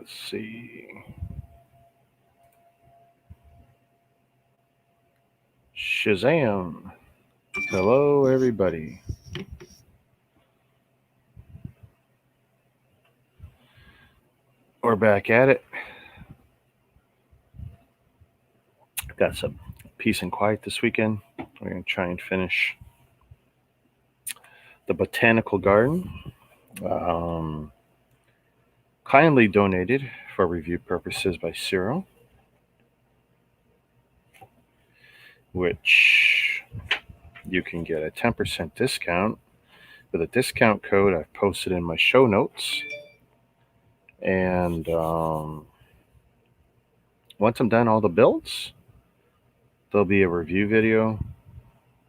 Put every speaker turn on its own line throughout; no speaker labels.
Let's see. Shazam. Hello, everybody. We're back at it. Got some peace and quiet this weekend. We're going to try and finish the Botanical Garden. Kindly donated for review purposes by CIRO, which you can get a 10% discount with a discount code I've posted in my show notes. And once I'm done all the builds, there'll be a review video,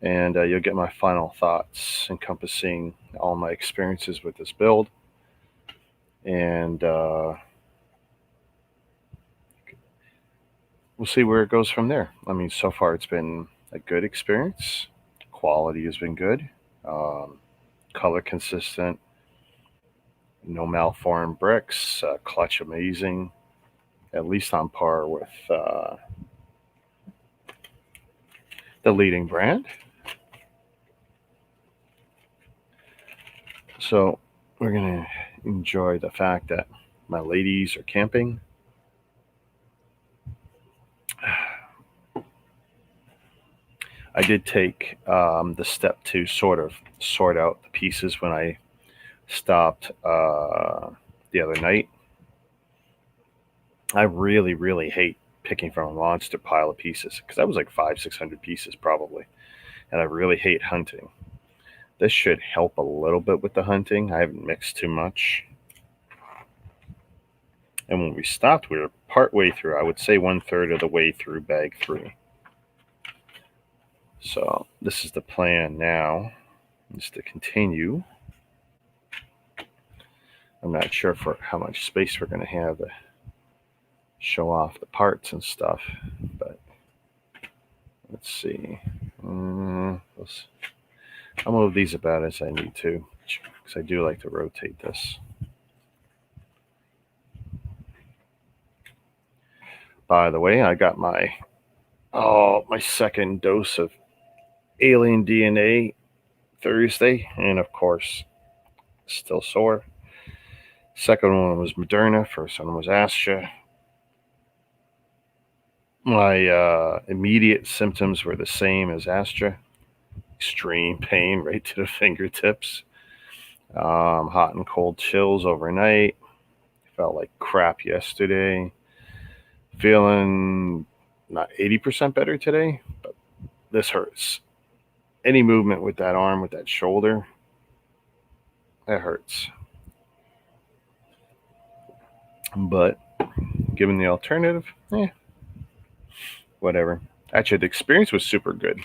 and you'll get my final thoughts encompassing all my experiences with this build. And we'll see where it goes from there. I mean, so far it's been a good experience. Quality has been good. Color consistent. No malformed bricks. Clutch amazing. At least on par with the leading brand. So we're going to enjoy the fact that my ladies are camping. I did take the step to sort of sort out the pieces when I stopped the other night. I really hate picking from a monster pile of pieces because that was like 500-600 pieces probably, and I really hate hunting. This should help a little bit with the hunting. I haven't mixed too much. And when we stopped, we were partway through. I would say 1/3 of the way through bag 3. So this is the plan now, is to continue. I'm not sure for how much space we're going to have to show off the parts and stuff, but let's see. I'll move these about as I need to, because I do like to rotate this. By the way, I got my second dose of alien DNA Thursday, and of course, still sore. Second one was Moderna. First one was Astra. My immediate symptoms were the same as Astra. Extreme pain right to the fingertips. Hot and cold chills overnight. Felt like crap yesterday. Feeling not 80% better today, but this hurts. Any movement with that arm, with that shoulder, that hurts. But given the alternative, whatever. Actually, the experience was super good.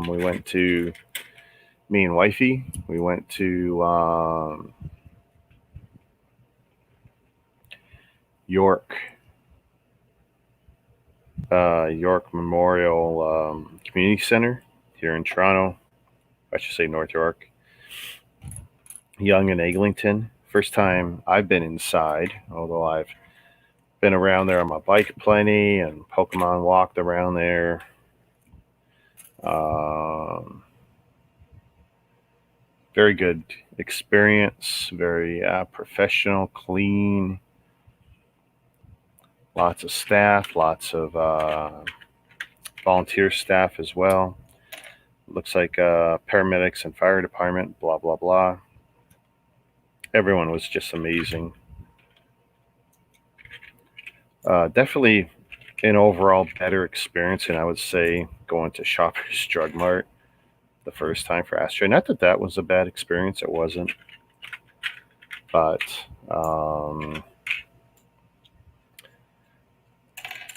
We went to, me and wifey, we went to York Memorial Community Center here in Toronto. I should say North York. Yonge and Eglinton. First time I've been inside, although I've been around there on my bike plenty and Pokemon walked around there. Very good experience, very professional, clean. Lots of staff, lots of volunteer staff as well. Looks like paramedics and fire department, blah, blah, blah. Everyone was just amazing. Definitely an overall better experience, and I would say going to Shoppers Drug Mart the first time for Astra. Not that that was a bad experience, it wasn't. But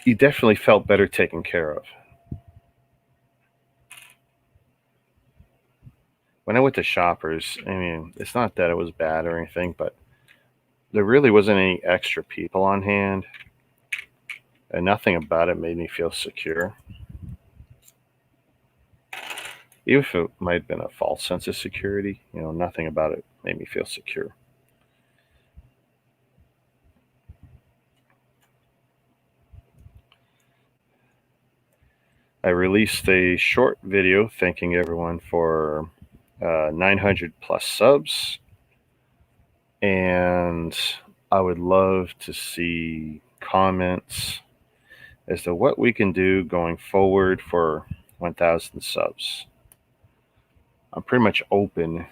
you definitely felt better taken care of. When I went to Shoppers, I mean, it's not that it was bad or anything, but there really wasn't any extra people on hand, and nothing about it made me feel secure. Even if it might have been a false sense of security, nothing about it made me feel secure. I released a short video thanking everyone for 900 plus subs, and I would love to see comments as to what we can do going forward for 1,000 subs. I'm pretty much open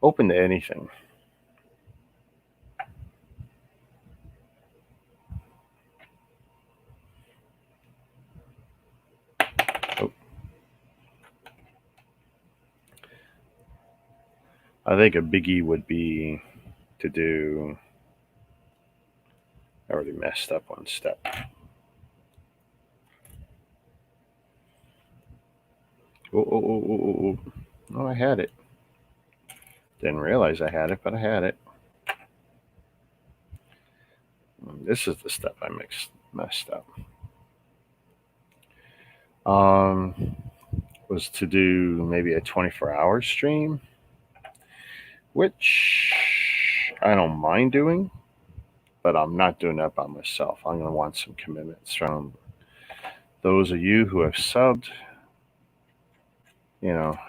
to anything. Oh. I think a biggie would be to do. I already messed up one step. Oh, I had it. Didn't realize I had it, but I had it. This is the step I messed up. Was to do maybe a 24-hour stream, which I don't mind doing, but I'm not doing that by myself. I'm going to want some commitments from those of you who have subbed,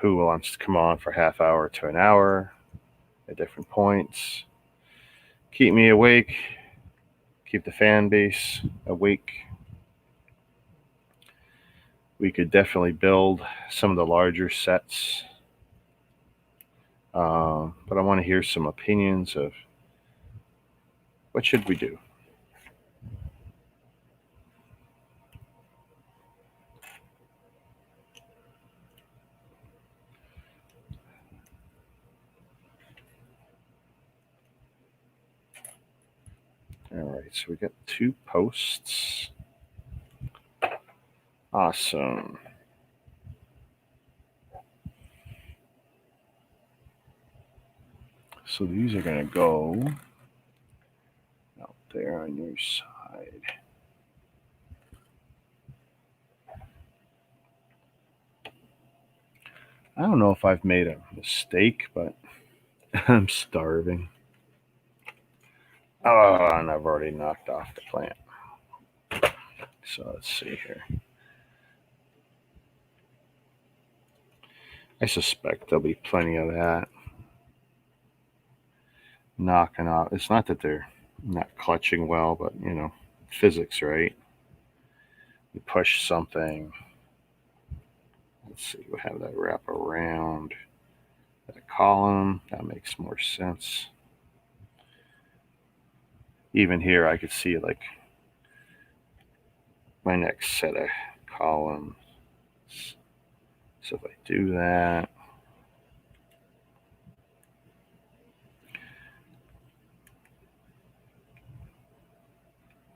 who wants to come on for half hour to an hour at different points. Keep me awake, keep the fan base awake. We could definitely build some of the larger sets. But I want to hear some opinions of what should we do. All right, so we got 2 posts. Awesome. So these are going to go out there on your side. I don't know if I've made a mistake, but I'm starving. Oh, and I've already knocked off the plant. So let's see here. I suspect there'll be plenty of that. Knocking off. It's not that they're not clutching well, but physics, right? You push something. Let's see, we'll have that wrap around that column. That makes more sense. Even here, I could see like my next set of columns. So if I do that,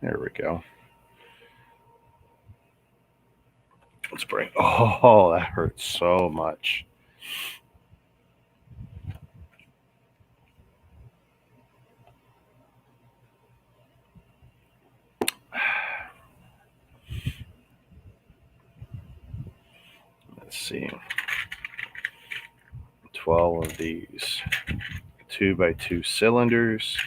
there we go. Let's bring. Oh, that hurts so much. Let's see. 12 of these 2x2 cylinders.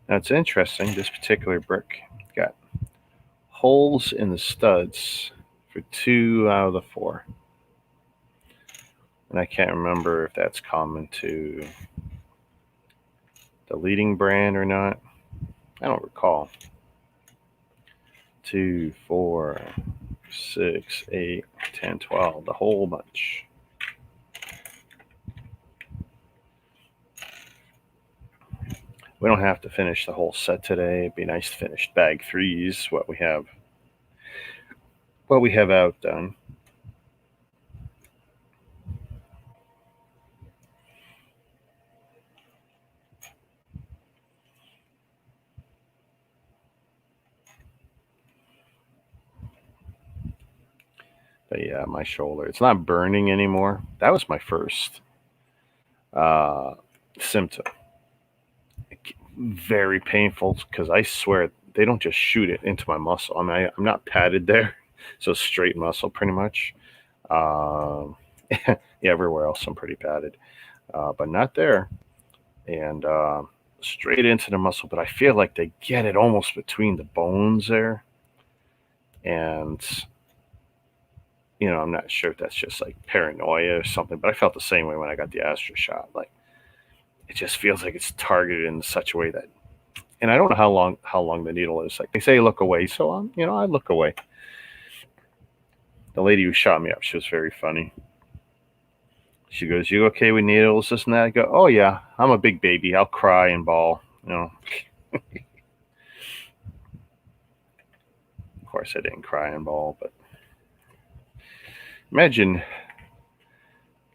Now it's interesting. This particular brick got holes in the studs for 2 out of the 4. And I can't remember if that's common to the leading brand or not. I don't recall. 2, 4, 6, 8, 10, 12, the whole bunch. We don't have to finish the whole set today. It'd be nice to finish bag 3s, what we have outdone. But yeah, my shoulder, it's not burning anymore. That was my first symptom. Very painful because I swear they don't just shoot it into my muscle. I mean, I'm not padded there, so straight muscle pretty much. Yeah, everywhere else I'm pretty padded, but not there. And straight into the muscle, but I feel like they get it almost between the bones there. And I'm not sure if that's just like paranoia or something, but I felt the same way when I got the Astra shot. Like it just feels like it's targeted in such a way that, and I don't know how long the needle is. Like they say, look away, so I look away. The lady who shot me up, she was very funny. She goes, "You okay with needles, this and that?" I go, "Oh yeah, I'm a big baby. I'll cry and bawl." Of course, I didn't cry and bawl, but imagine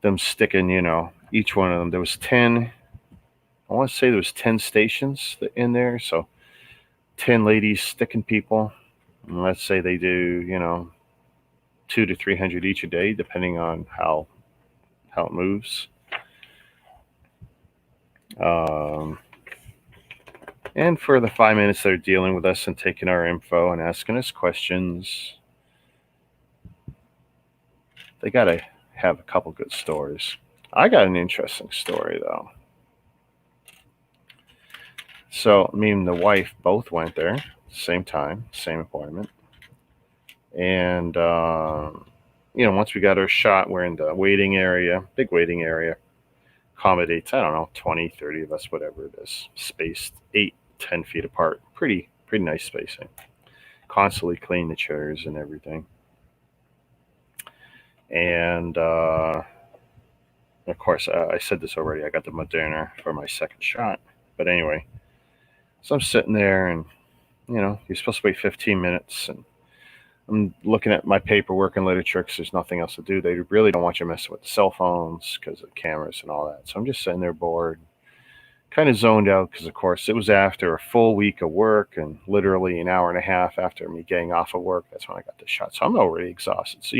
them sticking, each one of them. There was 10. I want to say there was 10 stations in there, so 10 ladies sticking people. And let's say they do, 200 to 300 each a day, depending on how it moves. Um, and for the 5 minutes they're dealing with us and taking our info and asking us questions, they got to have a couple good stories. I got an interesting story though. So me and the wife both went there, same time, same appointment, and once we got our shot, we're in the waiting area, big waiting area, accommodates, I don't know, 20, 30 of us, whatever it is, spaced 8, 10 feet apart, pretty nice spacing. Constantly clean the chairs and everything, and of course, I said this already. I got the Moderna for my second shot. But anyway, so I'm sitting there, and you're supposed to wait 15 minutes, and I'm looking at my paperwork and literature because there's nothing else to do. They really don't want you messing with the cell phones because of cameras and all that. So I'm just sitting there bored, kind of zoned out because, of course, it was after a full week of work and literally an hour and a half after me getting off of work. That's when I got the shot. So I'm already exhausted. So,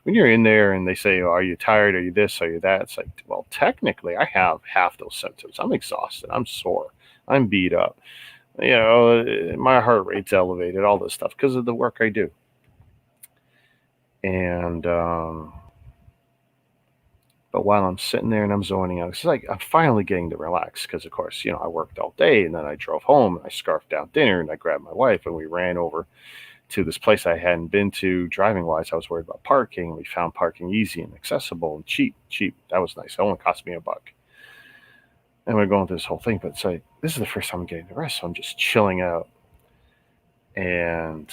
when you're in there and they say, oh, are you tired? Are you this? Are you that? It's like, well, technically, I have half those symptoms. I'm exhausted. I'm sore. I'm beat up. My heart rate's elevated, all this stuff because of the work I do. And, but while I'm sitting there and I'm zoning out, it's like I'm finally getting to relax because, of course, I worked all day and then I drove home and I scarfed out dinner and I grabbed my wife and we ran over to this place I hadn't been to driving wise. I was worried about parking. We found parking easy and accessible and cheap. That was nice. It only cost me $1. And we're going through this whole thing, but it's like, this is the first time I'm getting the rest. So I'm just chilling out and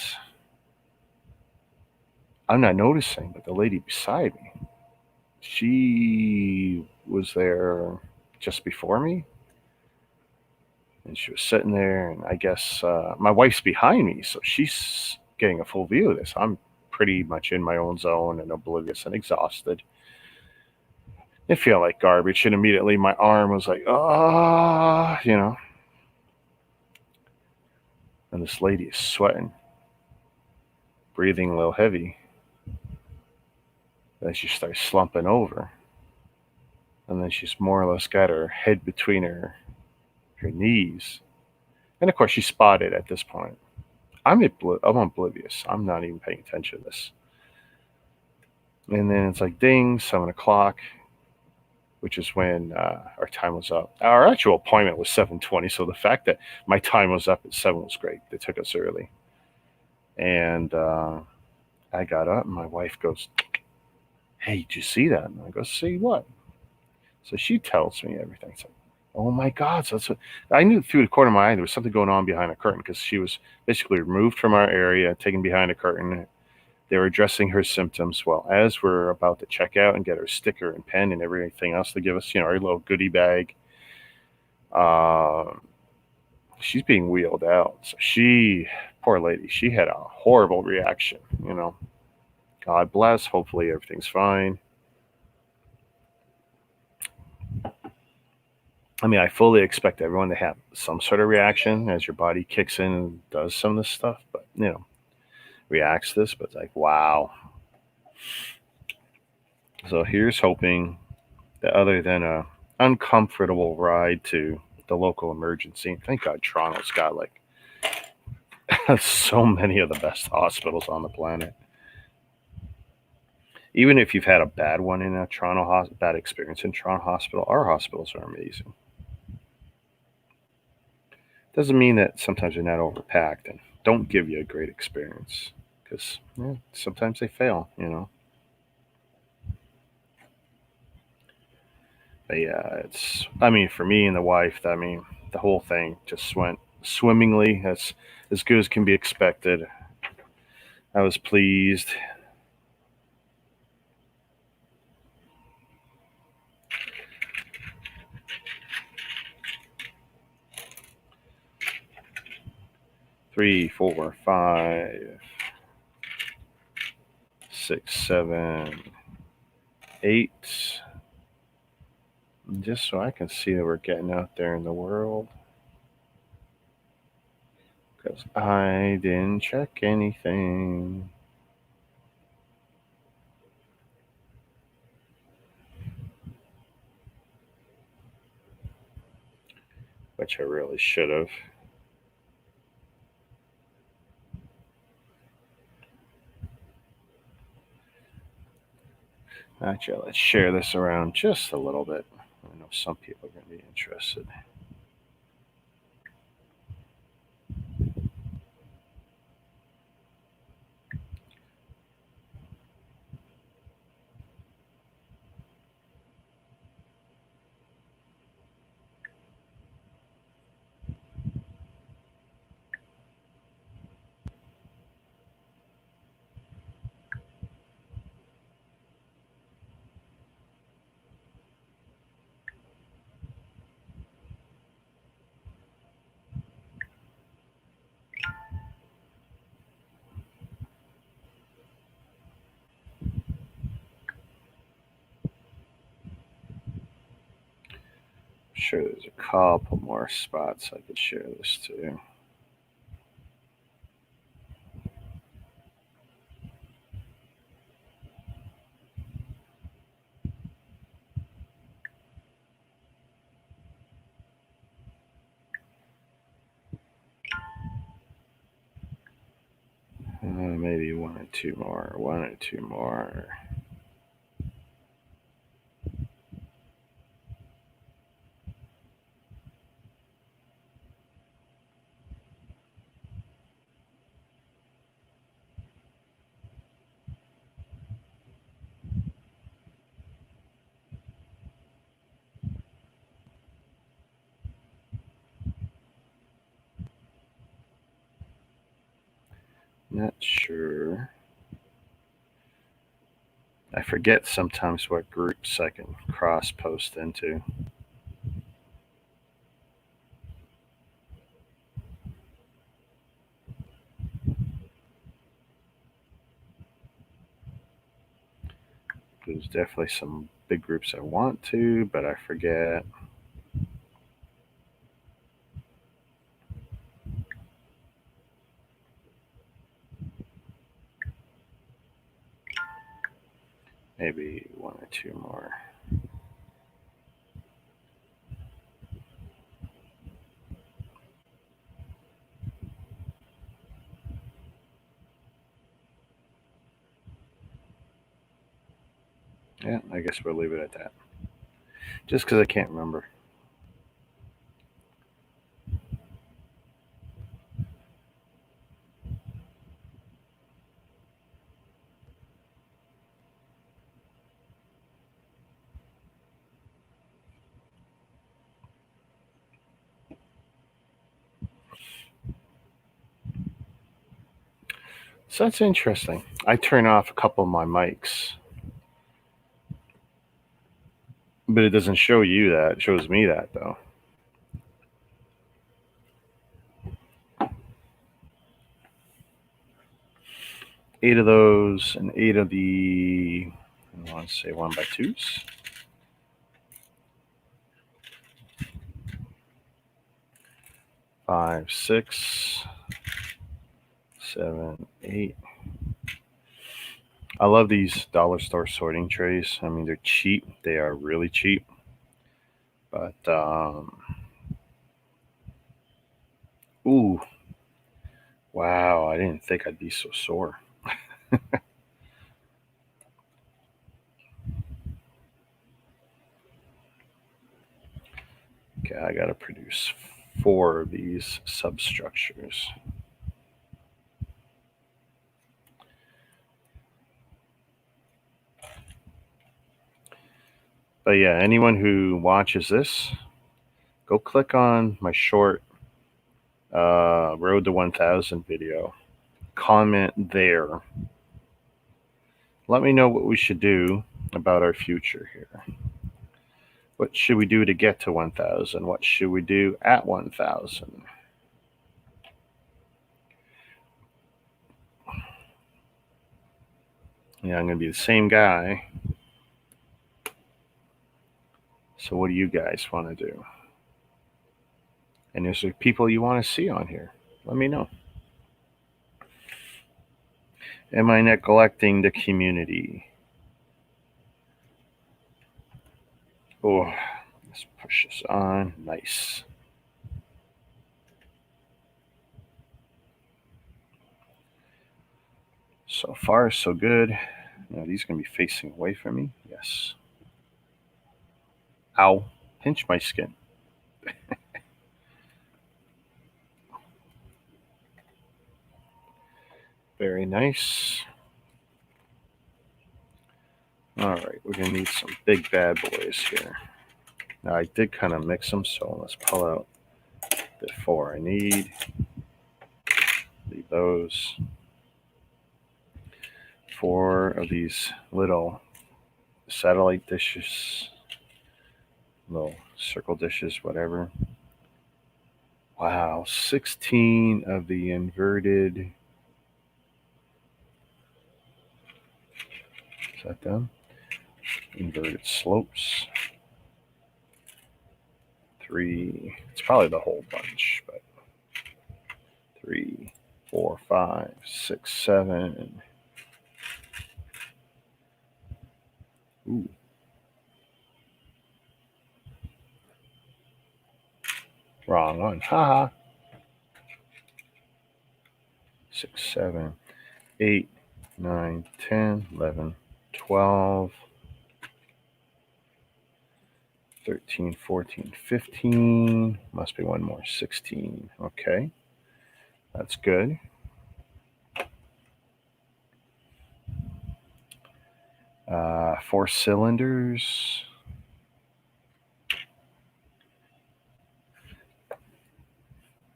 I'm not noticing, but the lady beside me, she was there just before me, and she was sitting there, and I guess my wife's behind me, so she's getting a full view of this. I'm pretty much in my own zone and oblivious and exhausted. I feel like garbage, and immediately my arm was like, and this lady is sweating, breathing a little heavy. Then she starts slumping over, and then she's more or less got her head between her knees. And of course, she's spotted at this point. I'm oblivious. I'm not even paying attention to this. And then it's like ding, 7 o'clock, which is when our time was up. Our actual appointment was 7:20, so the fact that my time was up at 7 was great. They took us early, and I got up, and my wife goes, "Hey, did you see that?" And I go, "See what?" So she tells me everything. It's like, oh my God. So that's what I knew through the corner of my eye there was something going on behind a curtain because she was basically removed from our area, taken behind a curtain. They were addressing her symptoms. Well, as we're about to check out and get her sticker and pen and everything else to give us, our little goodie bag, uh, she's being wheeled out. So poor lady, she had a horrible reaction. God bless. Hopefully everything's fine. I mean, I fully expect everyone to have some sort of reaction as your body kicks in and does some of this stuff, but reacts to this. But it's like, wow. So here's hoping that other than a uncomfortable ride to the local emergency, thank God Toronto's got like so many of the best hospitals on the planet. Even if you've had a bad one in a bad experience in Toronto hospital, our hospitals are amazing. Doesn't mean that sometimes they're not overpacked and don't give you a great experience because sometimes they fail. But yeah, I mean, for me and the wife, I mean, the whole thing just went swimmingly, as good as can be expected. I was pleased. Three, four, five, six, seven, eight. Just so I can see that we're getting out there in the world. Because I didn't check anything. Which I really should have. Actually, let's share this around just a little bit. I know some people are going to be interested. I'm sure there's a couple more spots I could share this to. Maybe one or two more. One or two more. Not sure. I forget sometimes what groups I can cross post into. There's definitely some big groups I want to, but I forget. Maybe one or two more. Yeah, I guess we'll leave it at that. Just because I can't remember. So that's interesting. I turn off a couple of my mics, but it doesn't show you that. It shows me that, though. Eight of those and eight of the, I want to say 1x2s. Five, six, seven, eight. I love these dollar store sorting trays. I mean, they're cheap. They are really cheap. But, ooh, wow, I didn't think I'd be so sore. Okay, I got to produce four of these substructures. But yeah, anyone who watches this, go click on my short Road to 1000 video. Comment there. Let me know what we should do about our future here. What should we do to get to 1000? What should we do at 1000? Yeah, I'm going to be the same guy. So what do you guys want to do? And is there people you want to see on here? Let me know. Am I neglecting the community? Oh, let's push this on. Nice. So far, so good. Now, these are going to be facing away from me. Yes. Ow. Pinch my skin. Very nice. All right, we're going to need some big bad boys here. Now, I did kind of mix them, so let's pull out the 4 I need. Leave those. 4 of these little satellite dishes, little circle dishes, whatever. Wow, 16 of the inverted. Is that them? Inverted slopes. 3. It's probably the whole bunch, but 3, 4, 5, 6, 7. Ooh. Wrong one. Haha. 6, 7, 8, 9, 10, 11, 12, 13, 14, 15. Must be one more. 16. Okay. That's good. Four cylinders.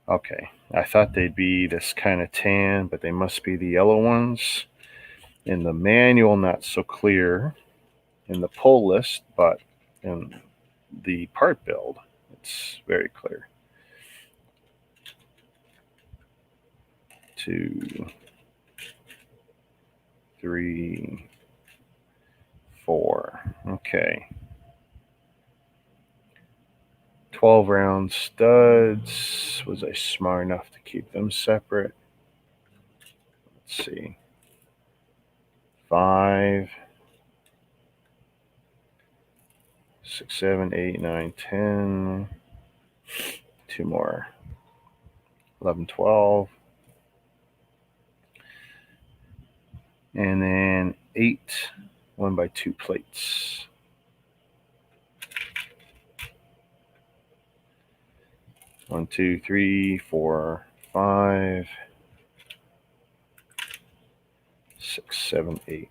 Okay. I thought they'd be this kind of tan, but they must be the yellow ones. In the manual, not so clear. In the pull list, but in the part build, it's very clear. 2, 3, 4. Okay. 12 round studs. Was I smart enough to keep them separate? Let's see. 5, 6, 7, 8, 9, 10. 2 more. 11, 12. And then 8 1x2 plates. 1, 2, 3, 4, 5, 6, 7, 8.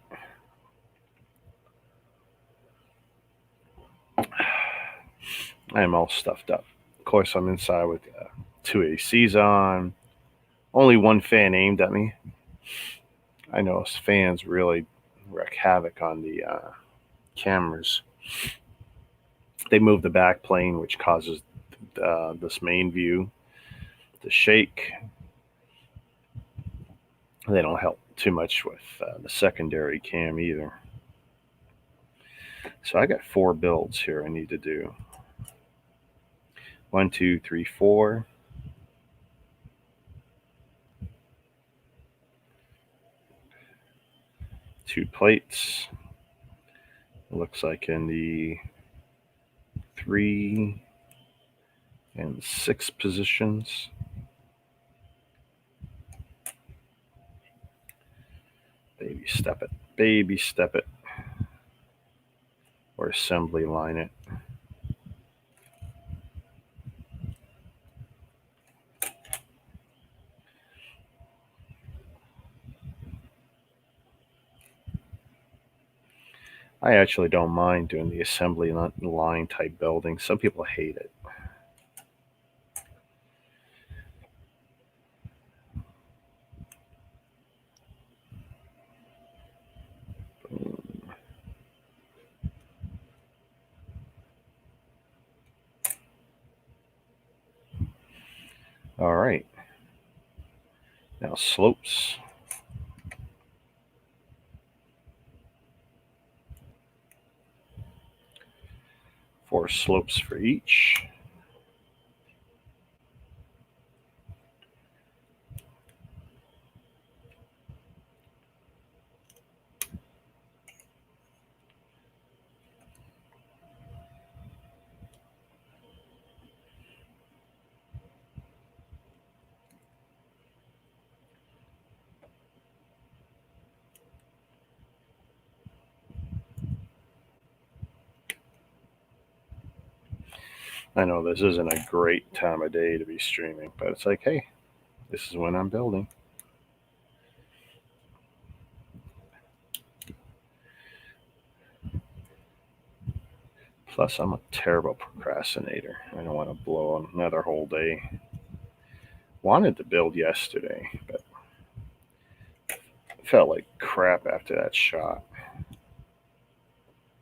I am all stuffed up. Of course, I'm inside with 2 ACs on. Only one fan aimed at me. I know fans really wreak havoc on the cameras. They move the back plane, which causes this main view to shake. They don't help too much with the secondary cam either. So I got 4 builds here I need to do. 1, 2, 3, 4. Two plates. It looks like in the 3 and 6 positions. Baby step it. Baby step it. Or assembly line it. I actually don't mind doing the assembly line type building. Some people hate it. All right. Now slopes. 4 slopes for each. I know this isn't a great time of day to be streaming, but it's like, hey, this is when I'm building. Plus, I'm a terrible procrastinator. I don't want to blow another whole day. Wanted to build yesterday, but felt like crap after that shot.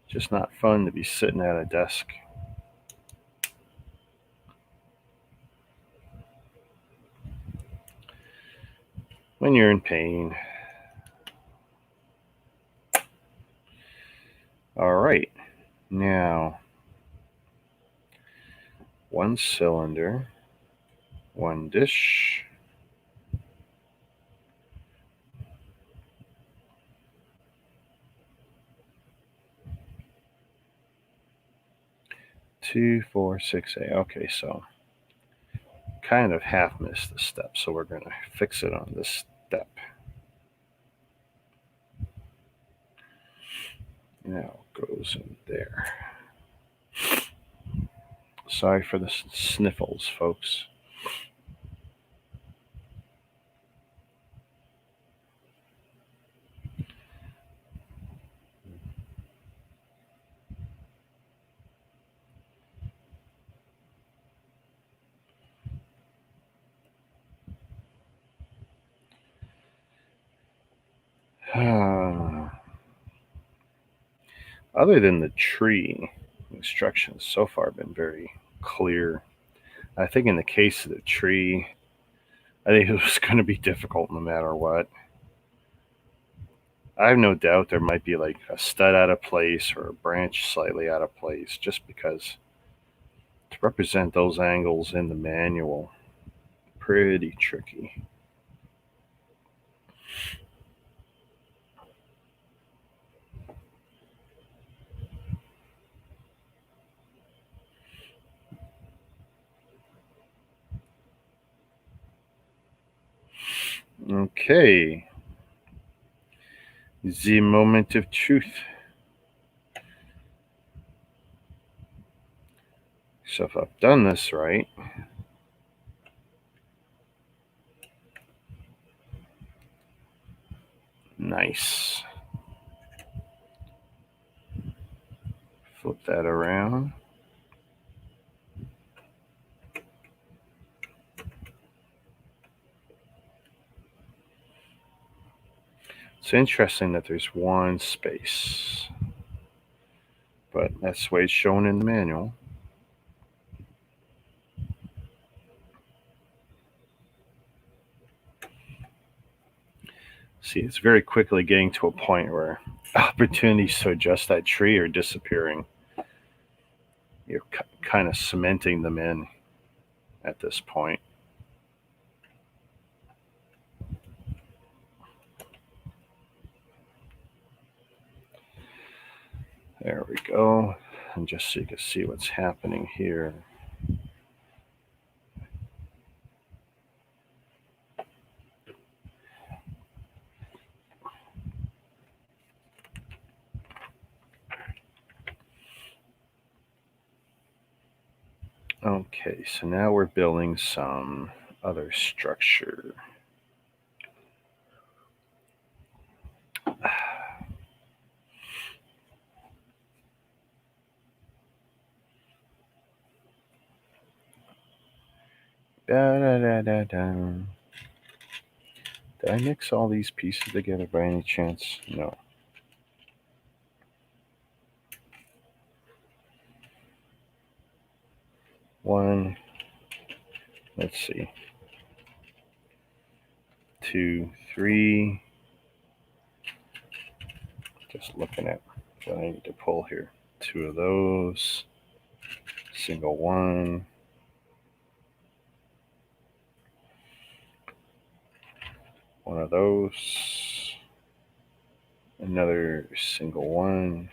Just not fun to be sitting at a desk. When you're in pain. All right. Now, 1 cylinder, 1 dish. Two, 4, 6, 8. Okay, so kind of half missed the step, so we're going to fix it on this step. Now goes in there. Sorry for the sniffles, folks. Other than the tree, instructions so far have been very clear. I think in the case of the tree, I think it was going to be difficult no matter what. I have no doubt there might be like a stud out of place or a branch slightly out of place, just because to represent those angles in the manual, pretty tricky. Okay. The moment of truth. So if I've done this right, nice. Flip that around. It's interesting that there's 1 space, but that's the way it's shown in the manual. See, it's very quickly getting to a point where opportunities to adjust that tree are disappearing. You're kind of cementing them in at this point. There we go. And just so you can see what's happening here. Okay, so now we're building some other structure. Da, da, da, da, da. Did I mix all these pieces together by any chance? No. One, let's see, 2, 3. Just looking at what I need to pull here. 2 of those, single one. One of those, another single one.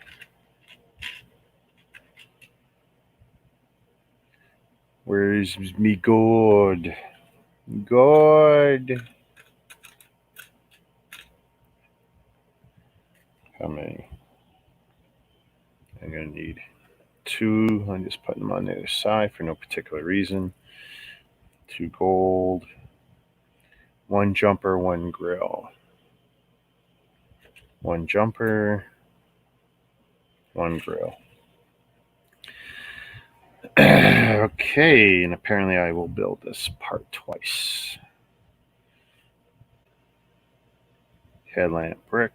Where's me gourd? Gourd. How many? I'm gonna need 2. I'm just putting them on the other side for no particular reason. 2 gold, 1 jumper, 1 grill. 1 jumper, 1 grill. Okay, and apparently I will build this part twice. Headlamp brick.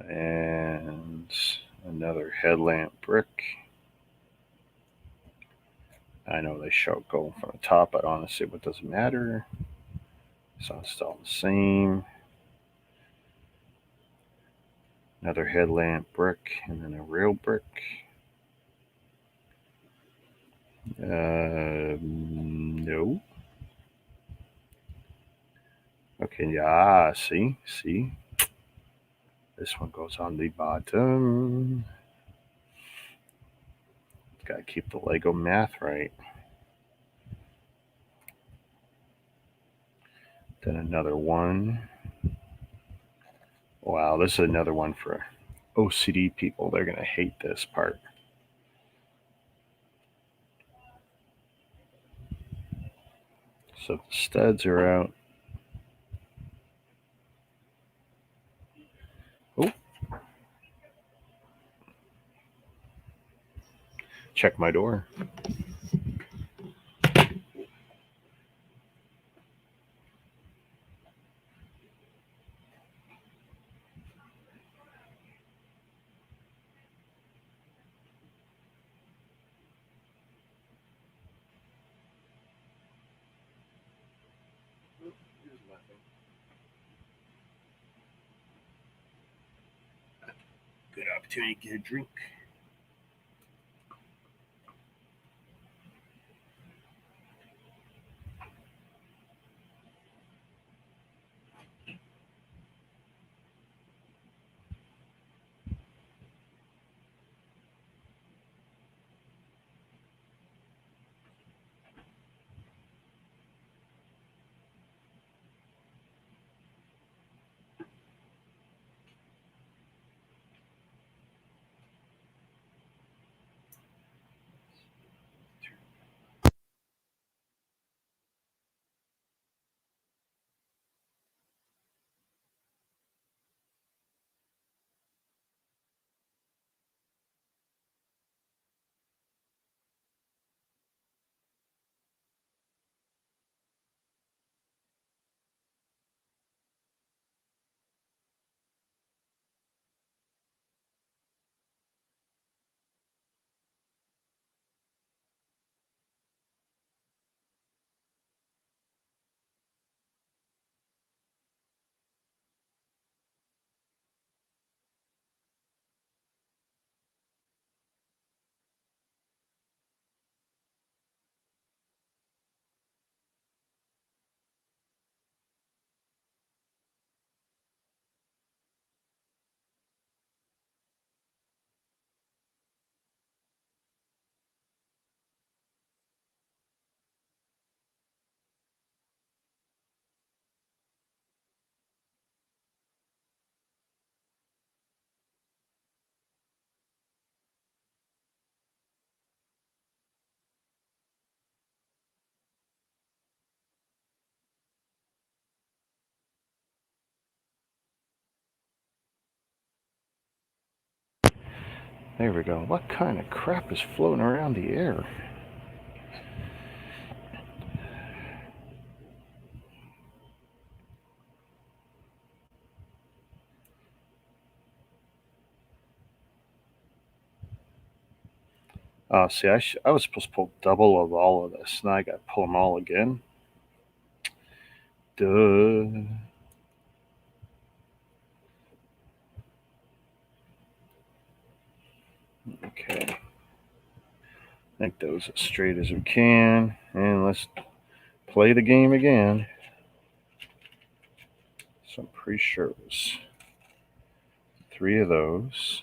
And another headlamp brick. I know they show go from the top, but honestly, what doesn't matter? So it's all the same. Another headlamp brick, and then a rail brick. No. Okay, yeah, see? This one goes on the bottom. Gotta keep the Lego math right. Then another one. Wow, this is another one for OCD people. They're gonna hate this part. So the studs are out. Oh. Check my door. Good opportunity to get a drink. There we go. What kind of crap is floating around the air? See, I was supposed to pull double of all of this. Now I got to pull them all again. Duh. Okay. Make those as straight as we can. And let's play the game again. So I'm pretty sure it was 3 of those.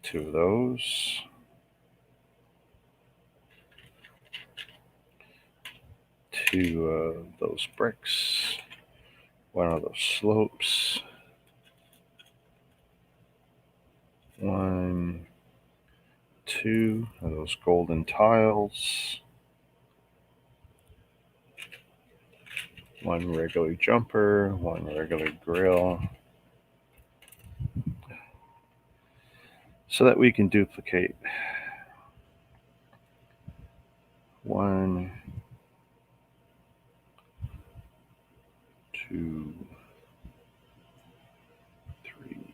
2 of those. 2 of those bricks. 1 of those slopes. 1, 2 of those golden tiles. 1 regular jumper. 1 regular grill. So that we can duplicate 1, 2, 3.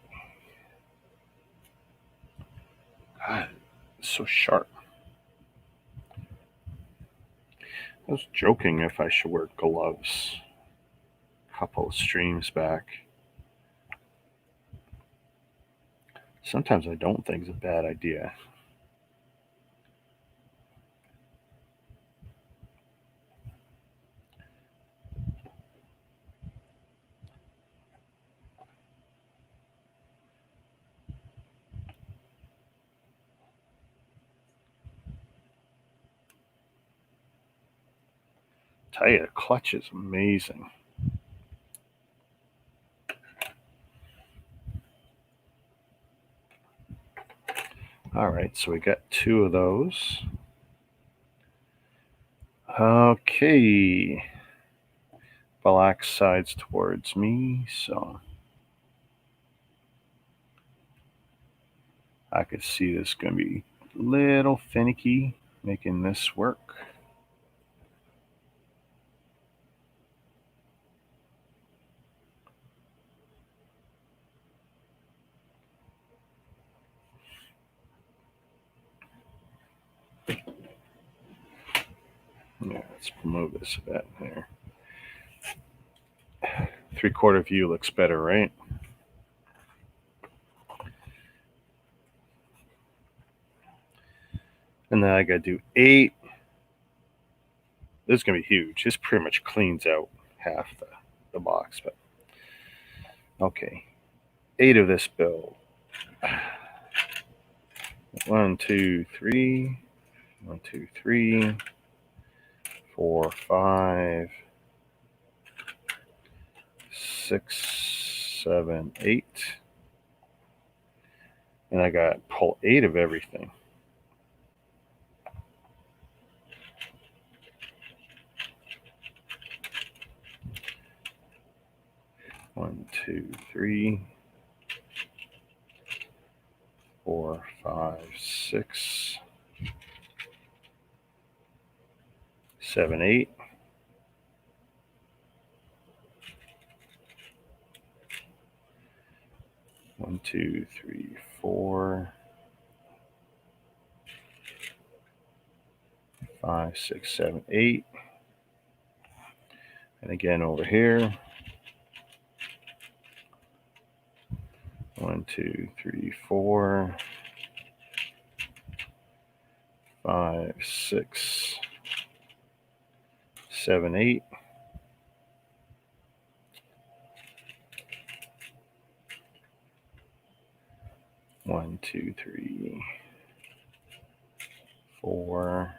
God, it's so sharp. I was joking if I should wear gloves. A couple of streams back. Sometimes I don't think it's a bad idea. Tell you, the clutch is amazing. All right, so we got 2 of those. Okay. Black sides towards me, so I could see this going to be a little finicky making this work. Yeah, let's move this a bit there. 3/4 view looks better, right? And then I got to do 8. This is going to be huge. This pretty much cleans out half the box, but okay. 8 of this build. 1, 2, 3. 1, 2, 3. 4, 5. 6, 7, 8. And I got to pull 8 of everything. 1, 2, 3. 4, 5, 6. 7, 8. 1, 2, 3, 4. 5, 6, 7, 8. And again over here. 1, 2, 3, 4. 5, 6, 7, 8. 1, 2, 3, 4.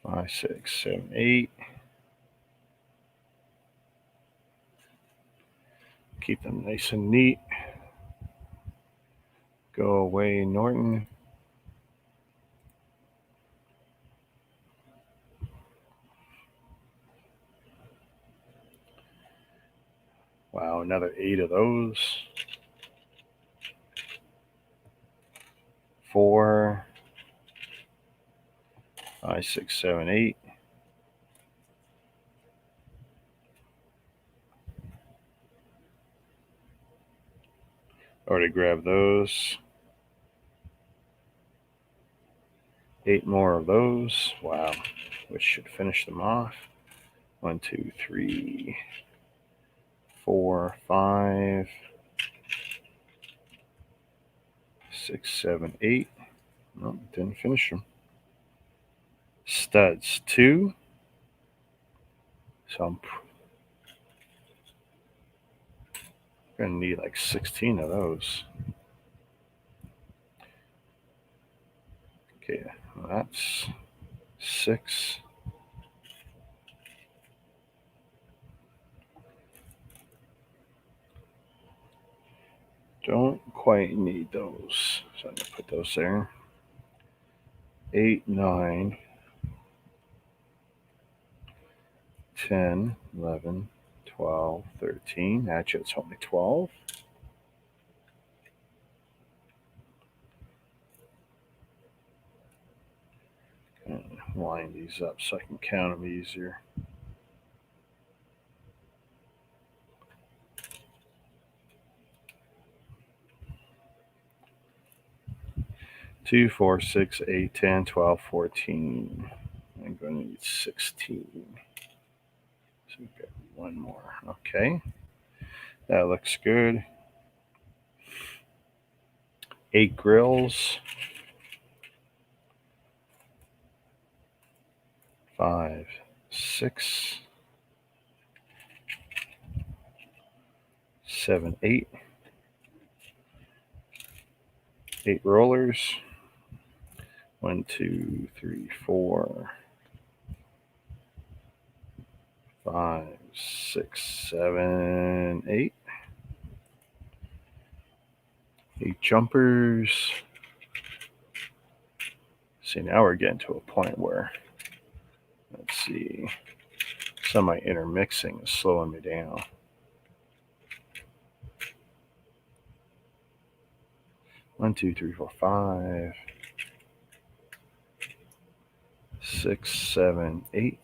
5, 6, 7, 8. Keep them nice and neat. Go away, Norton. Wow, another 8 of those. 4, 5, 6, 7, 8. Already grabbed those. 8 more of those. Wow, which should finish them off. 1, 2, 3, 4, 5, 6, 7, 8. No, didn't finish them. Studs 2. So I'm gonna need like 16 of those. Okay, well, that's 6. Don't quite need those, so I'm gonna put those there. 8, 9, 10, 11, 12, 13. Actually, it's only 12. Line these up so I can count them easier. Two, 4, 6, 8, 10, 12, 14. I'm going to need 16. So we've got one more. Okay. That looks good. 8 grills. 5, 6, 7, 8. 8 rollers. 1, 2, 3, 4, 5, 6, 7, 8. 8 jumpers. See, now we're getting to a point where, let's see, some of my intermixing is slowing me down. 1, 2, 3, 4, 5, 6, 7, 8.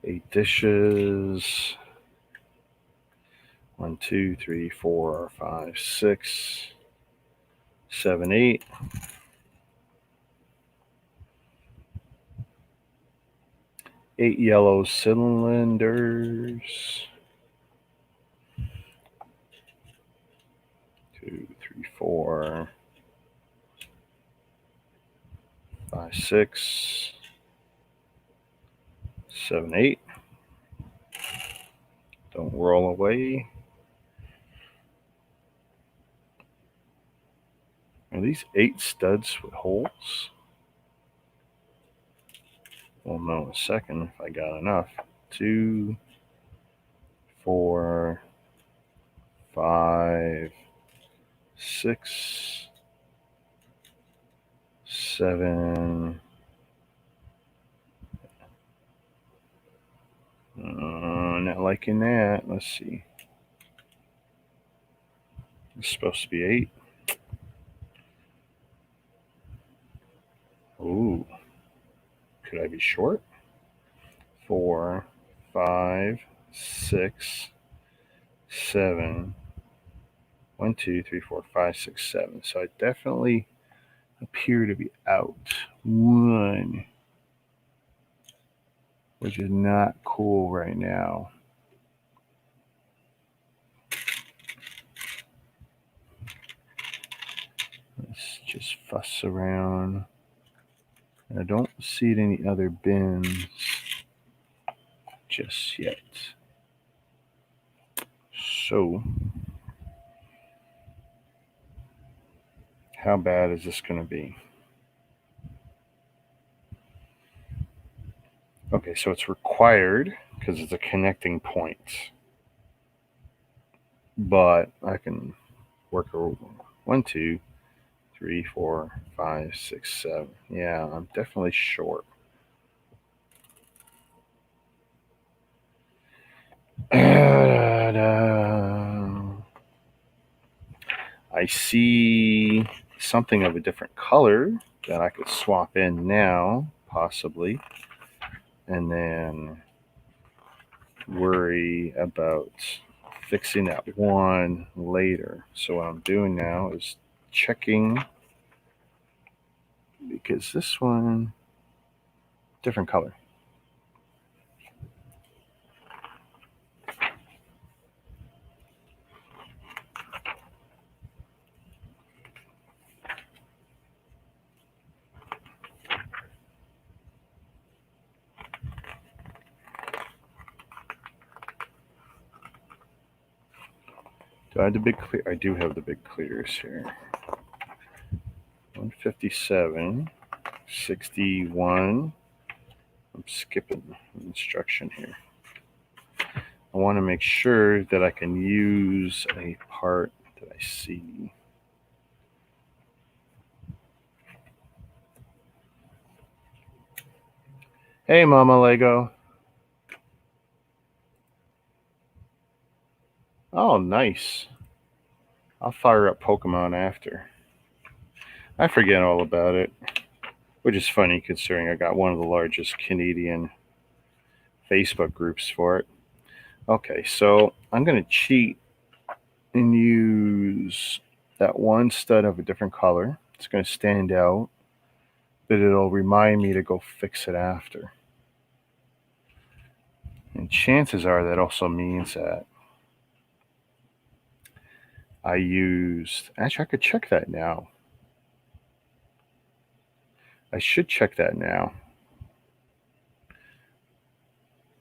8 dishes. 1, 2, 3, 4, 5, 6, 7, 8. 8 yellow cylinders. 2, 3, 4, 5, 6, 7, 8. Don't roll away. Are these 8 studs with holes? We'll know in a second if I got enough. 2, 4, 5, 6, 7. Not liking that. Let's see. It's supposed to be 8. Ooh. Could I be short? 4, 5, 6, 7. 1, 2, 3, 4, 5, 6, 7. So I definitely appear to be out 1, which is not cool right now. Let's just fuss around. I don't see any other bins just yet. So, how bad is this going to be? Okay, so it's required because it's a connecting point. But I can work a 1, 2, 3, 4, 5, 6, 7. Yeah, I'm definitely short. I see something of a different color that I could swap in now, possibly, and then worry about fixing that one later. So what I'm doing now is checking, because this one, different color. Do I have the big clear? I do have the big clears here. 157, 61. I'm skipping instruction here. I want to make sure that I can use a part that I see. Hey, Mama Lego. Oh, nice. I'll fire up Pokemon after. I forget all about it, which is funny considering I got one of the largest Canadian Facebook groups for it. Okay, so I'm going to cheat and use that one stud of a different color. It's going to stand out, but it'll remind me to go fix it after. And chances are that also means that I used, actually I could check that now. I should check that now.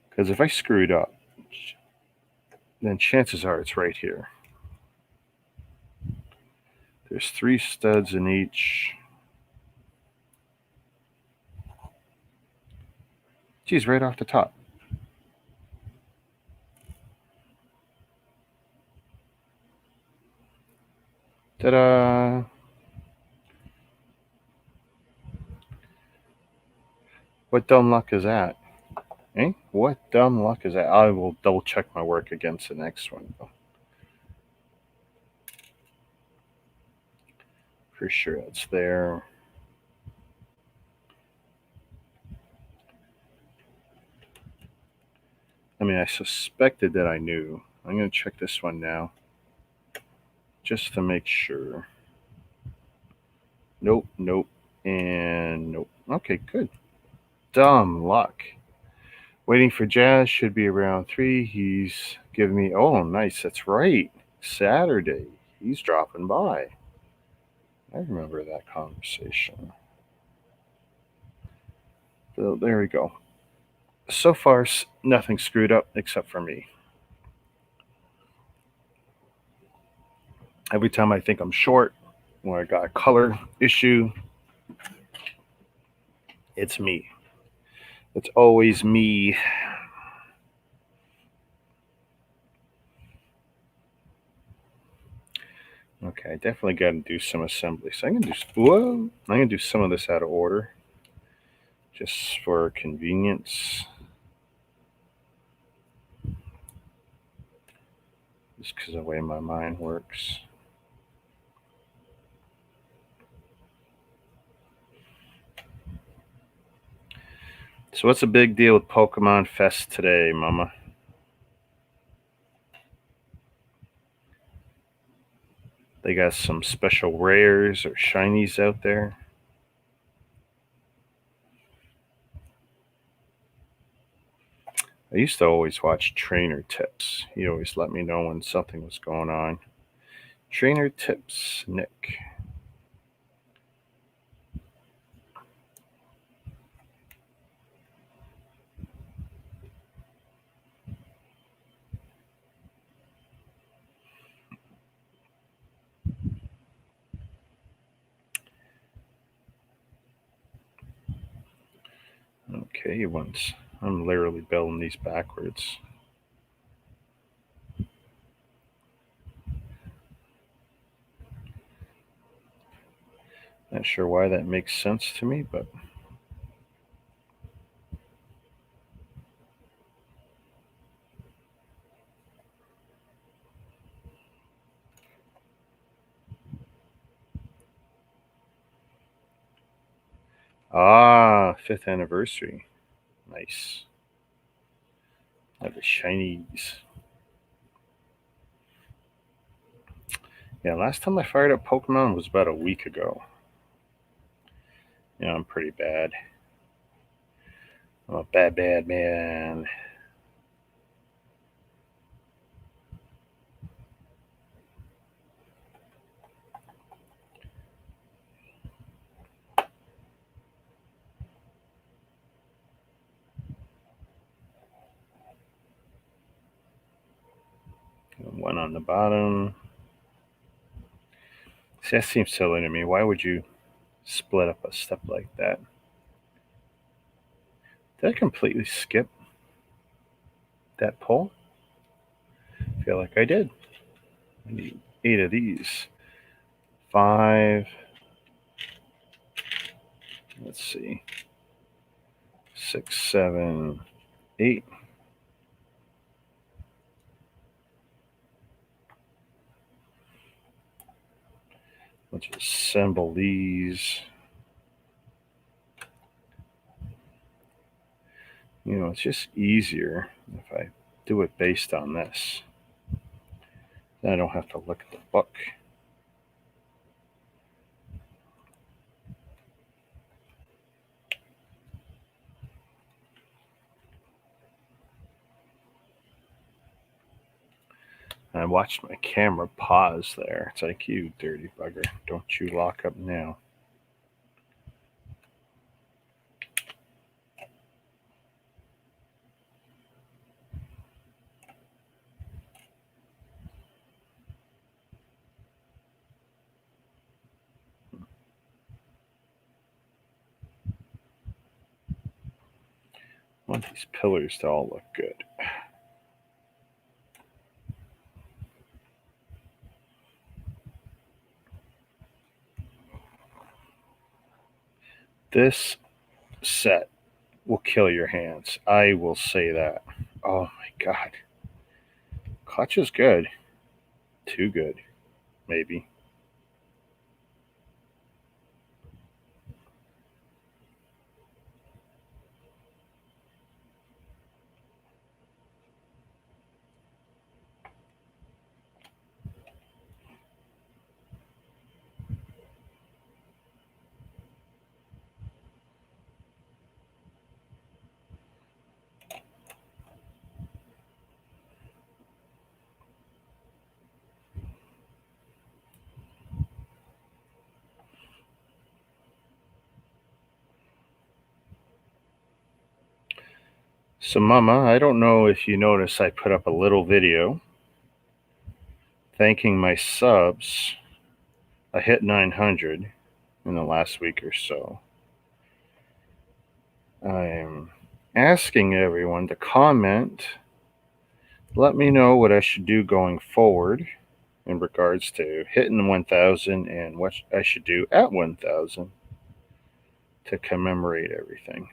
Because if I screwed up, then chances are it's right here. There's 3 studs in each. Geez, right off the top. Ta-da! What dumb luck is that? Eh? What dumb luck is that? I will double check my work against the next one. For sure it's there. I mean, I suspected that I knew. I'm going to check this one now. Just to make sure. Nope, nope, and nope. Okay, good. Dumb luck. Waiting for Jazz should be around 3. He's giving me, oh, nice. That's right. Saturday. He's dropping by. I remember that conversation. So there we go. So far, nothing screwed up except for me. Every time I think I'm short, when I got a color issue, it's me. It's always me. Okay, I definitely got to do some assembly. So I'm gonna do some of this out of order, just for convenience. Just because of the way my mind works. So what's the big deal with Pokemon Fest today, Mama? They got some special rares or shinies out there. I used to always watch Trainer Tips. He always let me know when something was going on. Trainer Tips, Nick. Okay, once I'm literally building these backwards. Not sure why that makes sense to me, but Ah, 5th anniversary. Nice. Of the shinies. Yeah, last time I fired up Pokemon was about a week ago. Yeah, I'm pretty bad. I'm a bad man. One on the bottom. See, that seems silly to me. Why would you split up a step like that? Did I completely skip that pull? I feel like I did. I need 8 of these. 5. Let's see. 6, 7, 8. Let's assemble these. It's just easier if I do it based on this. Then I don't have to look at the book. I watched my camera pause there. It's like, you dirty bugger. Don't you lock up now. I want these pillars to all look good. This set will kill your hands. I will say that. Oh my god. Clutch is good. Too good, maybe. So, Mama, I don't know if you noticed I put up a little video thanking my subs. I hit 900 in the last week or so. I'm asking everyone to comment. Let me know what I should do going forward in regards to hitting 1,000 and what I should do at 1,000 to commemorate everything.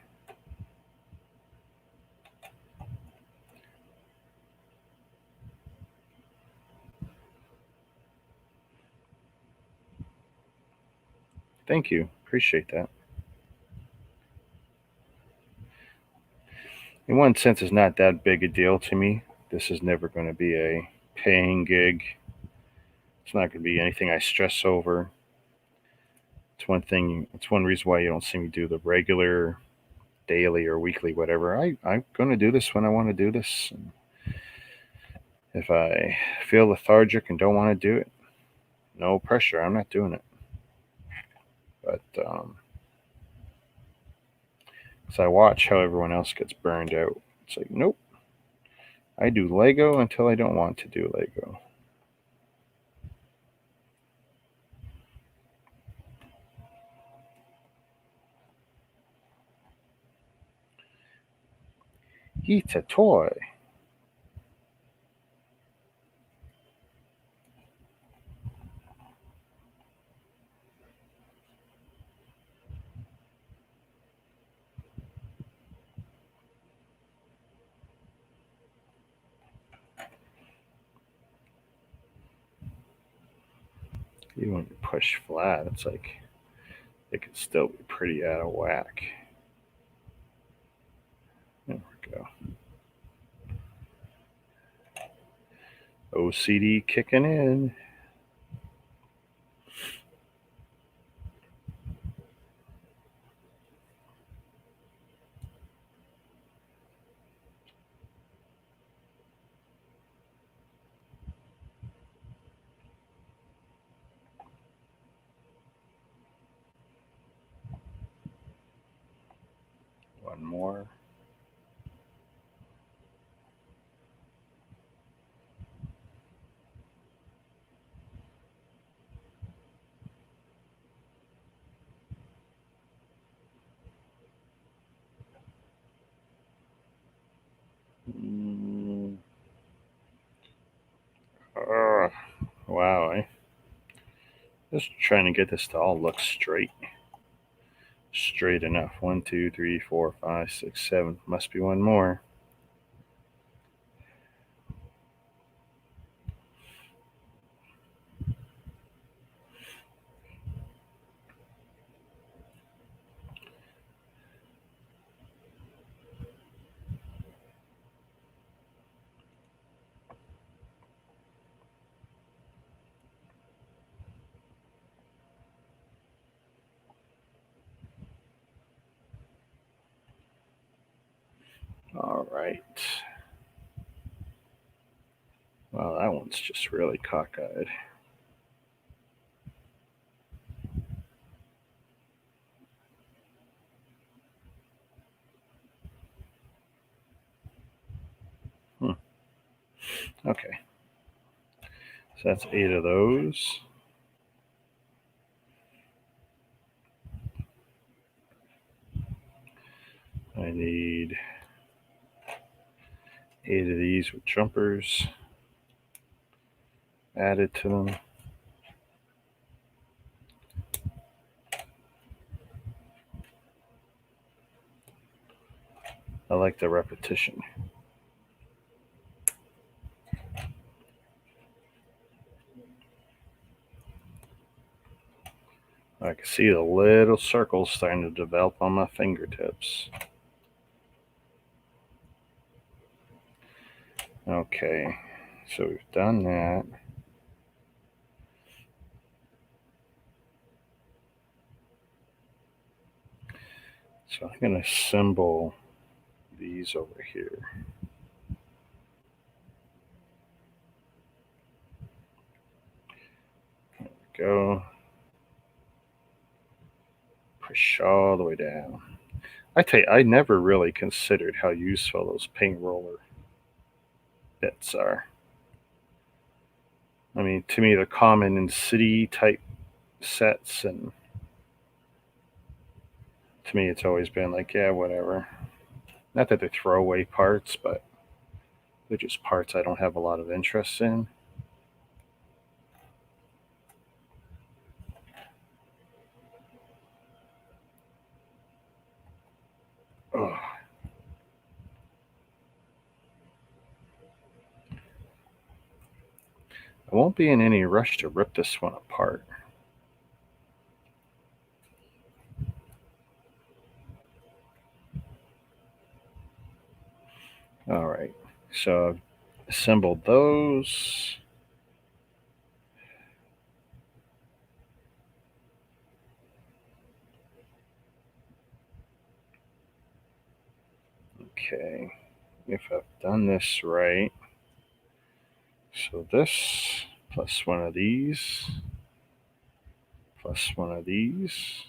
Thank you. Appreciate that. In one sense, it's not that big a deal to me. This is never going to be a paying gig. It's not going to be anything I stress over. It's one reason why you don't see me do the regular daily or weekly, whatever. I'm going to do this when I want to do this. And if I feel lethargic and don't want to do it, no pressure. I'm not doing it. But so I watch how everyone else gets burned out. It's like, nope. I do Lego until I don't want to do Lego. It's a toy. Even when you push flat, it's like It could still be pretty out of whack. There we go. OCD kicking in. One more. Wow. Just trying to get this to all look straight. Straight enough. 1, 2, 3, 4, 5, 6, 7. Must be one more. All right. Well, that one's just really cockeyed. Okay. So that's 8 of those. I need 8 of these with jumpers added to them. I like the repetition. I can see the little circles starting to develop on my fingertips. Okay, so we've done that. So I'm going to assemble these over here. There we go. Push all the way down. I tell you, I never really considered how useful those paint roller bits are. I mean, to me, they're common in city type sets, and to me, it's always been like, yeah, whatever. Not that they're throwaway parts, but they're just parts I don't have a lot of interest in. Ugh. I won't be in any rush to rip this one apart. All right, so I've assembled those. Okay, if I've done this right, so this plus one of these plus one of these.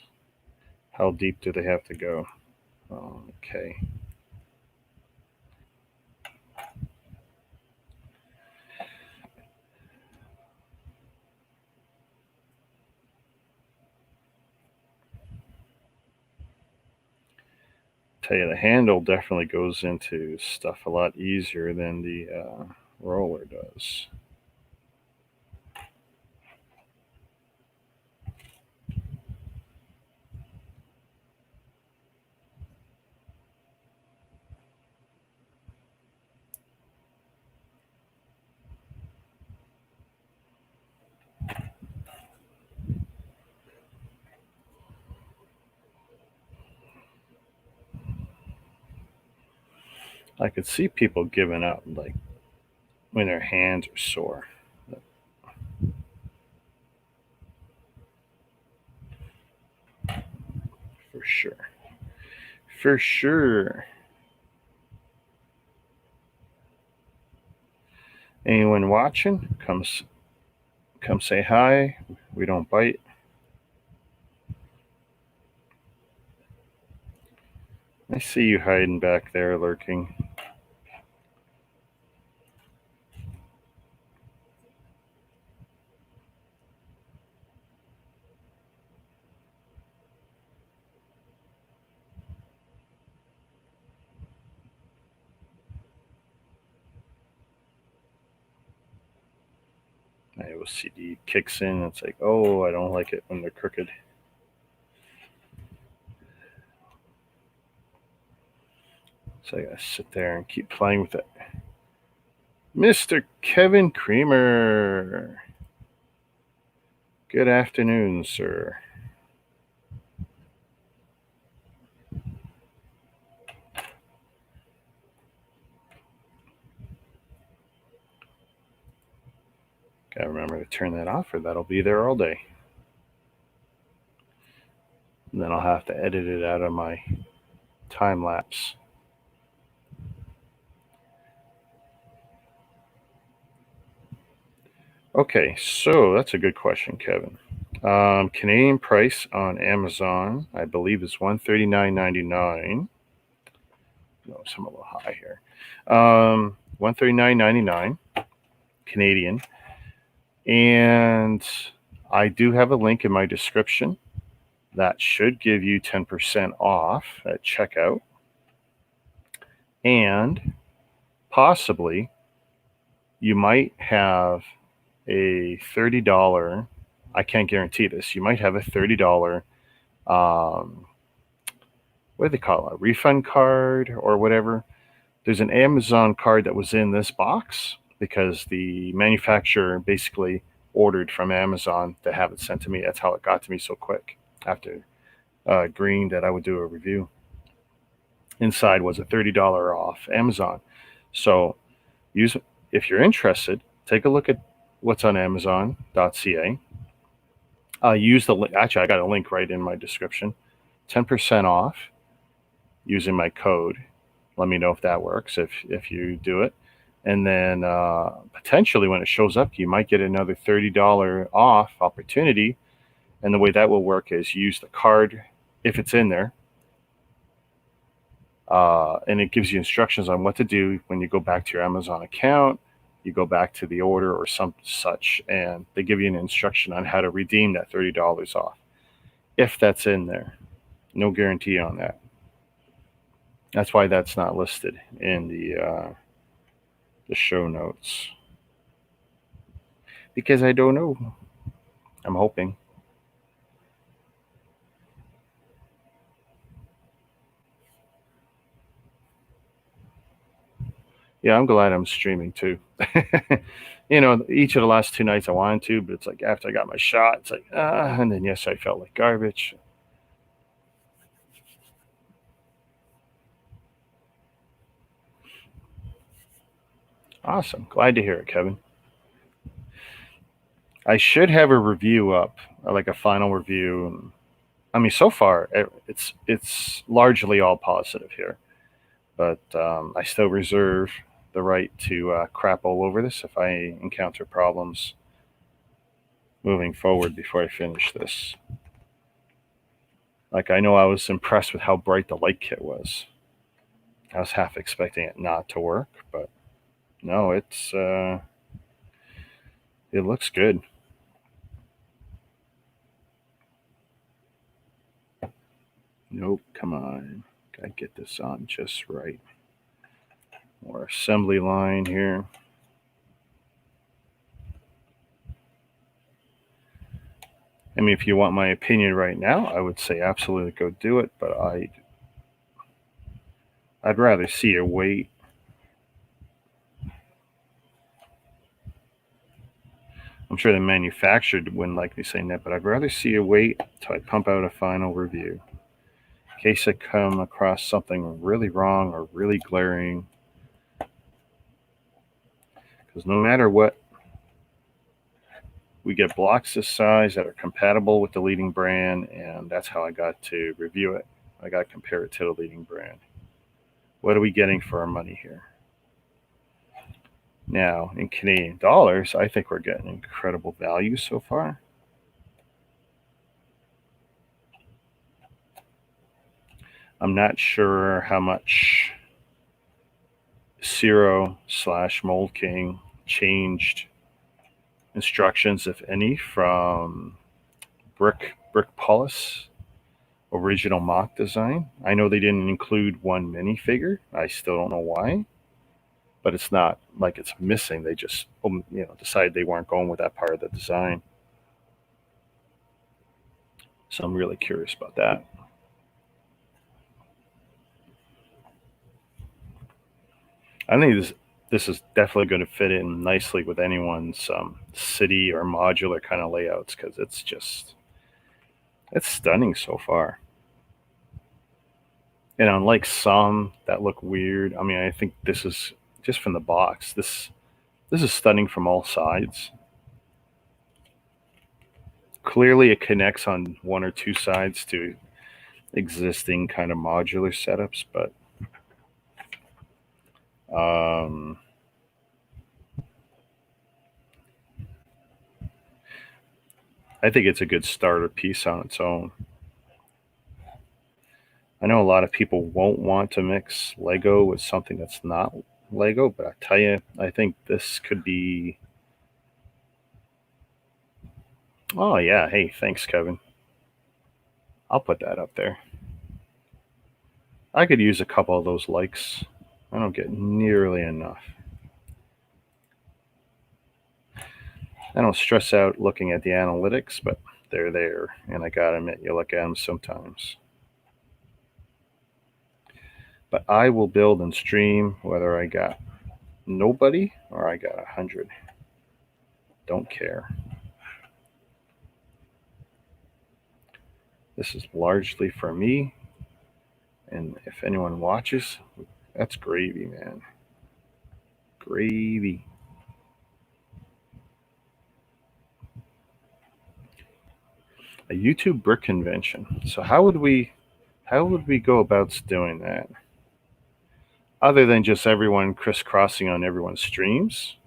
How deep do they have to go? Okay. Tell you, the handle definitely goes into stuff a lot easier than the roller does. I could see people giving up, like when their hands are sore. For sure. For sure. Anyone watching? Come say hi. We don't bite. I see you hiding back there, lurking. My OCD kicks in. It's like, oh, I don't like it when they're crooked. So I gotta sit there and keep playing with it. Mr. Kevin Creamer. Good afternoon, sir. Gotta remember to turn that off or that'll be there all day. And then I'll have to edit it out of my time lapse. Okay, so that's a good question, Kevin. Canadian price on Amazon, I believe, is $139.99. No, I'm a little high here. $139.99 Canadian, and I do have a link in my description that should give you 10% off at checkout, and possibly you might have a $30. I can't guarantee this. You might have a $30. What do they call it? A refund card or whatever. There's an Amazon card that was in this box because the manufacturer basically ordered from Amazon to have it sent to me. That's how it got to me so quick after agreeing that I would do a review. Inside was a $30 off Amazon. So if you're interested, take a look at what's on Amazon.ca. Use the link. Actually, I got a link right in my description. 10% off using my code. Let me know if that works, if you do it. And then potentially when it shows up, you might get another $30 off opportunity. And the way that will work is use the card if it's in there. And it gives you instructions on what to do when you go back to your Amazon account. You go back to the order or some such, and they give you an instruction on how to redeem that $30 off. If that's in there. No guarantee on that. That's why that's not listed in the show notes. Because I don't know. I'm hoping. Yeah, I'm glad I'm streaming too. Each of the last 2 nights I wanted to, but it's like after I got my shot, it's like, and then yes, I felt like garbage. Awesome. Glad to hear it, Kevin. I should have a review up, like a final review. I mean, so far it's largely all positive here, but I still reserve the right to crap all over this if I encounter problems moving forward before I finish this. Like, I know I was impressed with how bright the light kit was. I was half expecting it not to work, but no, it looks good. Nope, come on. Gotta get this on just right. More assembly line here. I mean, if you want my opinion right now, I would say absolutely go do it, but I'd rather see you wait. I'm sure the manufacturer wouldn't like me saying that, but I'd rather see you wait till I pump out a final review. In case I come across something really wrong or really glaring, Because no matter what, we get blocks this size that are compatible with the leading brand, and that's how I got to review it. I got to compare it to the leading brand. What are we getting for our money here? Now, in Canadian dollars, I think we're getting incredible value so far. I'm not sure how much CIRO/Mold King changed instructions, if any, from Brick Polis original mock design. I know they didn't include one minifigure. I still don't know why, but it's not like it's missing. They just decided they weren't going with that part of the design. So I'm really curious about that. I think this is definitely going to fit in nicely with anyone's city or modular kind of layouts, because it's stunning so far. And unlike some that look weird, I mean, I think this is just from the box. This is stunning from all sides. Clearly, it connects on one or two sides to existing kind of modular setups, but I think it's a good starter piece on its own. I know a lot of people won't want to mix Lego with something that's not Lego, but I tell you, I think this could be. Oh, yeah. Hey, thanks, Kevin. I'll put that up there. I could use a couple of those likes. I don't get nearly enough. I don't stress out looking at the analytics, but they're there, and I gotta admit, you look at them sometimes. But I will build and stream whether I got nobody or I got 100. Don't care. This is largely for me, and if anyone watches, that's gravy, man. Gravy. A YouTube brick convention. So how would we go about doing that? Other than just everyone crisscrossing on everyone's streams?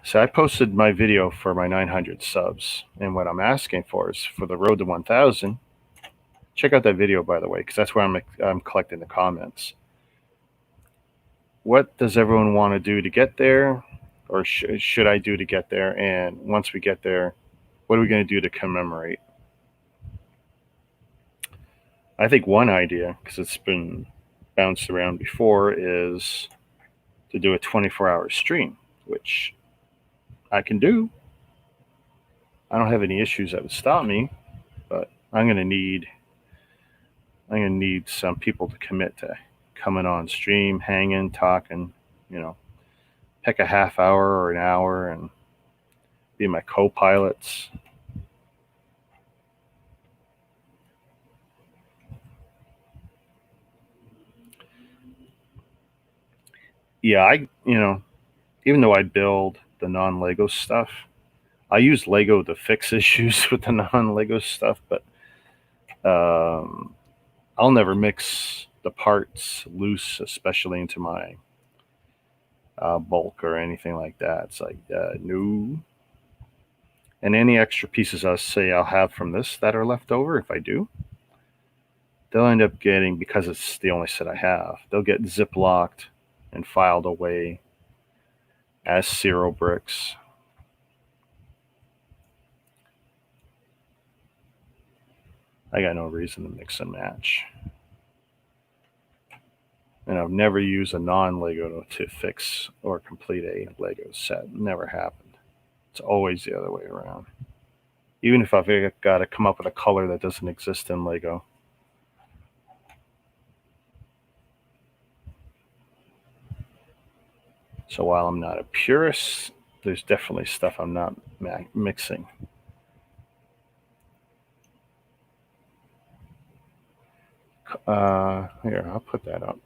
So I posted my video for my 900 subs, and what I'm asking for is for the road to 1,000. Check out that video, by the way, because that's where I'm collecting the comments. What does everyone want to do to get there, or should I do to get there? And once we get there, what are we going to do to commemorate? I think one idea, because it's been bounced around before, is to do a 24-hour stream, which I can do. I don't have any issues that would stop me, but I'm going to need some people to commit to coming on stream, hanging, talking, pick a half hour or an hour and be my co-pilots. Yeah, even though I build the non-Lego stuff, I use Lego to fix issues with the non-Lego stuff, but I'll never mix the parts loose, especially into my bulk or anything like that. It's like, no. And any extra pieces I'll have from this that are left over, if I do, they'll end up getting, because it's the only set I have, they'll get ziplocked and filed away as CIRO bricks. I got no reason to mix and match. And I've never used a non-Lego to fix or complete a Lego set. Never happened. It's always the other way around. Even if I've got to come up with a color that doesn't exist in Lego. So while I'm not a purist, there's definitely stuff I'm not mixing. Here, I'll put that up.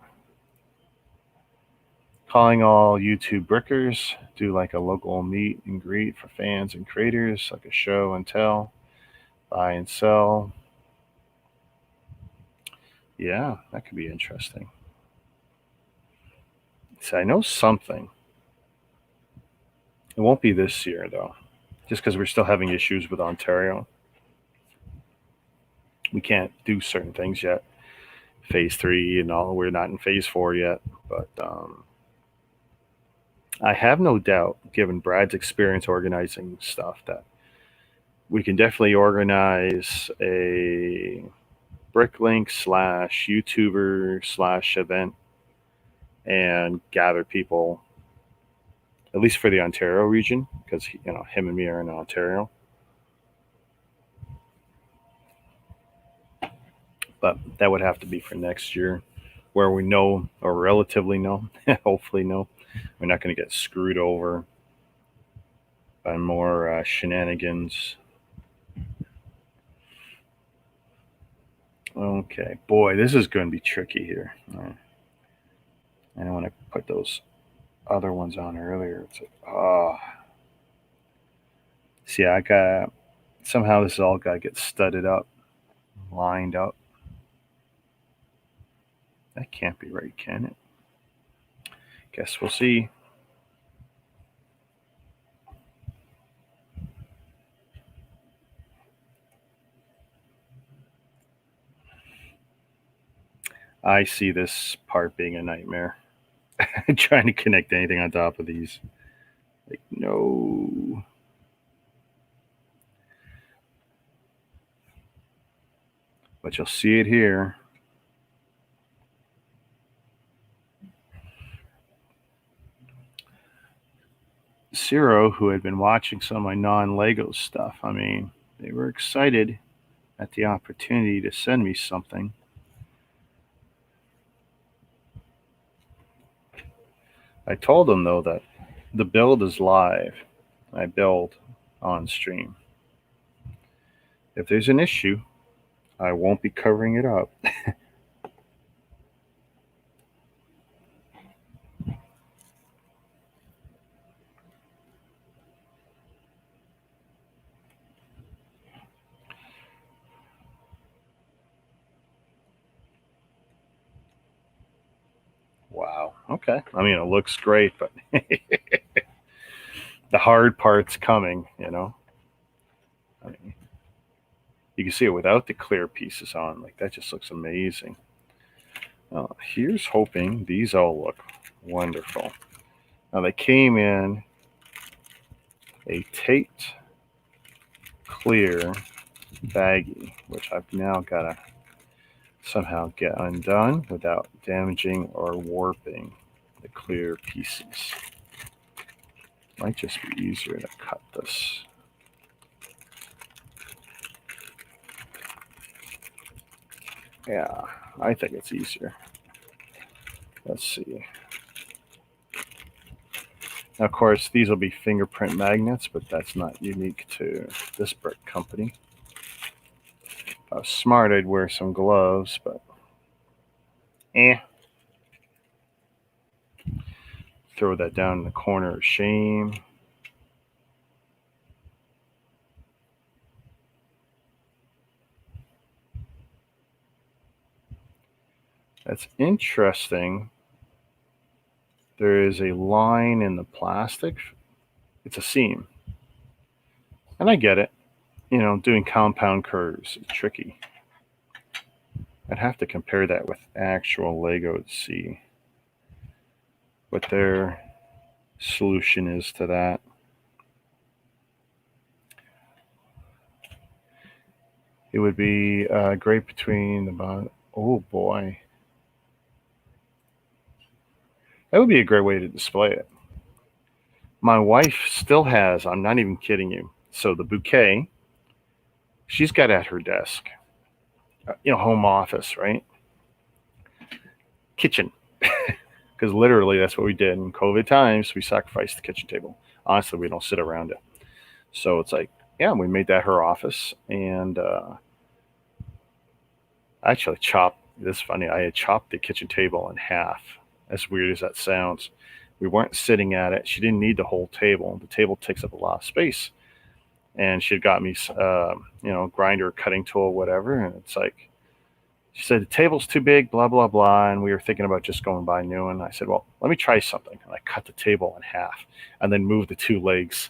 Calling all YouTube brickers, do like a local meet and greet for fans and creators, like a show and tell, buy and sell. Yeah, that could be interesting. So I know something. It won't be this year though, just because we're still having issues with Ontario. We can't do certain things yet. Phase 3 and all, we're not in phase 4 yet, but I have no doubt, given Brad's experience organizing stuff, that we can definitely organize a Bricklink / YouTuber / event and gather people, at least for the Ontario region, because him and me are in Ontario. But that would have to be for next year, where we know, or relatively know, hopefully know, we're not going to get screwed over by more shenanigans. Okay, boy, this is going to be tricky here. Right. I don't want to put those other ones on earlier. It's like, see, I got somehow this all got to get studded up, lined up. That can't be right, can it? Guess we'll see. I see this part being a nightmare. Trying to connect anything on top of these. Like, no. But you'll see it here. CIRO, who had been watching some of my non-Lego stuff, I mean, they were excited at the opportunity to send me something. I told them, though, that the build is live. I build on stream. If there's an issue, I won't be covering it up. Wow. Okay. I mean, it looks great, but the hard part's coming, I mean, you can see it without the clear pieces on. Like, that just looks amazing. Here's hoping these all look wonderful. Now, they came in a taped clear baggie, which I've now got to somehow get undone without damaging or warping the clear pieces. Might just be easier to cut this. Yeah, I think it's easier. Let's see. Now, of course, these will be fingerprint magnets, but that's not unique to this brick company. If I was smart, I'd wear some gloves, but throw that down in the corner of shame. That's interesting. There is a line in the plastic. It's a seam. And I get it. Doing compound curves is tricky. I'd have to compare that with actual Lego to see what their solution is to that. It would be great between the bottom. Oh boy. That would be a great way to display it. My wife still has, I'm not even kidding you. So the bouquet, she's got at her desk. Home office, right? Kitchen. Because literally that's what we did in COVID times. We sacrificed the kitchen table. Honestly, we don't sit around it. So it's like, yeah, we made that her office. And I actually chopped, this is funny, I had chopped the kitchen table in half, as weird as that sounds. we weren't sitting at it. She didn't need the whole table. The table takes up a lot of space. And she had got me, grinder, cutting tool, whatever. And it's like, she said, the table's too big, blah, blah, blah. And we were thinking about just going buy new. And I said, well, let me try something. And I cut the table in half and then moved the two legs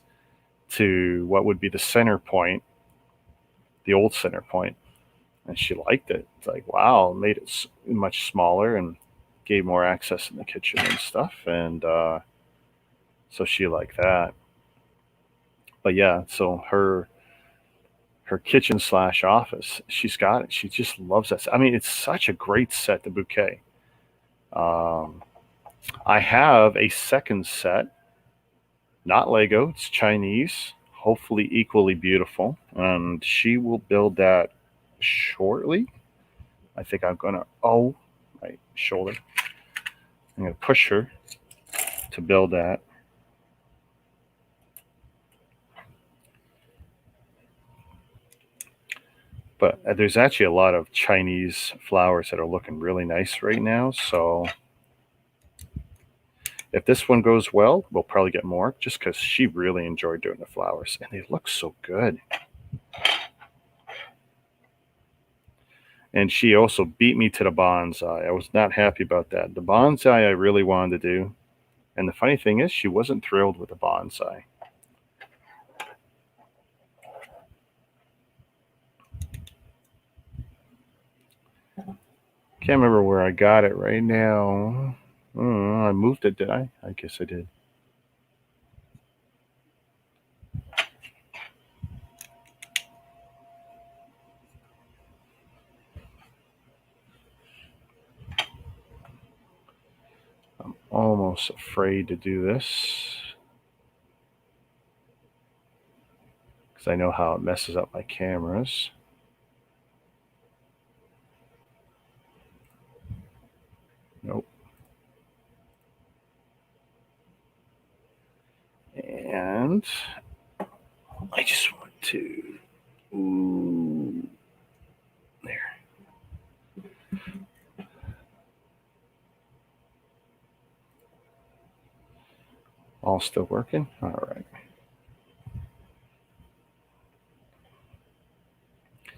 to what would be the center point, the old center point. And she liked it. It's like, wow, made it much smaller and gave more access in the kitchen and stuff. And so she liked that. But yeah, so her kitchen / office, she's got it. She just loves that. I mean, it's such a great set, the bouquet. I have a second set, not Lego, it's Chinese, hopefully equally beautiful. And she will build that shortly. I think I'm going to, my shoulder. I'm going to push her to build that. But there's actually a lot of Chinese flowers that are looking really nice right now. So if this one goes well, we'll probably get more just because she really enjoyed doing the flowers. And they look so good. And she also beat me to the bonsai. I was not happy about that. The bonsai I really wanted to do. And the funny thing is, she wasn't thrilled with the bonsai. Can't remember where I got it right now. I moved it, did I? I guess I did. I'm almost afraid to do this because I know how it messes up my cameras. Nope. And I just want to, there. All still working? All right.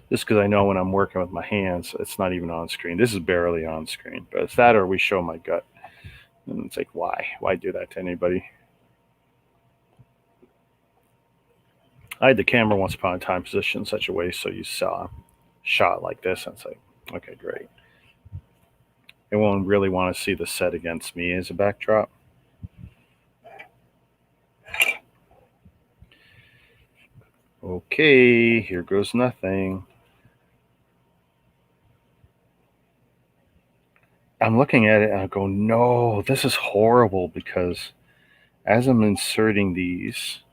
Just because I know when I'm working with my hands, it's not even on screen. This is barely on screen, but it's that or we show my gut. And it's like, why? Why do that to anybody? I had the camera once upon a time positioned in such a way so you saw a shot like this, and it's like, okay, great. It won't really want to see the set against me as a backdrop. Okay, here goes nothing. I'm looking at it and I go, no, this is horrible because as I'm inserting these,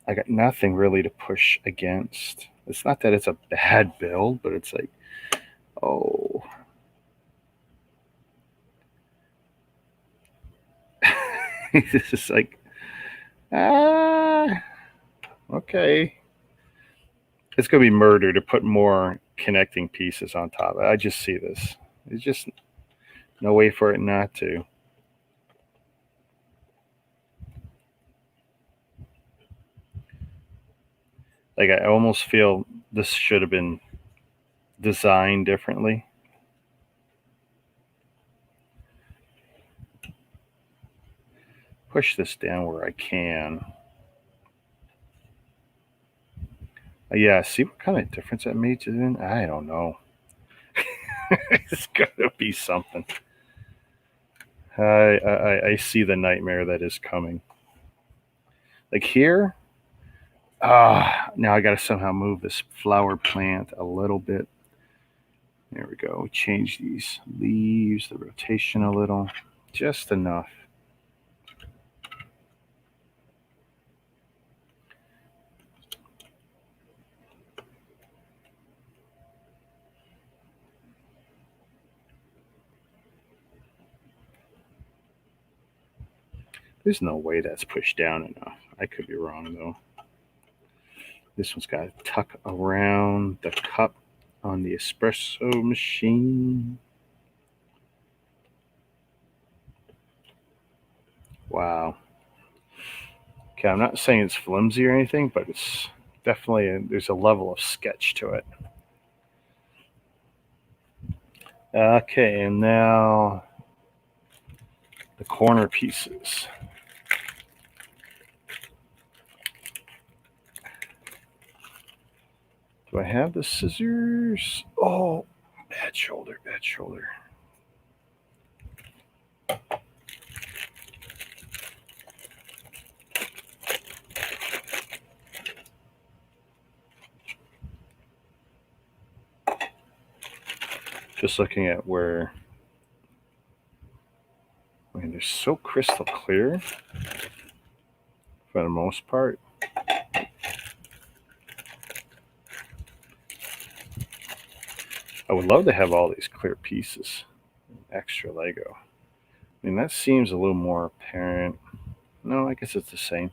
I got nothing really to push against. It's not that it's a bad build, but it's like, oh. This is like, okay. It's going to be murder to put more connecting pieces on top. I just see this. There's just no way for it not to. Like, I almost feel this should have been designed differently. Push this down where I can. Yeah, see what kind of difference that made to it? I don't know. It's gonna be something. I see the nightmare that is coming. Like here, now I gotta somehow move this flower plant a little bit. There we go. Change these leaves, the rotation a little, just enough. There's no way that's pushed down enough. I could be wrong though. This one's got to tuck around the cup on the espresso machine. Wow. Okay, I'm not saying it's flimsy or anything, but it's definitely, there's a level of sketch to it. Okay, and now the corner pieces. Do I have the scissors? Oh, bad shoulder, bad shoulder. Just looking at where, I mean, they're so crystal clear for the most part. I would love to have all these clear pieces, extra Lego. I mean, that seems a little more apparent. No, I guess it's the same.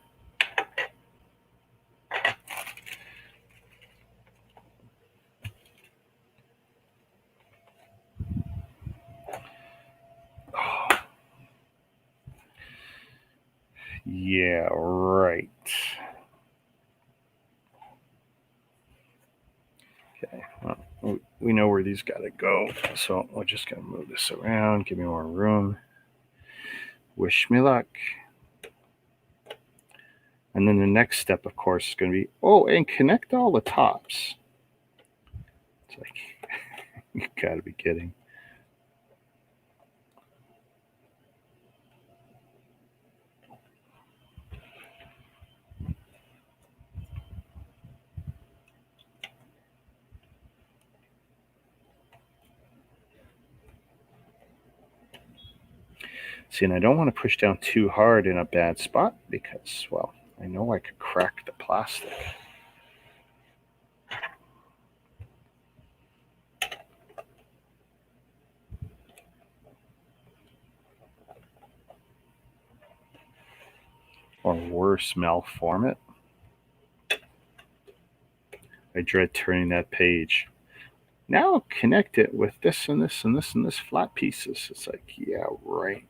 Oh, yeah, right. Okay, well, we know where these got to go, so we're just going to move this around, give me more room. Wish me luck. And then the next step, of course, is going to be, oh, and connect all the tops. It's like, you got to be kidding. See, and I don't want to push down too hard in a bad spot because, well, I know I could crack the plastic. Or worse, malform it. I dread turning that page. Now connect it with this and this and this and this flat pieces. It's like, yeah, right.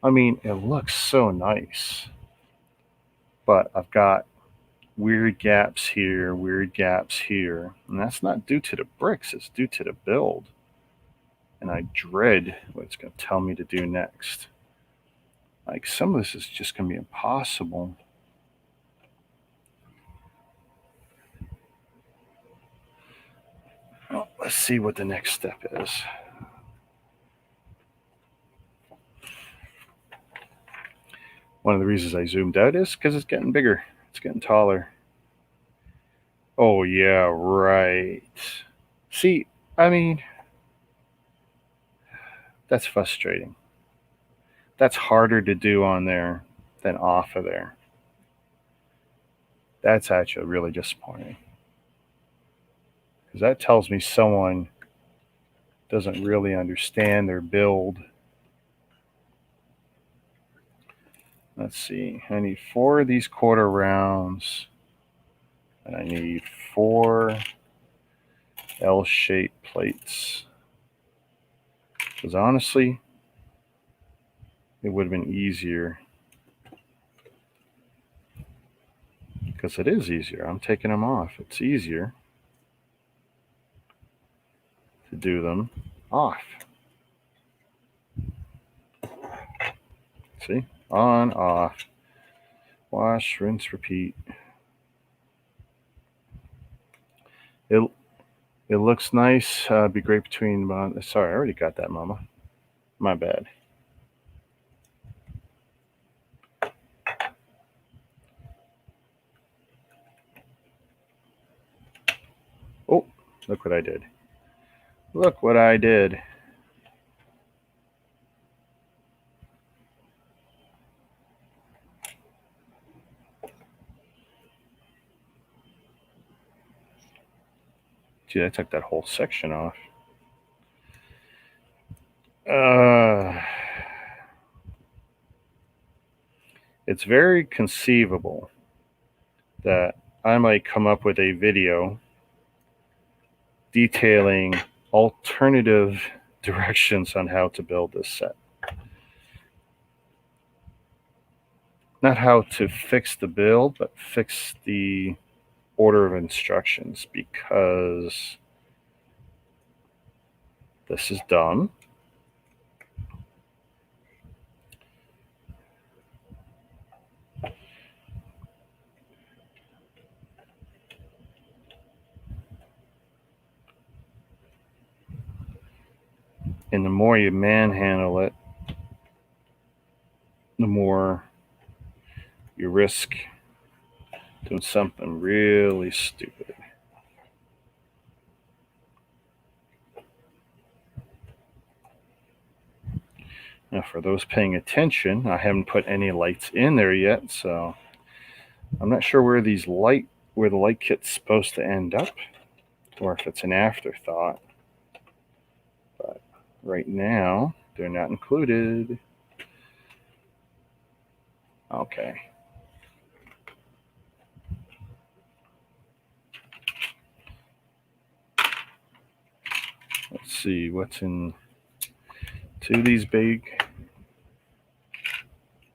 I mean, it looks so nice. But I've got weird gaps here, weird gaps here. And that's not due to the bricks, it's due to the build. And I dread what it's going to tell me to do next. Like, some of this is just going to be impossible. Well, let's see what the next step is. One of the reasons I zoomed out is because it's getting bigger. It's getting taller. Oh, yeah, right. See, I mean, that's frustrating. That's harder to do on there than off of there. That's actually really disappointing. Because that tells me someone doesn't really understand their build. Let's see. I need 4 of these quarter rounds. And I need 4 L-shaped plates. Because honestly, it would have been easier. Because it is easier. I'm taking them off. It's easier to do them off. See? On, off. Wash, rinse, repeat. It looks nice. Be great between. Sorry, I already got that, Mama. My bad. Oh, look what I did. Look what I did. Gee, I took that whole section off. It's very conceivable that I might come up with a video detailing alternative directions on how to build this set. not how to fix the build, but fix the order of instructions, because this is dumb. And the more you manhandle it, the more you risk doing something really stupid. Now, for those paying attention, I haven't put any lights in there yet, so I'm not sure where the light kit's supposed to end up, or if it's an afterthought. But right now, they're not included. Okay. Let's see what's in two of these big.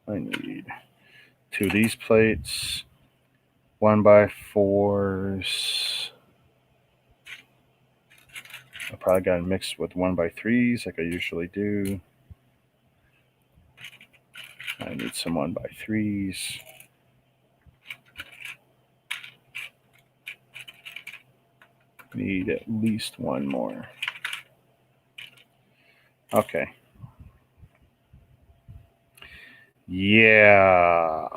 I need two of these plates, 1x4s. I probably got it mixed with 1x3s like I usually do. I need some 1x3s. Need at least one more. Okay. Yeah.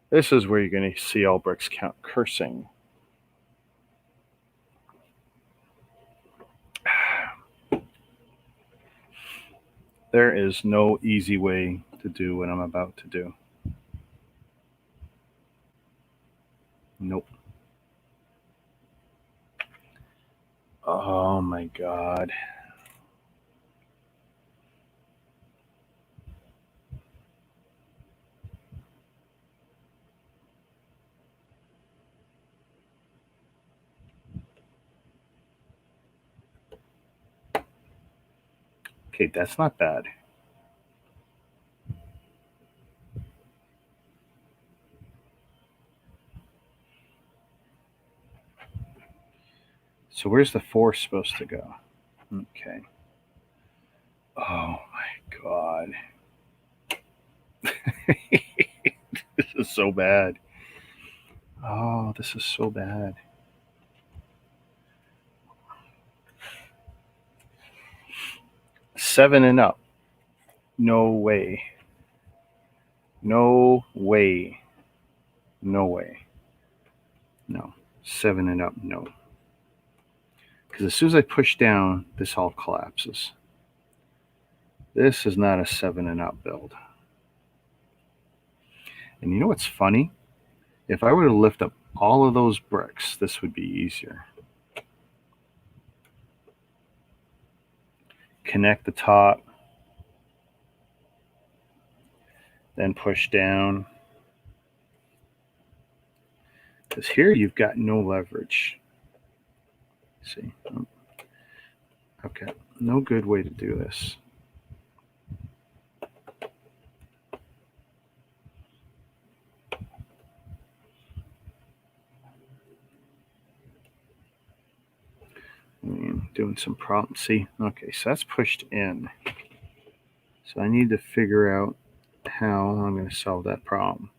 This is where you're going to see all bricks count cursing. There is no easy way to do what I'm about to do. Nope. Oh my God. Okay, that's not bad. So where's the force supposed to go? Okay. Oh my God. This is so bad. Oh, this is so bad. Seven and up. No way. No way. No way. No. Seven and up, no. Because as soon as I push down, this all collapses. This is not a seven and up build. And you know what's funny? If I were to lift up all of those bricks, this would be easier. Connect the top, then push down. Because here you've got no leverage. See? Okay, no good way to do this. I'm doing some problems. See? Okay, so that's pushed in. So I need to figure out how I'm going to solve that problem.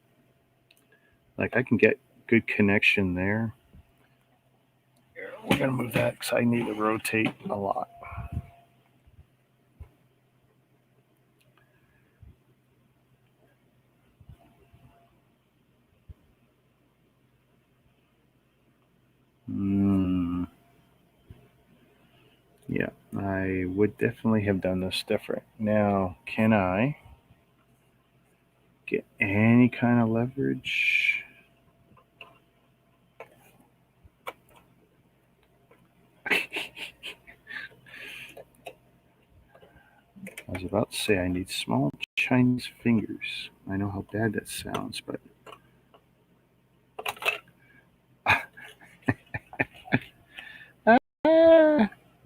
Like I can get good connection there. We're going to move that because I need to rotate a lot. Yeah, I would definitely have done this different. Now, can I get any kind of leverage? I was about to say I need small Chinese fingers. I know how bad that sounds, but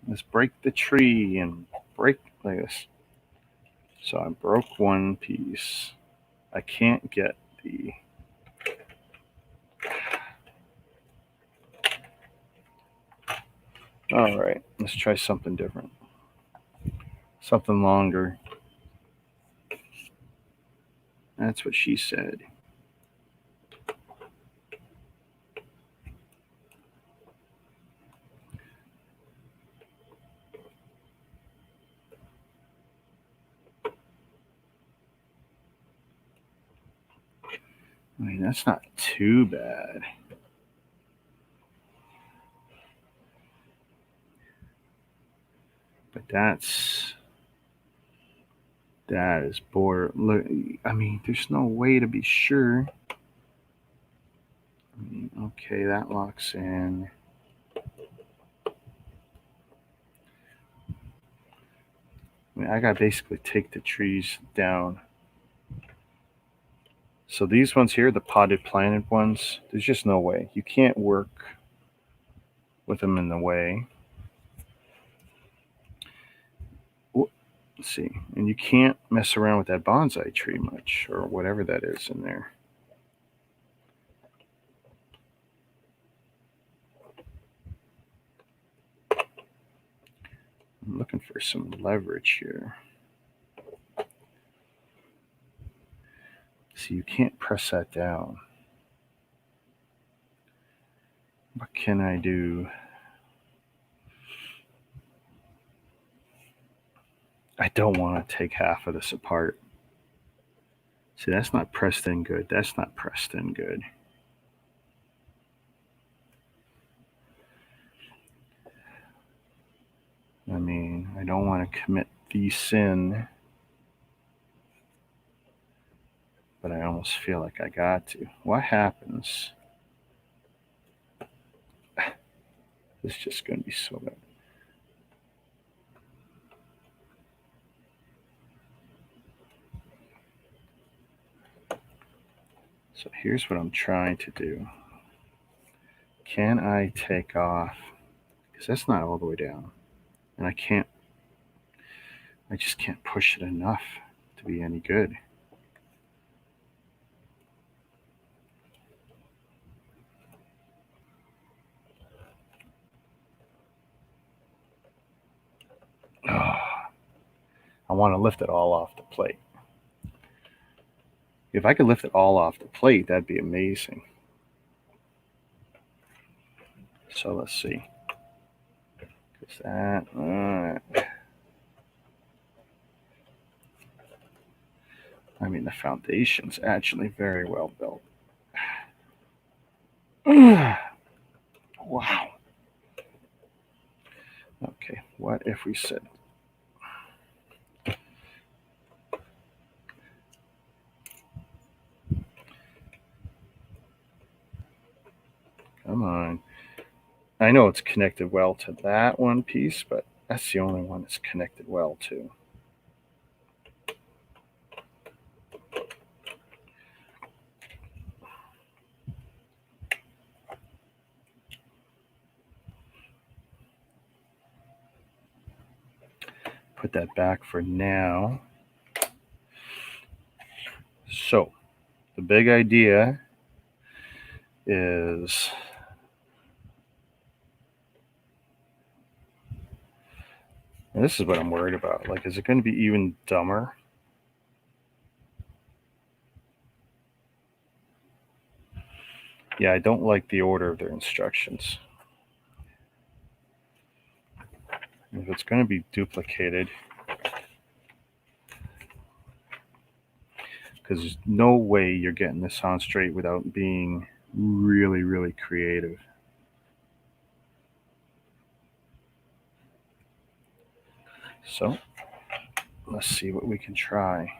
let's break the tree and break like this. So I broke one piece. I can't get the... All right, let's try something different. Something longer. That's what she said. I mean, that's not too bad. But that is border. Look, I mean, there's no way to be sure. I mean, okay, that locks in. I mean, I gotta basically take the trees down. So these ones here, the potted planted ones, there's just no way. You can't work with them in the way. Let's see. And you can't mess around with that bonsai tree much, or whatever that is in there. I'm looking for some leverage here. See, you can't press that down. What can I do? I don't want to take half of this apart. See, that's not pressed in good. That's not pressed in good. I mean, I don't want to commit these in, but I almost feel like I got to. What happens? This is just going to be so bad. So here's what I'm trying to do. Can I take off? Because that's not all the way down. And I just can't push it enough to be any good. Oh, I want to lift it all off the plate. If I could lift it all off the plate, that'd be amazing. So let's see. Is that... I mean, the foundation's actually very well built. Wow. Okay, what if we said... Come on. I know it's connected well to that one piece, but that's the only one that's connected well to. Put that back for now. So, the big idea is and this is what I'm worried about. Like, is it going to be even dumber? Yeah, I don't like the order of their instructions. If it's going to be duplicated, because there's no way you're getting this on straight without being really, really creative. So, let's see what we can try.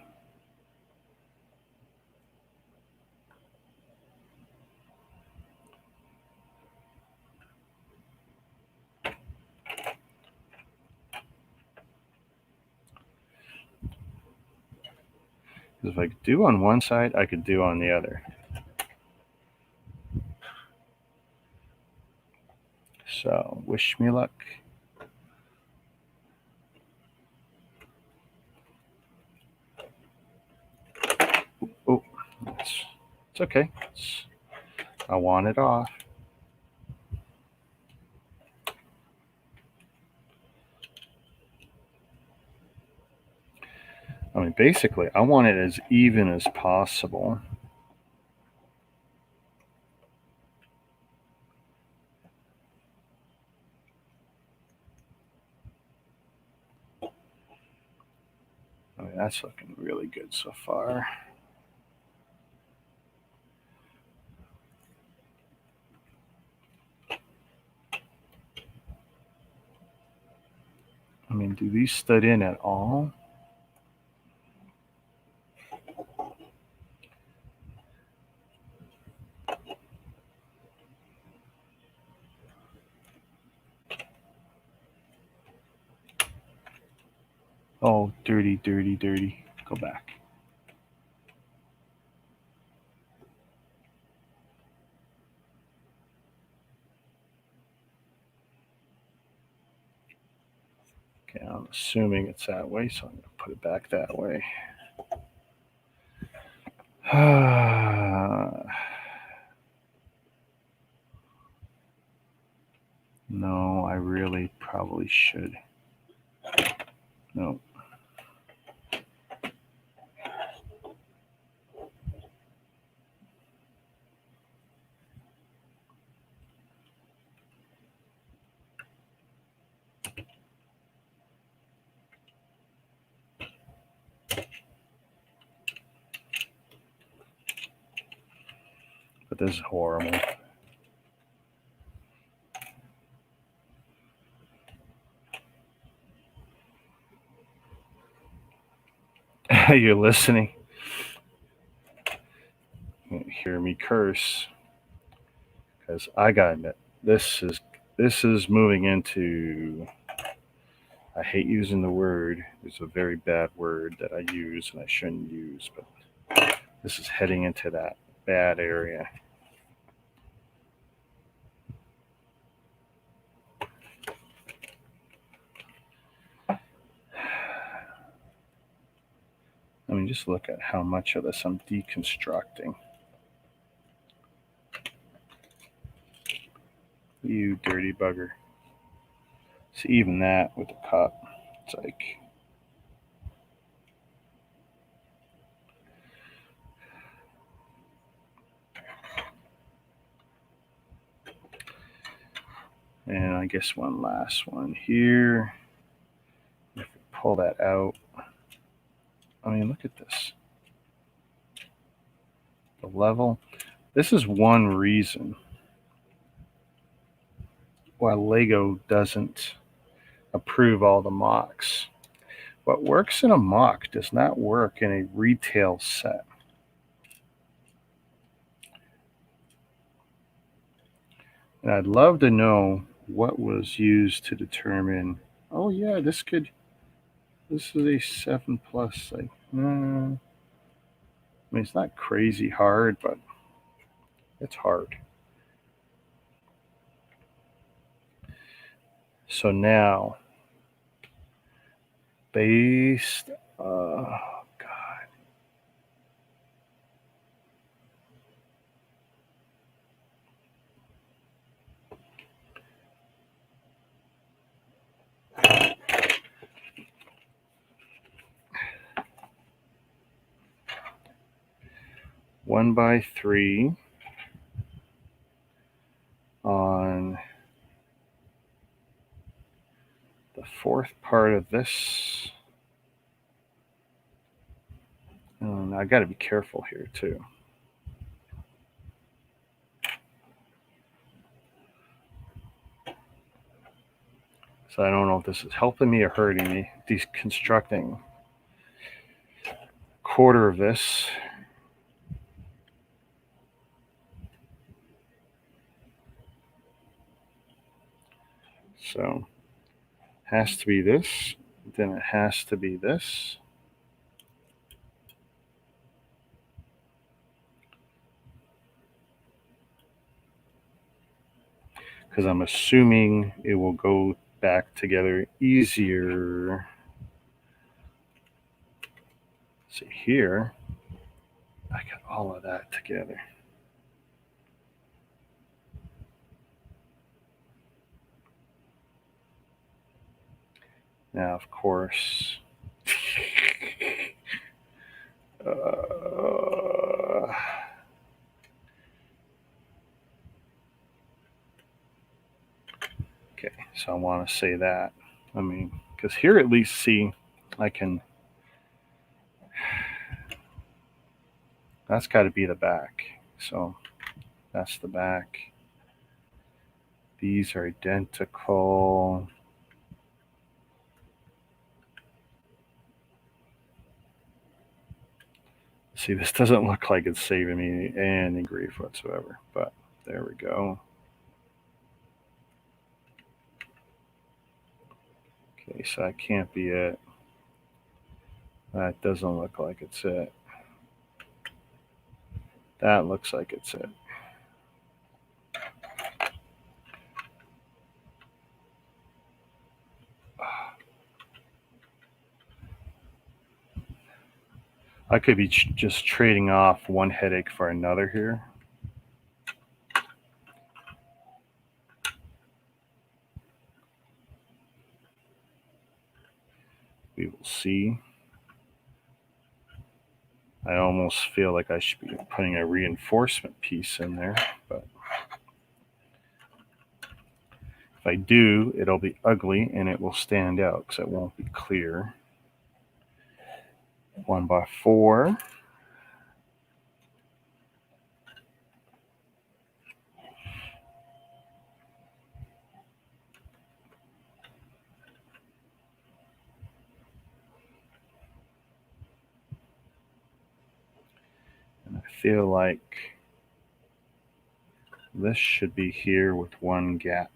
Because if I could do on one side, I could do on the other. So, wish me luck. It's okay. I want it off. I mean, basically, I want it as even as possible. I mean, that's looking really good so far. I mean, do these stud in at all? Oh, dirty, dirty, dirty. Go back. Okay, I'm assuming it's that way, so I'm going to put it back that way. No, I really probably should. No. But this is horrible. You're listening. You hear me curse because I got it. This is moving into. I hate using the word. It's a very bad word that I use and I shouldn't use, but this is heading into that bad area. I mean, just look at how much of this I'm deconstructing. You dirty bugger. See, even that with the cup, it's like. And I guess one last one here. If we pull that out, I mean, look at this. The level. This is one reason why Lego doesn't approve all the mocks. What works in a mock does not work in a retail set. And I'd love to know what was used to determine, oh yeah, this is a 7 plus. Like, I mean, it's not crazy hard, but it's hard. So now, based, God. 1x3 on the fourth part of this. And I got to be careful here too. So I don't know if this is helping me or hurting me. Deconstructing a quarter of this. So has to be this, then it has to be this. Because I'm assuming it will go back together easier. See here, I got all of that together. Now, of course, okay, so I want to say that. I mean, because here at least, see, I can, that's got to be the back. So that's the back. These are identical. See, this doesn't look like it's saving me any grief whatsoever, but there we go. Okay, so that can't be it. That doesn't look like it's it. That looks like it's it. I could be just trading off one headache for another here. We will see. I almost feel like I should be putting a reinforcement piece in there, but if I do, it'll be ugly and it will stand out because it won't be clear. 1x4. And I feel like this should be here with one gap.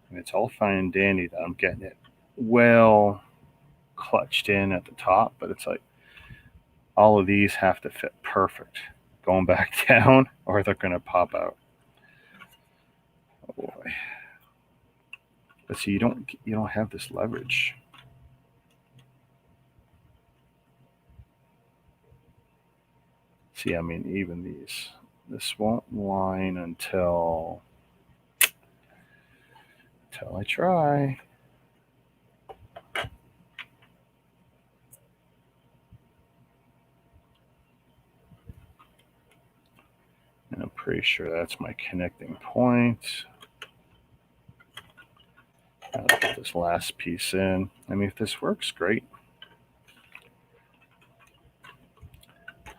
And it's all fine and dandy that I'm getting it well clutched in at the top, but it's like all of these have to fit perfect going back down or they're going to pop out. Oh boy. But see, you don't have this leverage. See, I mean, even these, this won't line until I try. And I'm pretty sure that's my connecting point. I'll put this last piece in. I mean, if this works, great.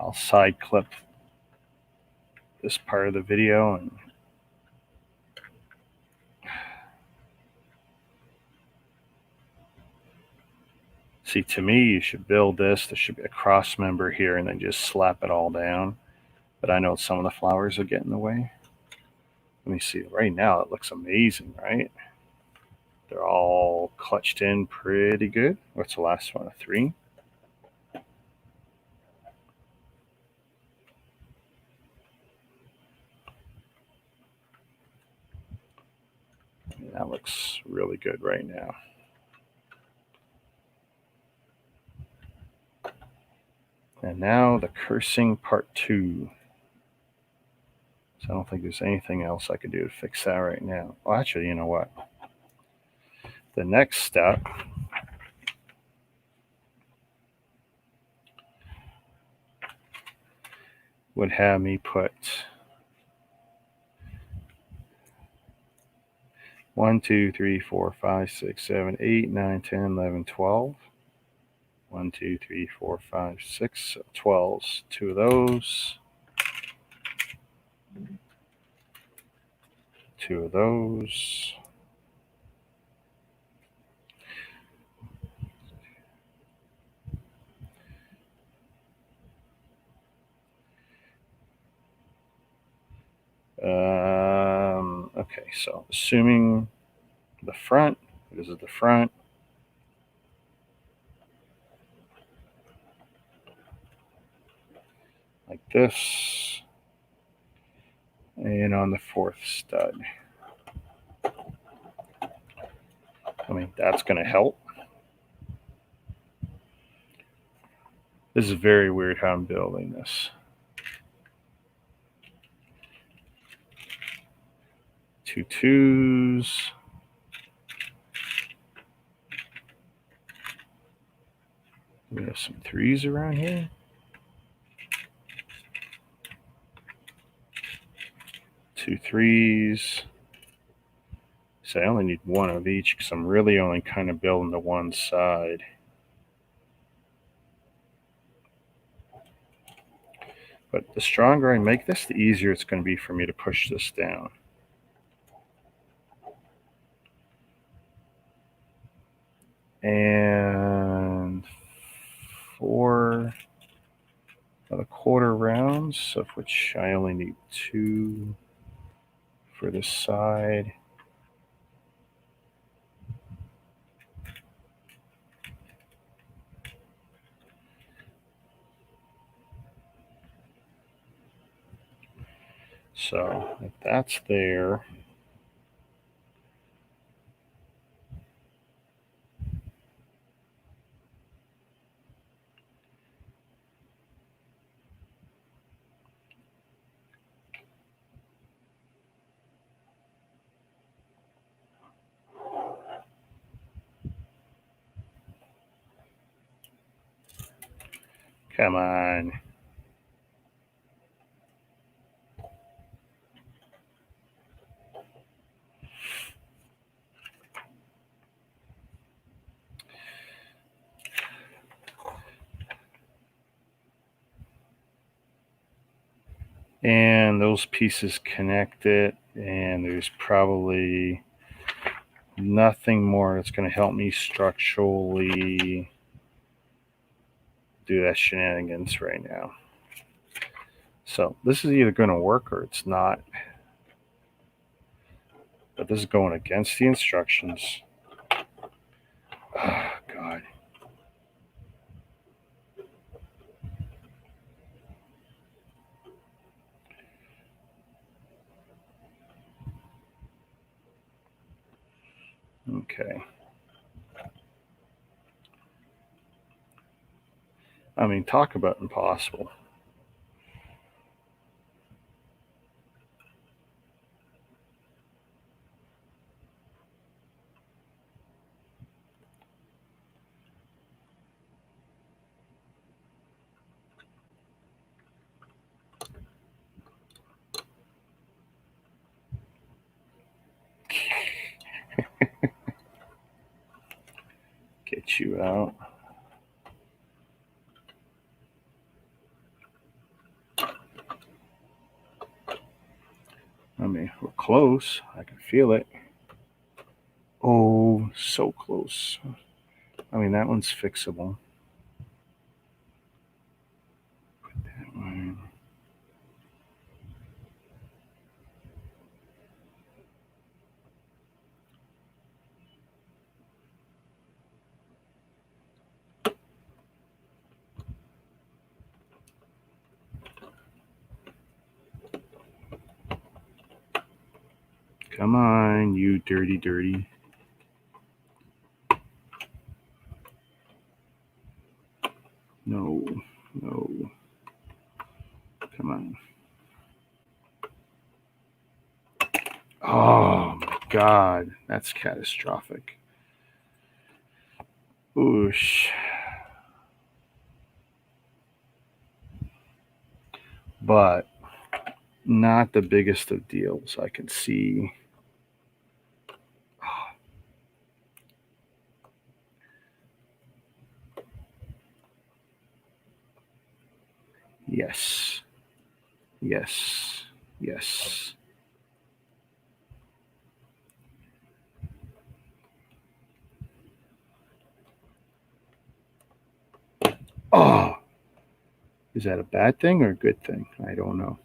I'll side clip this part of the video and see, to me, you should build this. There should be a cross member here and then just slap it all down. But I know some of the flowers will get in the way. Let me see. Right now, it looks amazing, right? They're all clutched in pretty good. What's the last one? A 3? That looks really good right now. And now the cursing part 2. So I don't think there's anything else I could do to fix that right now. Well, actually, you know what? The next step would have me put 1, 2, 3, 4, 5, 6, 7, 8, 9, 10, 11, 12. 1, 2, 3, 4, 5, 6, 12s. 2 of those. 2 of those. Okay, so assuming the front, this is the front. Like this. And on the 4th stud. I mean, that's going to help. This is very weird how I'm building this. 2 2s. We have some 3s around here. 2 3s. So I only need one of each because I'm really only kind of building to one side. But the stronger I make this, the easier it's going to be for me to push this down. And 4 1/4 rounds, of which I only need 2 for this side. So if that's there, come on. And those pieces connect it, and there's probably nothing more that's going to help me structurally do that shenanigans right now. So this is either going to work or it's not. But this is going against the instructions. Oh, God. Okay. I mean, talk about impossible. Get you out. I mean, we're close. I can feel it. Oh, so close. I mean, that one's fixable. Put that one. Come on, you dirty, dirty. No, no. Come on. Oh, my God. That's catastrophic. Oosh. But not the biggest of deals. I can see. Yes. Yes. Yes. Oh. Is that a bad thing or a good thing? I don't know.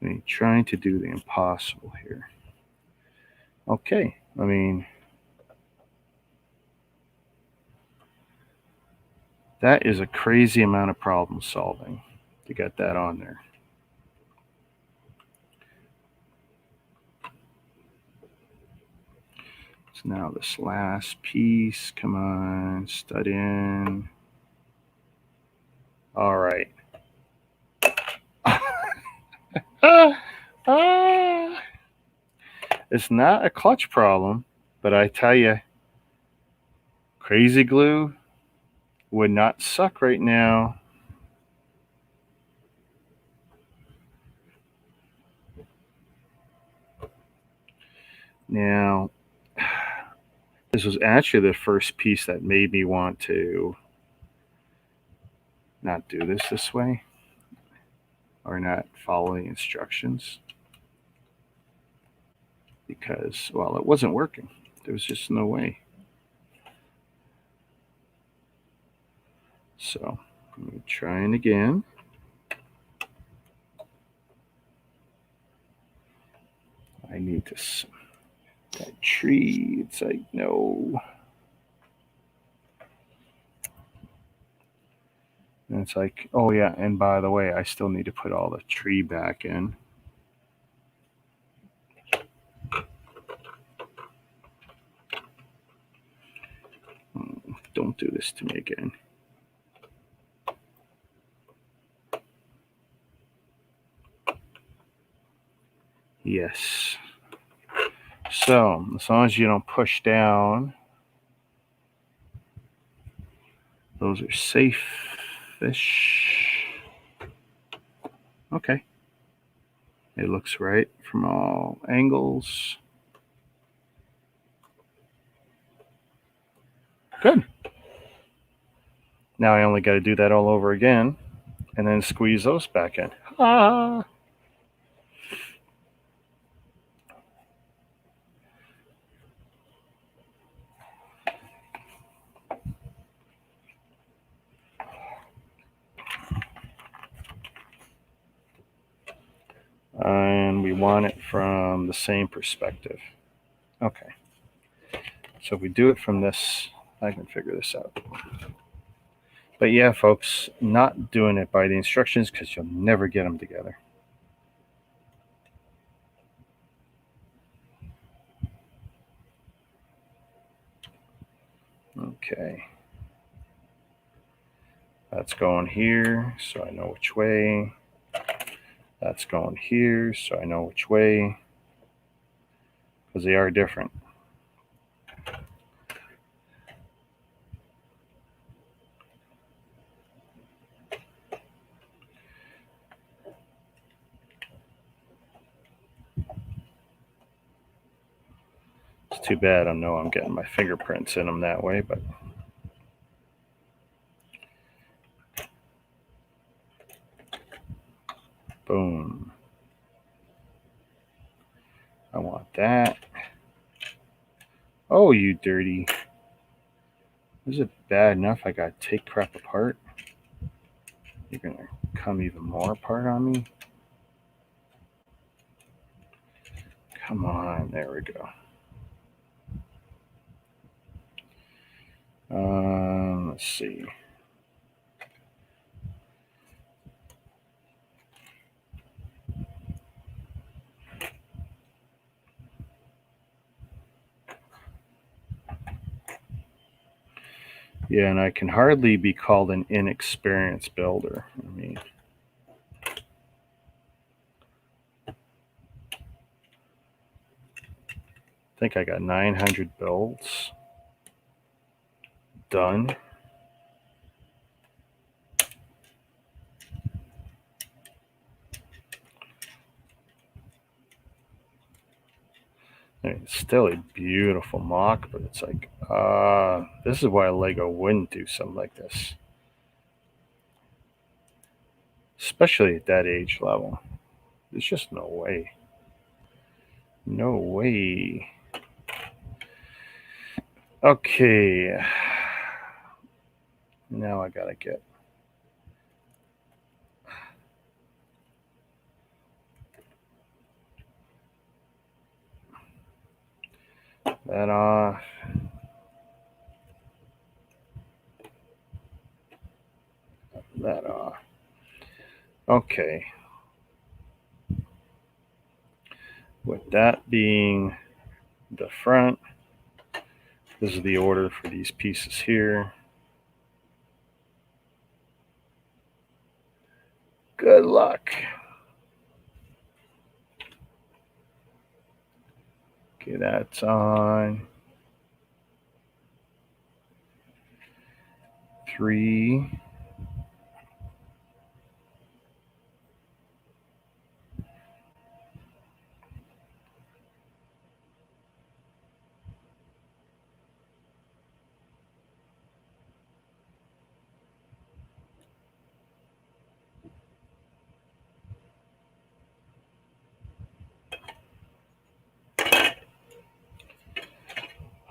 I mean, trying to do the impossible here. Okay. I mean, that is a crazy amount of problem solving to get that on there. So now this last piece, come on, stud in. All right. It's not a clutch problem, but I tell you, crazy glue would not suck right now. Now, this was actually the first piece that made me want to not do this way or not follow the instructions because, well, it wasn't working. There was just no way. So I'm trying again. I need this. That tree, it's like, no. And it's like, oh yeah, and by the way, I still need to put all the tree back in. Don't do this to me again. Yes. So, as long as you don't push down, those are safe-ish. Okay. It looks right from all angles. Good. Now I only got to do that all over again and then squeeze those back in. Ah! And we want it from the same perspective. Okay. So if we do it from this, I can figure this out. But yeah, folks, not doing it by the instructions because you'll never get them together. Okay. That's going here, so I know which way. That's going here, so I know which way. Because they are different. It's too bad I know I'm getting my fingerprints in them that way, but boom. I want that. Oh, you dirty. Is it bad enough I gotta take crap apart? You're gonna come even more apart on me? Come on, there we go. Let's see. Yeah, and I can hardly be called an inexperienced builder. I mean, I think I got 900 builds done. I mean, it's still a beautiful mock, but it's like, this is why Lego wouldn't do something like this. Especially at that age level. There's just no way. No way. Okay. Now I gotta get that off. That off. Okay. With that being the front, This is the order for these pieces here. Good luck. Okay, that's on 3.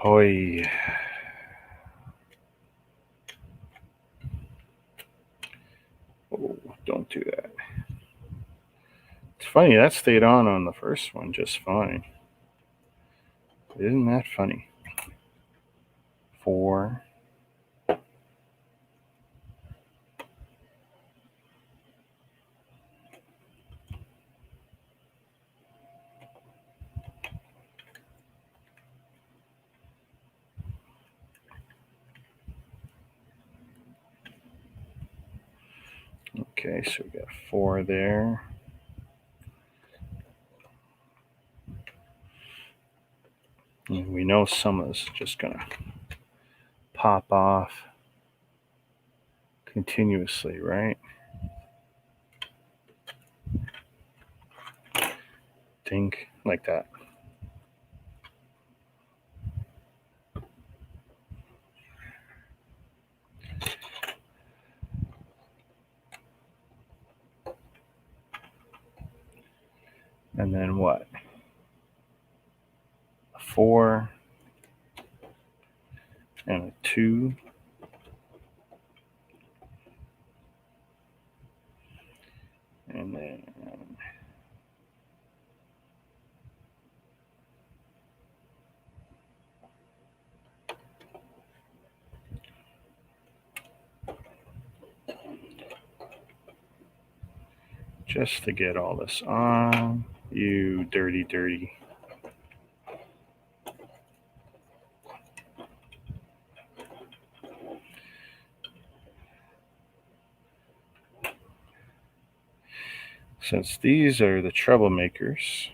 Hoy. Oh, don't do that. It's funny, that stayed on the first one just fine. Isn't that funny? 4. Okay, so we got 4 there. And we know some is just gonna pop off continuously, right? Dink, like that. And then what? A 4 and a 2. And then just to get all this on, you dirty. Since these are the troublemakers,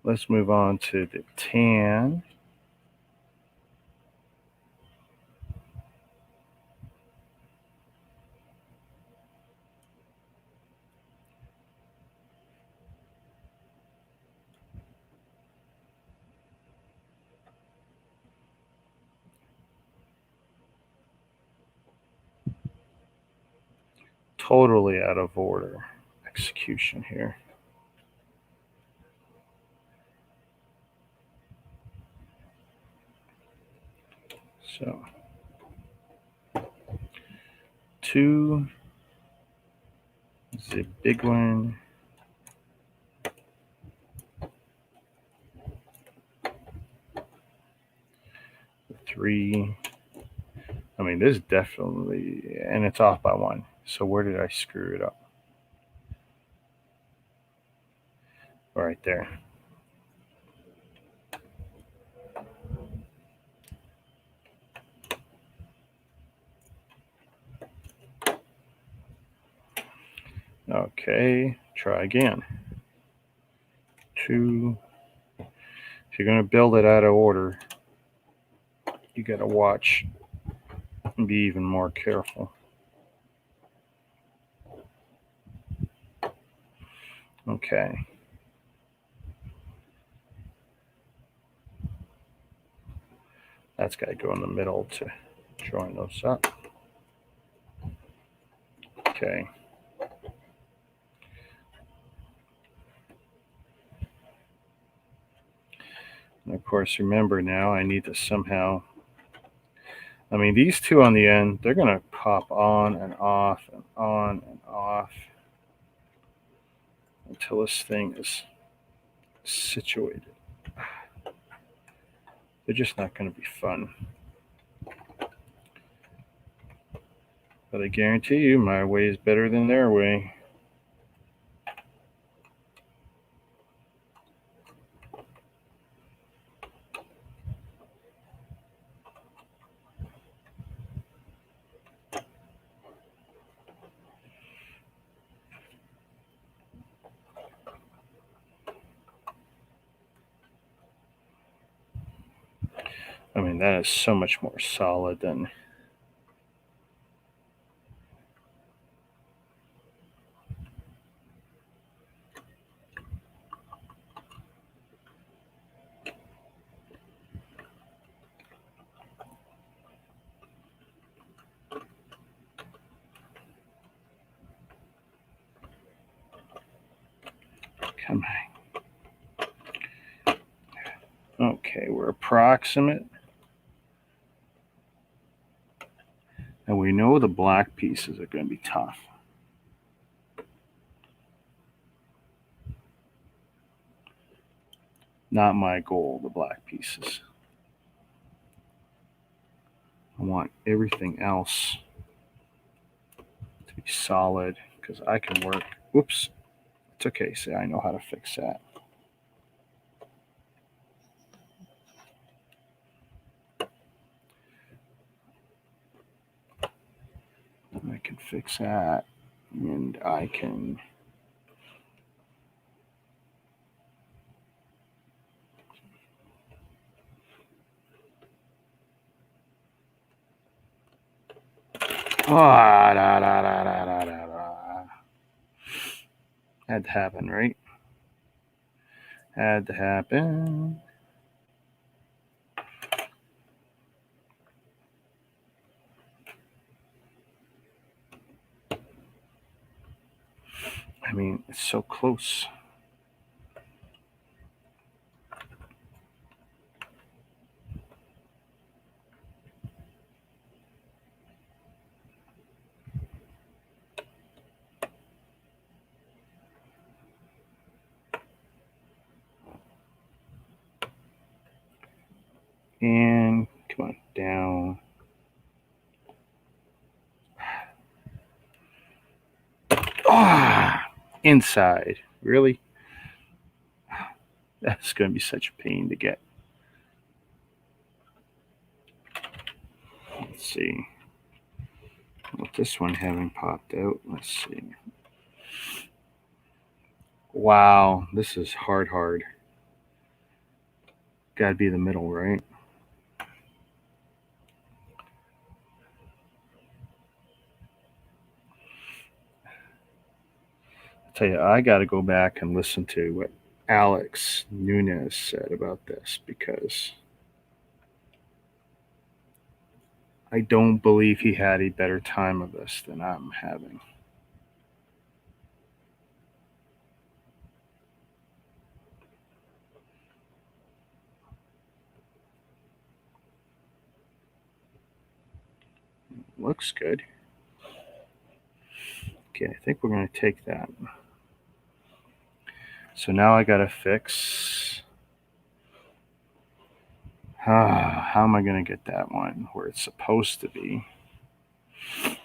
let's move on to the tan. Totally out of order execution here. So 2 is the big one. 3. I mean, this definitely, and it's off by 1. So where did I screw it up? Right there. Okay, try again. 2. If you're going to build it out of order, you got to watch and be even more careful. Okay. That's got to go in the middle to join those up. Okay. And of course, remember now I need to somehow, I mean, these 2 on the end, they're going to pop on and off and on and off until this thing is situated. They're just not going to be fun. But I guarantee you my way is better than their way. I mean, that is so much more solid than... Come on. Okay, we're approximate. And we know the black pieces are going to be tough. Not my goal, the black pieces. I want everything else to be solid because I can work. Whoops. It's okay. See, I know how to fix that. I can fix that. And I can... Ah, da, da, da, da, da, da, da. Had to happen, right? Had to happen. I mean, it's so close. And come on, down. Ah, inside. Really? That's going to be such a pain to get. Let's see. With this one having popped out, let's see. Wow, this is hard. Gotta be the middle, right? I tell you, I gotta go back and listen to what Alex Nunez said about this because I don't believe he had a better time of this than I'm having. Looks good. Okay, I think we're going to take that. So now I got to fix... how am I going to get that one where it's supposed to be? I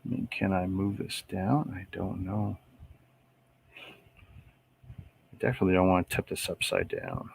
mean, can I move this down? I don't know. I definitely don't want to tip this upside down.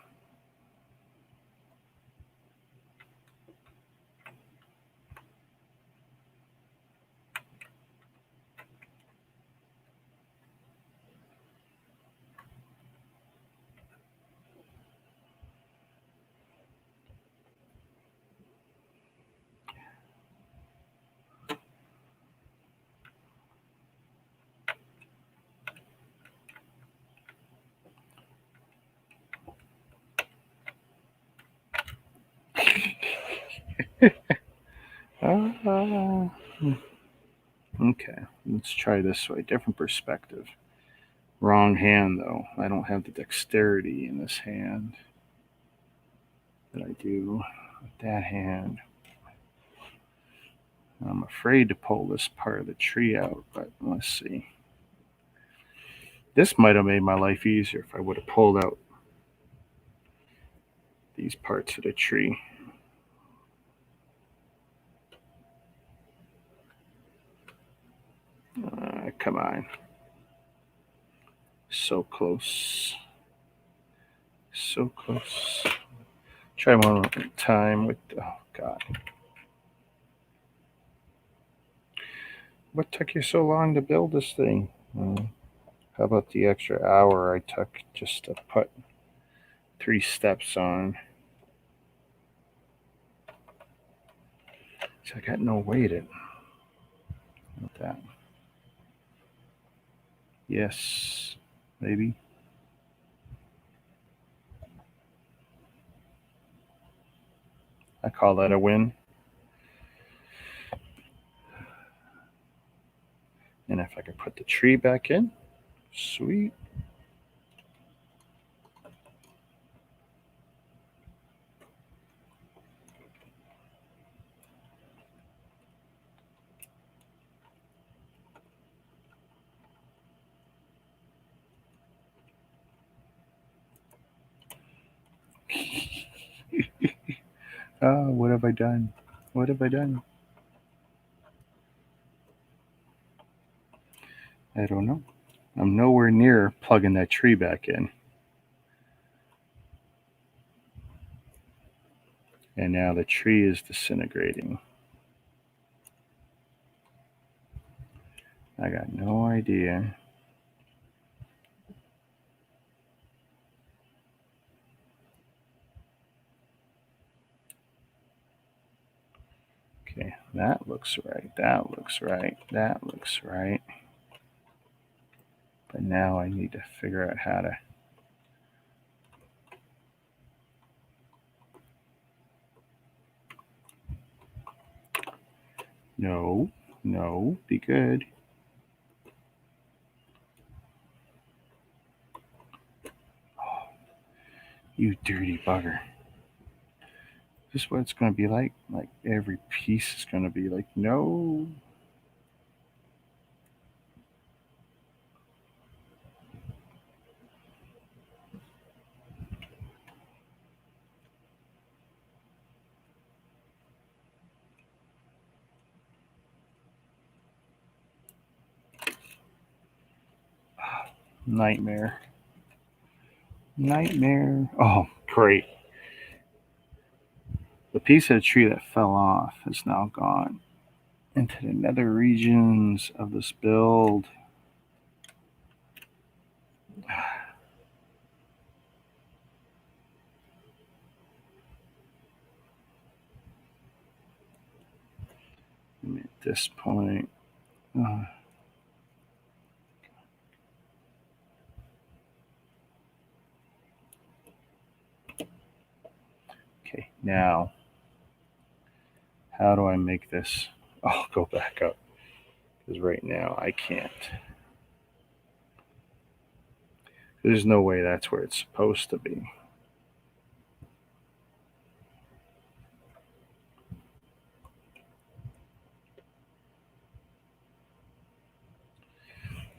Okay, let's try this way. Different perspective. Wrong hand, though. I don't have the dexterity in this hand that I do with that hand. I'm afraid to pull this part of the tree out, but let's see. This might have made my life easier if I would have pulled out these parts of the tree. Come on. So close. So close. Try one more time with... Oh, God. What took you so long to build this thing? How about the extra hour I took just to put 3 steps on. So I got no way to with that. Yes, maybe. I call that a win. And if I can put the tree back in, sweet. Oh, what have I done? What have I done? I don't know. I'm nowhere near plugging that tree back in. And now the tree is disintegrating. I got no idea. Okay, that looks right. That looks right. That looks right. But now I need to figure out how to. No, no, be good. Oh, you dirty bugger. Is this what it's going to be like? Like every piece is going to be like, no. Nightmare. Nightmare. Oh, great. The piece of the tree that fell off is now gone into the nether regions of this build. At this point, okay, now, how do I make this? I'll go back up because right now I can't. There's no way that's where it's supposed to be.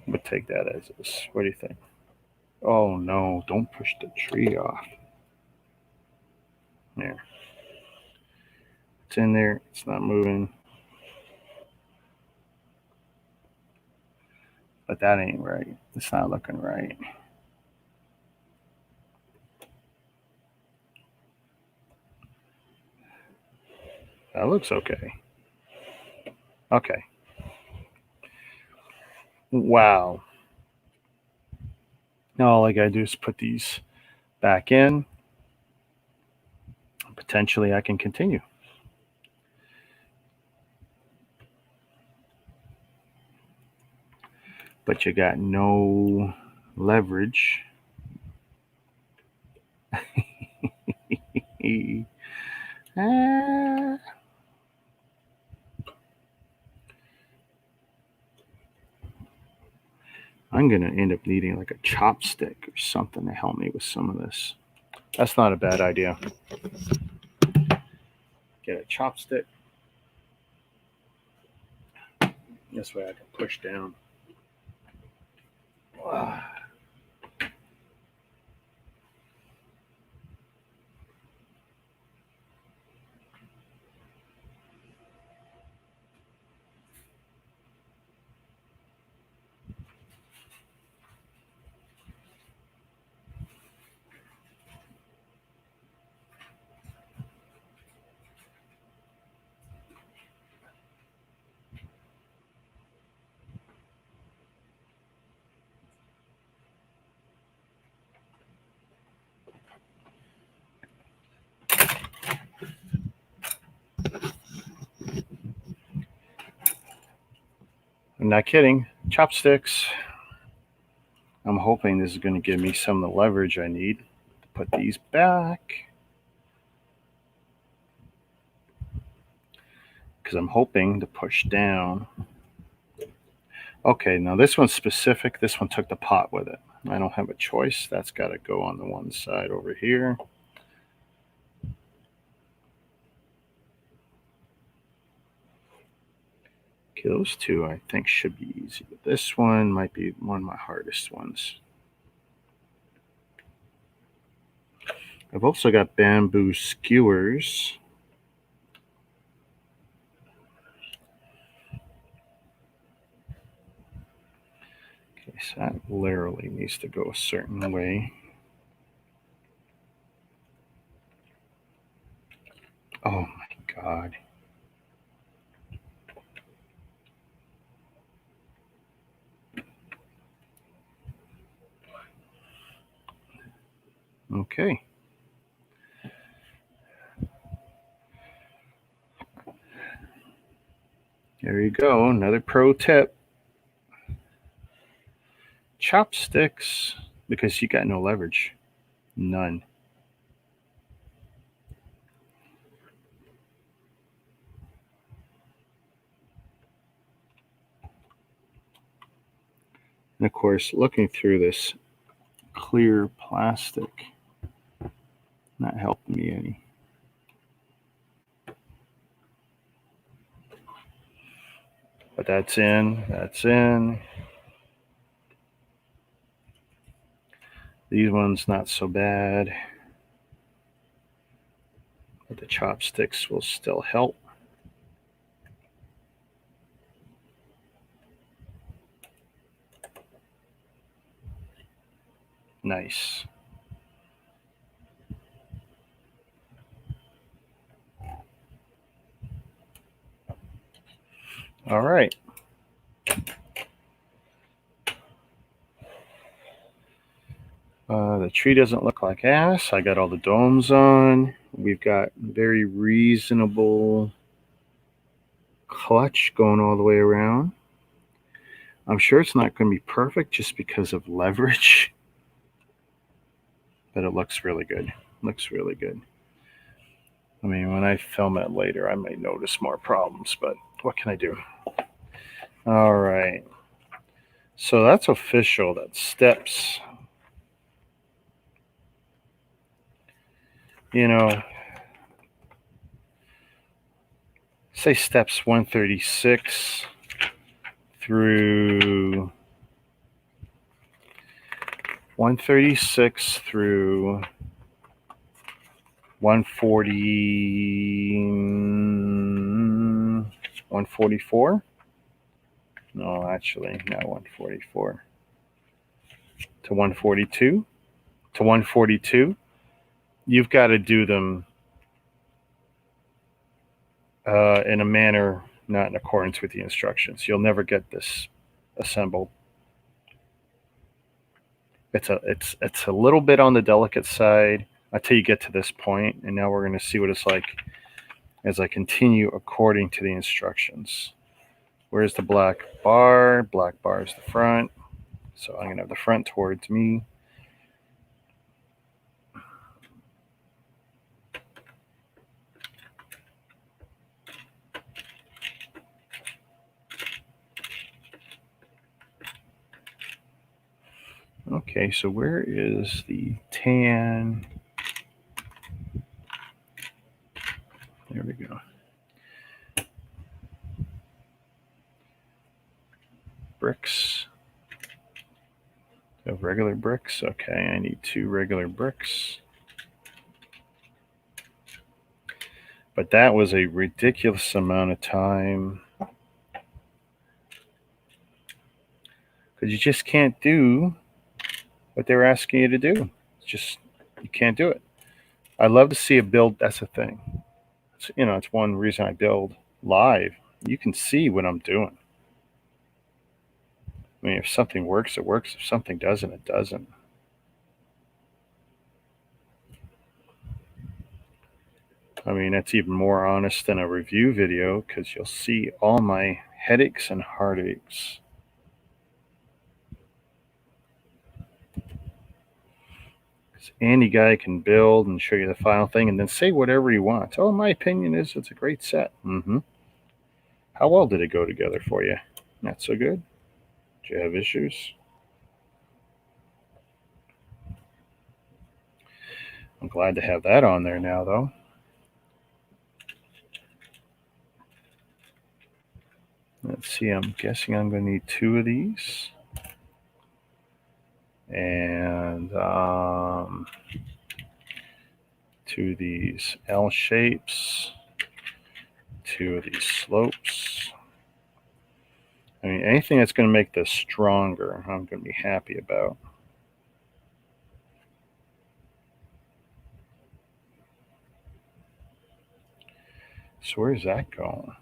But take that as is. What do you think? Oh no, don't push the tree off. There. It's in there, it's not moving. But that ain't right. It's not looking right. That looks okay. Okay. Wow. Now all I gotta do is put these back in. Potentially I can continue. But you got no leverage. I'm going to end up needing like a chopstick or something to help me with some of this. That's not a bad idea. Get a chopstick. This way I can push down. I'm not kidding. Chopsticks. I'm hoping this is going to give me some of the leverage I need to put these back. Because I'm hoping to push down. Okay, now this one's specific. This one took the pot with it. I don't have a choice. That's got to go on the one side over here. Okay, those two I think should be easy. But this one might be one of my hardest ones. I've also got bamboo skewers. Okay, so that literally needs to go a certain way. Oh my God. Okay. There you go. Another pro tip. Chopsticks, because you got no leverage. None. And of course, looking through this clear plastic, not helping me any. But that's in, that's in. These ones not so bad. But the chopsticks will still help. Nice. All right. The tree doesn't look like ass. I got all the domes on. We've got very reasonable clutch going all the way around. I'm sure it's not going to be perfect just because of leverage, but it looks really good. Looks really good. I mean, when I film it later, I may notice more problems, but what can I do? All right. So that's official. That's steps. You know, say steps 136 through 140, 144. No, actually, not 144. To 142. To 142. You've got to do them in a manner not in accordance with the instructions. You'll never get this assembled. It's a little bit on the delicate side until you get to this point, and now we're going to see what it's like as I continue according to the instructions. Where's the black bar? Black bar is the front. So I'm going to have the front towards me. Okay, so where is the tan? There we go. Bricks. Of regular bricks. Okay, I need 2 regular bricks. But that was a ridiculous amount of time. Because you just can't do what they're asking you to do. It's just, you can't do it. I love to see a build. That's the thing. It's one reason I build live. You can see what I'm doing. I mean, if something works, it works. If something doesn't, it doesn't. I mean, that's even more honest than a review video because you'll see all my headaches and heartaches. Any guy can build and show you the final thing and then say whatever he wants. Oh, my opinion is it's a great set. How well did it go together for you? Not so good? Did you have issues? I'm glad to have that on there now, though. Let's see, I'm guessing I'm going to need 2 of these. And 2 of these L shapes. 2 of these slopes. I mean, anything that's going to make this stronger, I'm going to be happy about. So where's that going?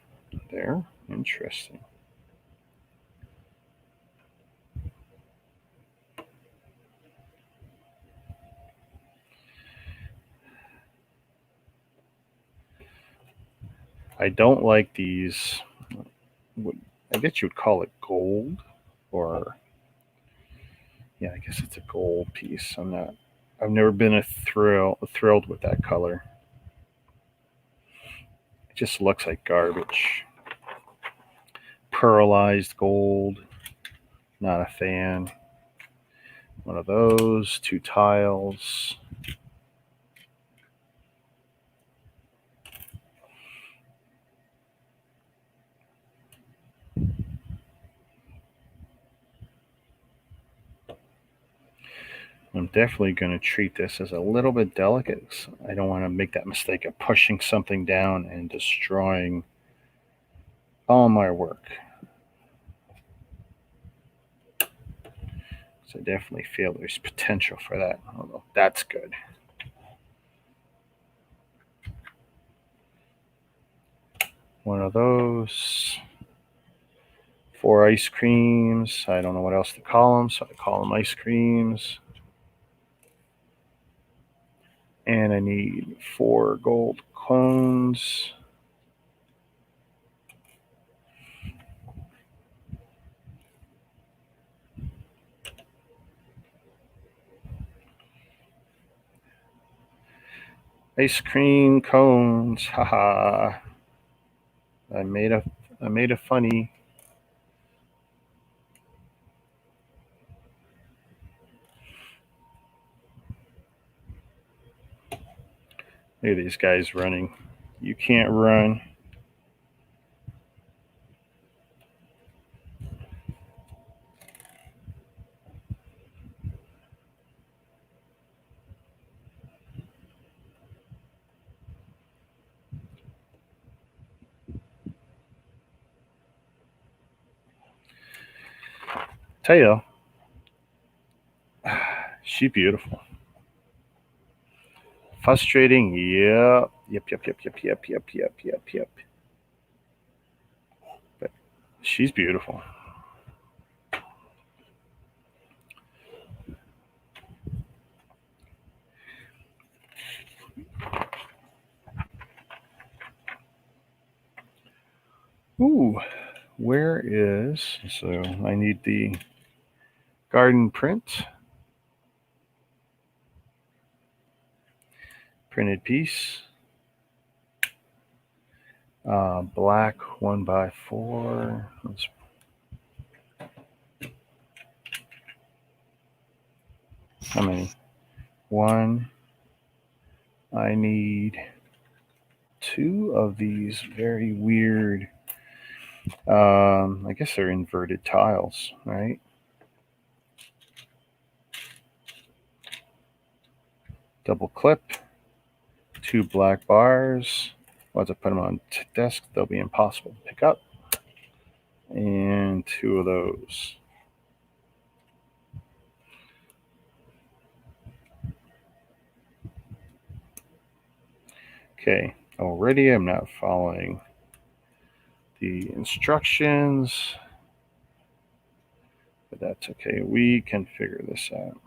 There? Interesting. I don't like these, I guess you would call it gold, or yeah, I guess it's a gold piece. I've never been thrilled with that color. It just looks like garbage. Pearlized gold, not a fan. One of those, 2 tiles. I'm definitely going to treat this as a little bit delicate. I don't want to make that mistake of pushing something down and destroying all my work. So I definitely feel there's potential for that. Although that's good. One of those. 4 ice creams. I don't know what else to call them, so I call them ice creams. And I need 4 gold cones. Ice cream cones. Haha. I made a funny. Look at these guys running. You can't run. Tell you, she's beautiful. Frustrating, yep. But she's beautiful. Ooh, where is, so I need the garden print. Printed piece. Black 1x4. How many? 1. I need 2 of these very weird, I guess they're inverted tiles, right? Double clip, 2 black bars. Once I put them on desk, they'll be impossible to pick up. And 2 of those. Okay, already I'm not following the instructions, but that's okay. We can figure this out.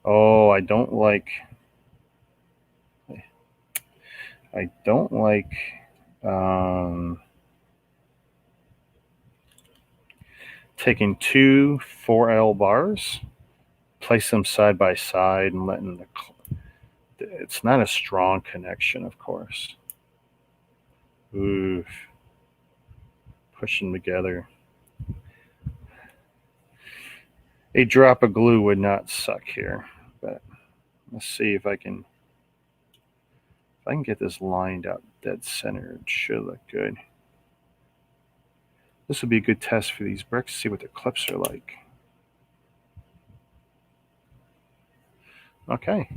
Oh, I don't like Taking two 4L bars, place them side by side and letting it's not a strong connection, of course. Oof. Push them together. A drop of glue would not suck here, but let's see if I can get this lined up dead center. It should look good. This would be a good test for these bricks, see what the clips are like. Okay,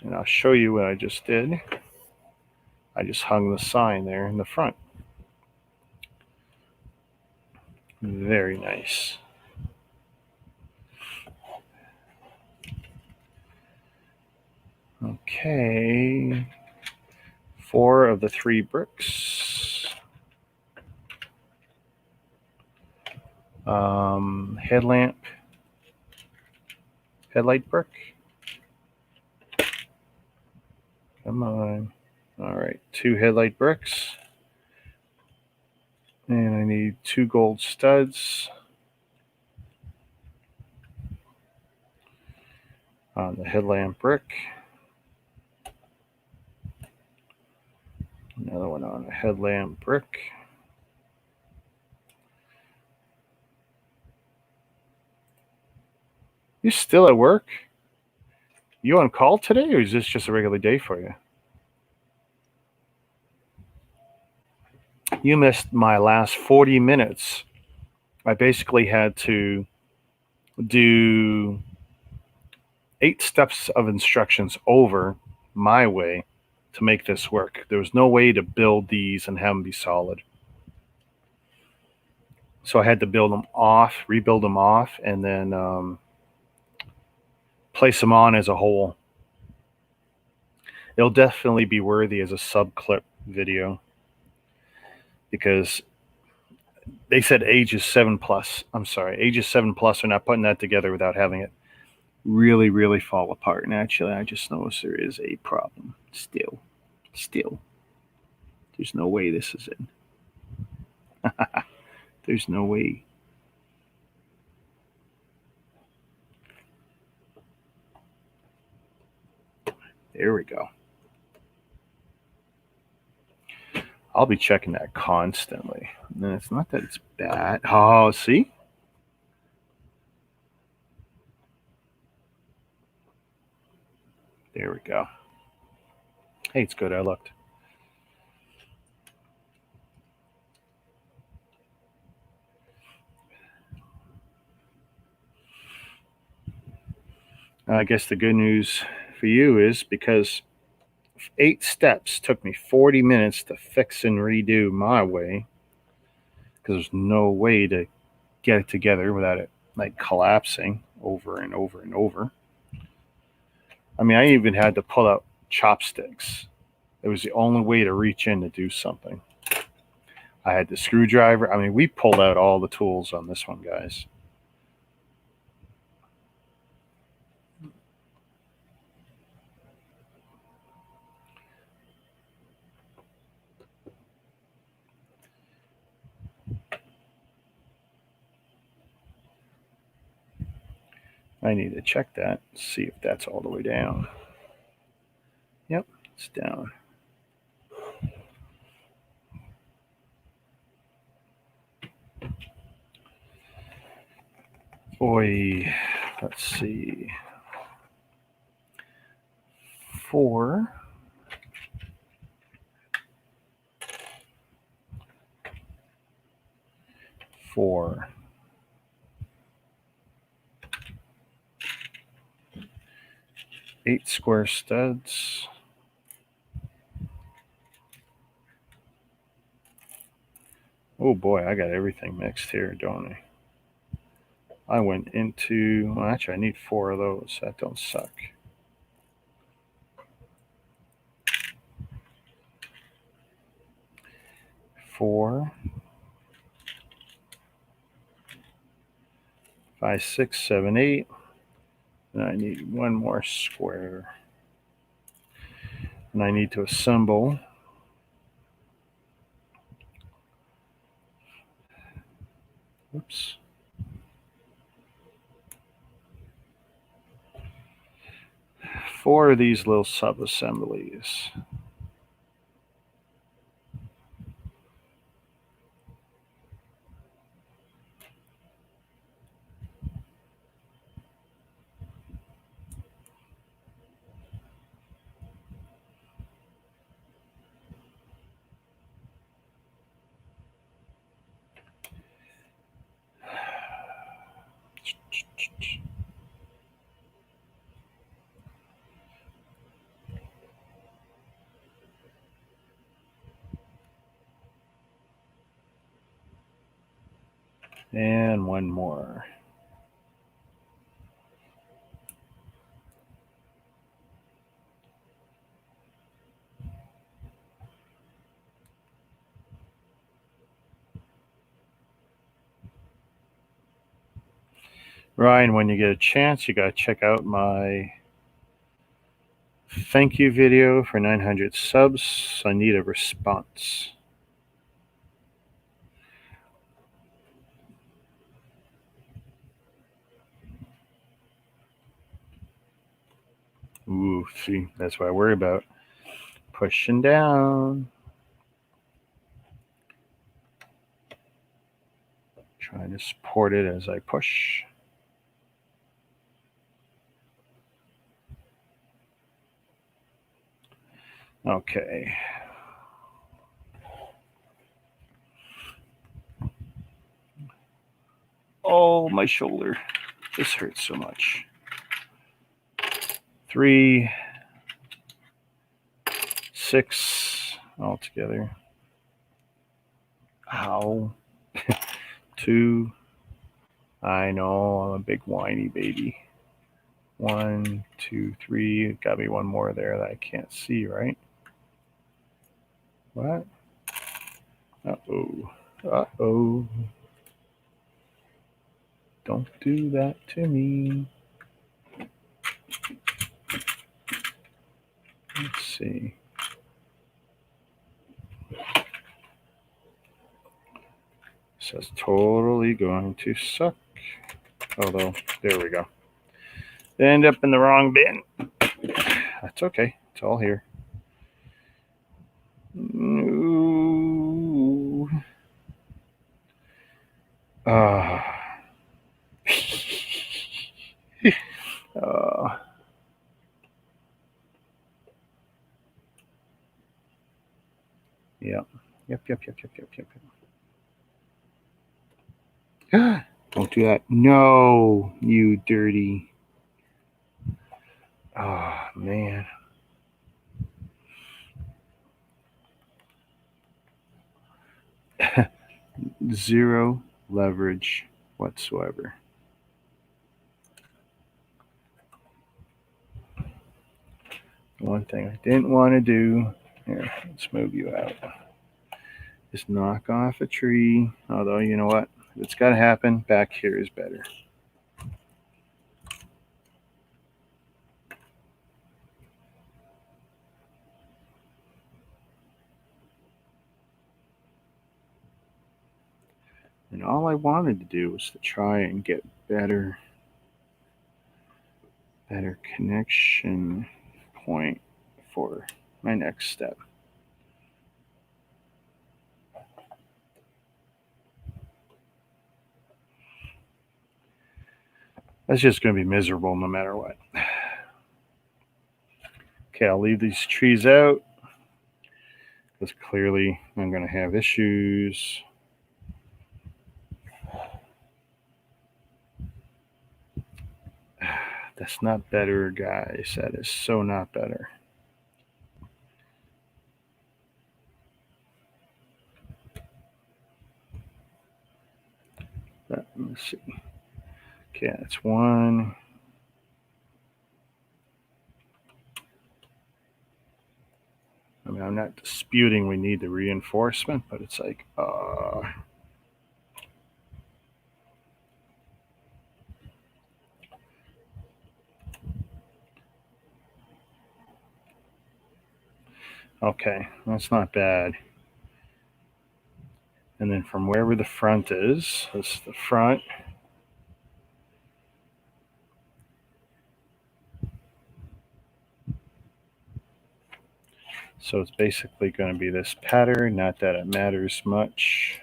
and I'll show you what I just did. I just hung the sign there in the front. Very nice. Okay, 4 of the 3 bricks. Headlight brick. Come on. All right, 2 headlight bricks. And I need 2 gold studs on the headlamp brick. Another one on a headlamp brick. You still at work? You on call today, or is this just a regular day for you? You missed my last 40 minutes. I basically had to do 8 steps of instructions over my way to make this work. There was no way to build these and have them be solid. So I had to build them off, rebuild them off, and then place them on as a whole. It'll definitely be worthy as a sub-clip video because they said ages 7+. I'm sorry, ages 7+ are not putting that together without having it really, really fall apart. And actually, I just noticed there is a problem still. There's no way this is it. There's no way. There we go. I'll be checking that constantly. And it's not that it's bad. Oh, see? There we go. Hey, it's good. I looked. I guess the good news for you is because 8 steps took me 40 minutes to fix and redo my way because there's no way to get it together without it like collapsing over and over and over. I mean, I even had to pull out chopsticks. It was the only way to reach in to do something. I had the screwdriver. I mean, we pulled out all the tools on this one, guys. I need to check that, see if that's all the way down. Yep, it's down. Boy, let's see. 4. 4. 8 square studs. Oh boy, I got everything mixed here, don't I? I went into, well, actually, I need 4 of those. That don't suck. Four, 5, 6, 7, 8. And I need 1 more square. And I need to assemble Oops. Four of these little sub-assemblies. And one more. Ryan, when you get a chance, you got to check out my thank you video for 900 subs. I need a response. Ooh, see, that's what I worry about. Pushing down. Trying to support it as I push. Okay. Oh, my shoulder. This hurts so much. 3, 6 altogether. Ow. 2. I know, I'm a big whiny baby. 1, 2, 3. Got to be one more there that I can't see, right? What? Uh-oh. Uh-oh. Don't do that to me. Let's see. This is totally going to suck. Although, there we go. End up in the wrong bin. That's okay. It's all here. Ooh. Yep. Don't do that. No, you dirty. Oh, man. Zero leverage whatsoever. One thing I didn't want to do, here, let's move you out, is knock off a tree. Although, you know what? If it's got to happen, back here is better. And all I wanted to do was to try and get better connection point for my next step. That's just going to be miserable no matter what. Okay, I'll leave these trees out because clearly I'm going to have issues. That's not better, guys. That is so not better. Let me see. Okay, that's one. I mean, I'm not disputing we need the reinforcement, but it's like, okay, that's not bad. And then from wherever the front is, this is the front. So it's basically going to be this pattern, not that it matters much.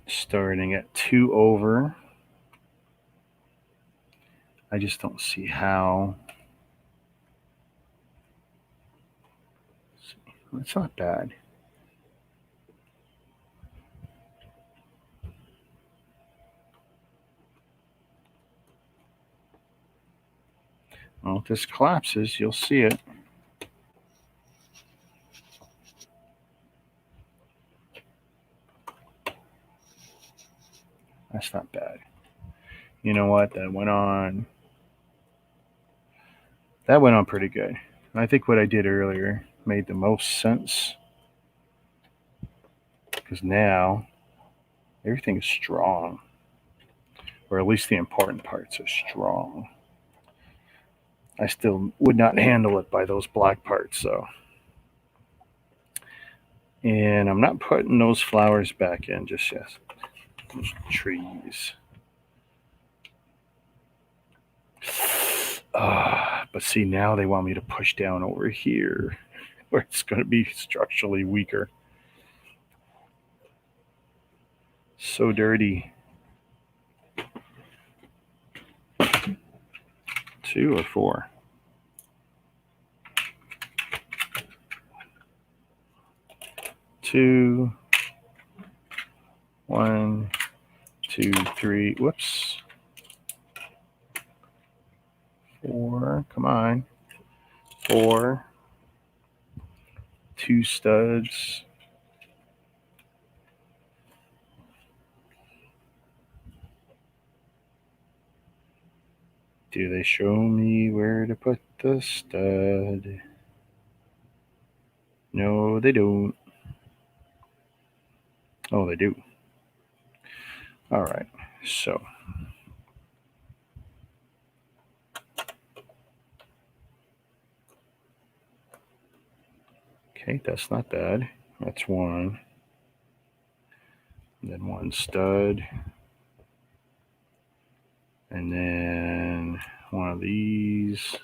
Starting at 2 over. I just don't see how. It's not bad. Well, if this collapses, you'll see it. That's not bad. You know what? That went on pretty good. And I think what I did earlier made the most sense, because now everything is strong, or at least the important parts are strong. I still would not handle it by those black parts, though. And I'm not putting those flowers back in just yet. Those trees. But see, now they want me to push down over here where it's going to be structurally weaker. So dirty. 2 or 4? 2. 1, 2, 3. Whoops. 4. Come on. 4. 2 studs. Do they show me where to put the stud? No, they don't. Oh, they do. All right. So. Okay, that's not bad. That's 1. And then 1 stud. And then 1 of these.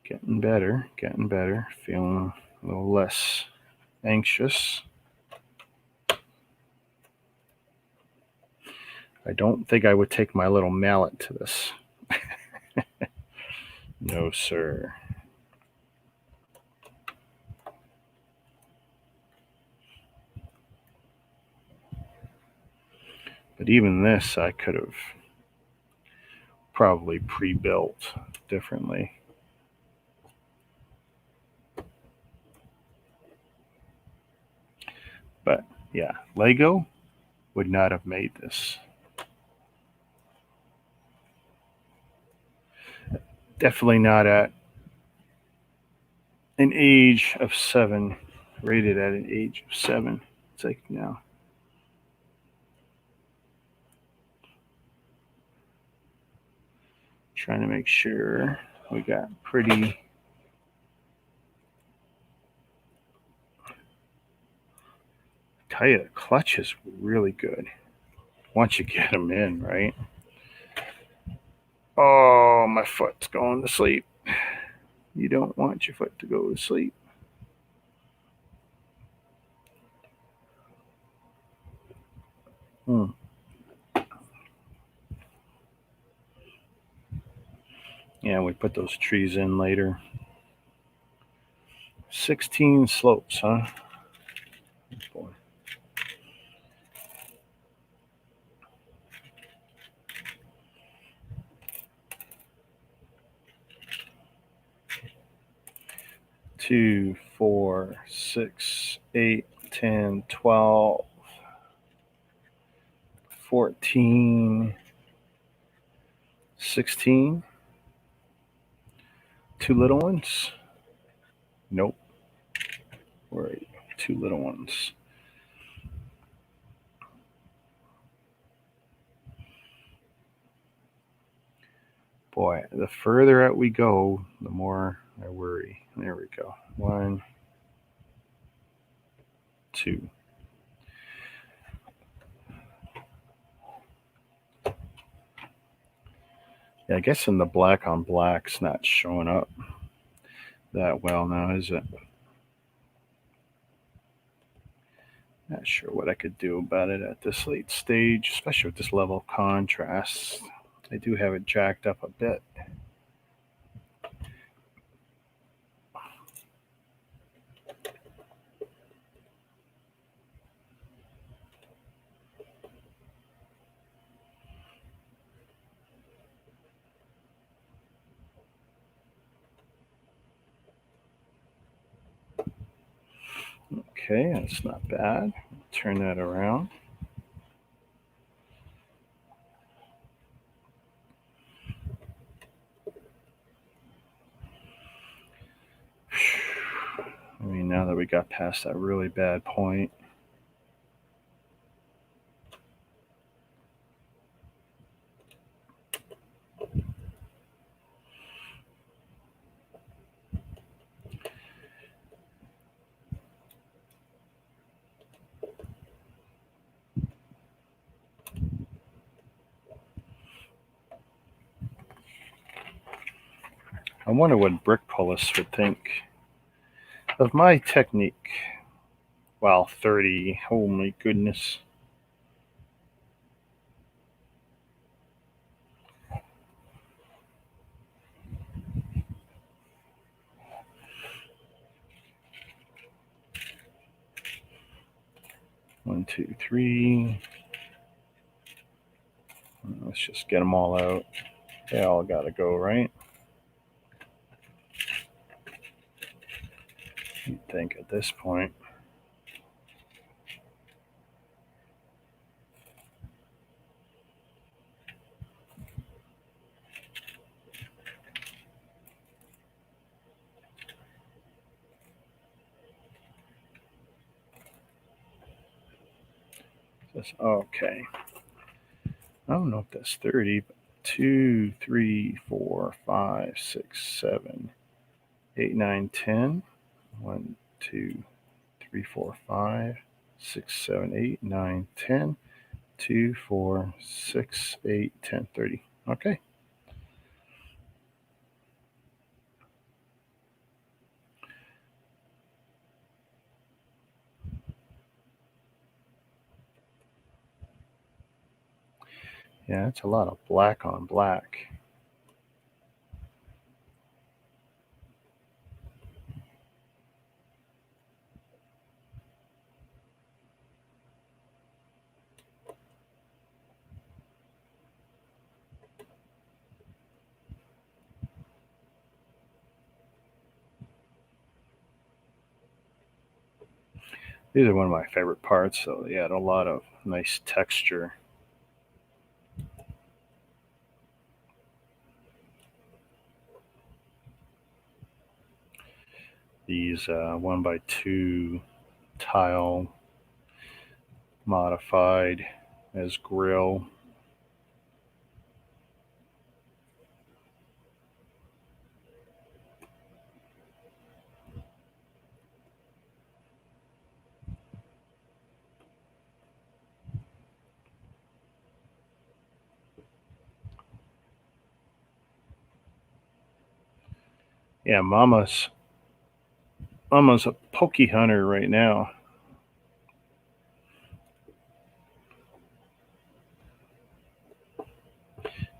Getting better. Feeling a little less anxious. I don't think I would take my little mallet to this. No, sir. But even this, I could have probably pre-built differently. But yeah, Lego would not have made this. Definitely not at an age of 7. Rated at an age of 7. It's like, no. Trying to make sure we got pretty. I tell you, the clutch is really good once you get them in, right? Oh, my foot's going to sleep. You don't want your foot to go to sleep. Yeah, we put those trees in later. 16 slopes, huh? Boy. Two, 4, 6, 8, 10, 12, 14, 16. 2 little ones? Nope. Where are you? 2 little ones. Boy, the further out we go, the more I worry. There we go. 1, 2. Yeah, I guess in the black on black's not showing up that well now, is it? Not sure what I could do about it at this late stage, especially with this level of contrast. I do have it jacked up a bit. Okay, that's not bad. Turn that around. I mean, now that we got past that really bad point. I wonder what brick pullers would think of my technique. Wow, 30. Oh my goodness. One, two, three. Let's just get them all out. They all gotta go, right? You'd think at this point. Okay. I don't know if that's 30, but 2, 3, 4, 5, 6, 7, 8, 9, 10. 1, 2, 3, 4, 5, 6, 7, 8, 9, 10. 2, 4, 6, 8, 10, 30. Okay. Yeah, that's a lot of black on black. These are one of my favorite parts, so they add a lot of nice texture. These 1x2 tile modified as grill. Yeah, Mama's a pokey hunter right now.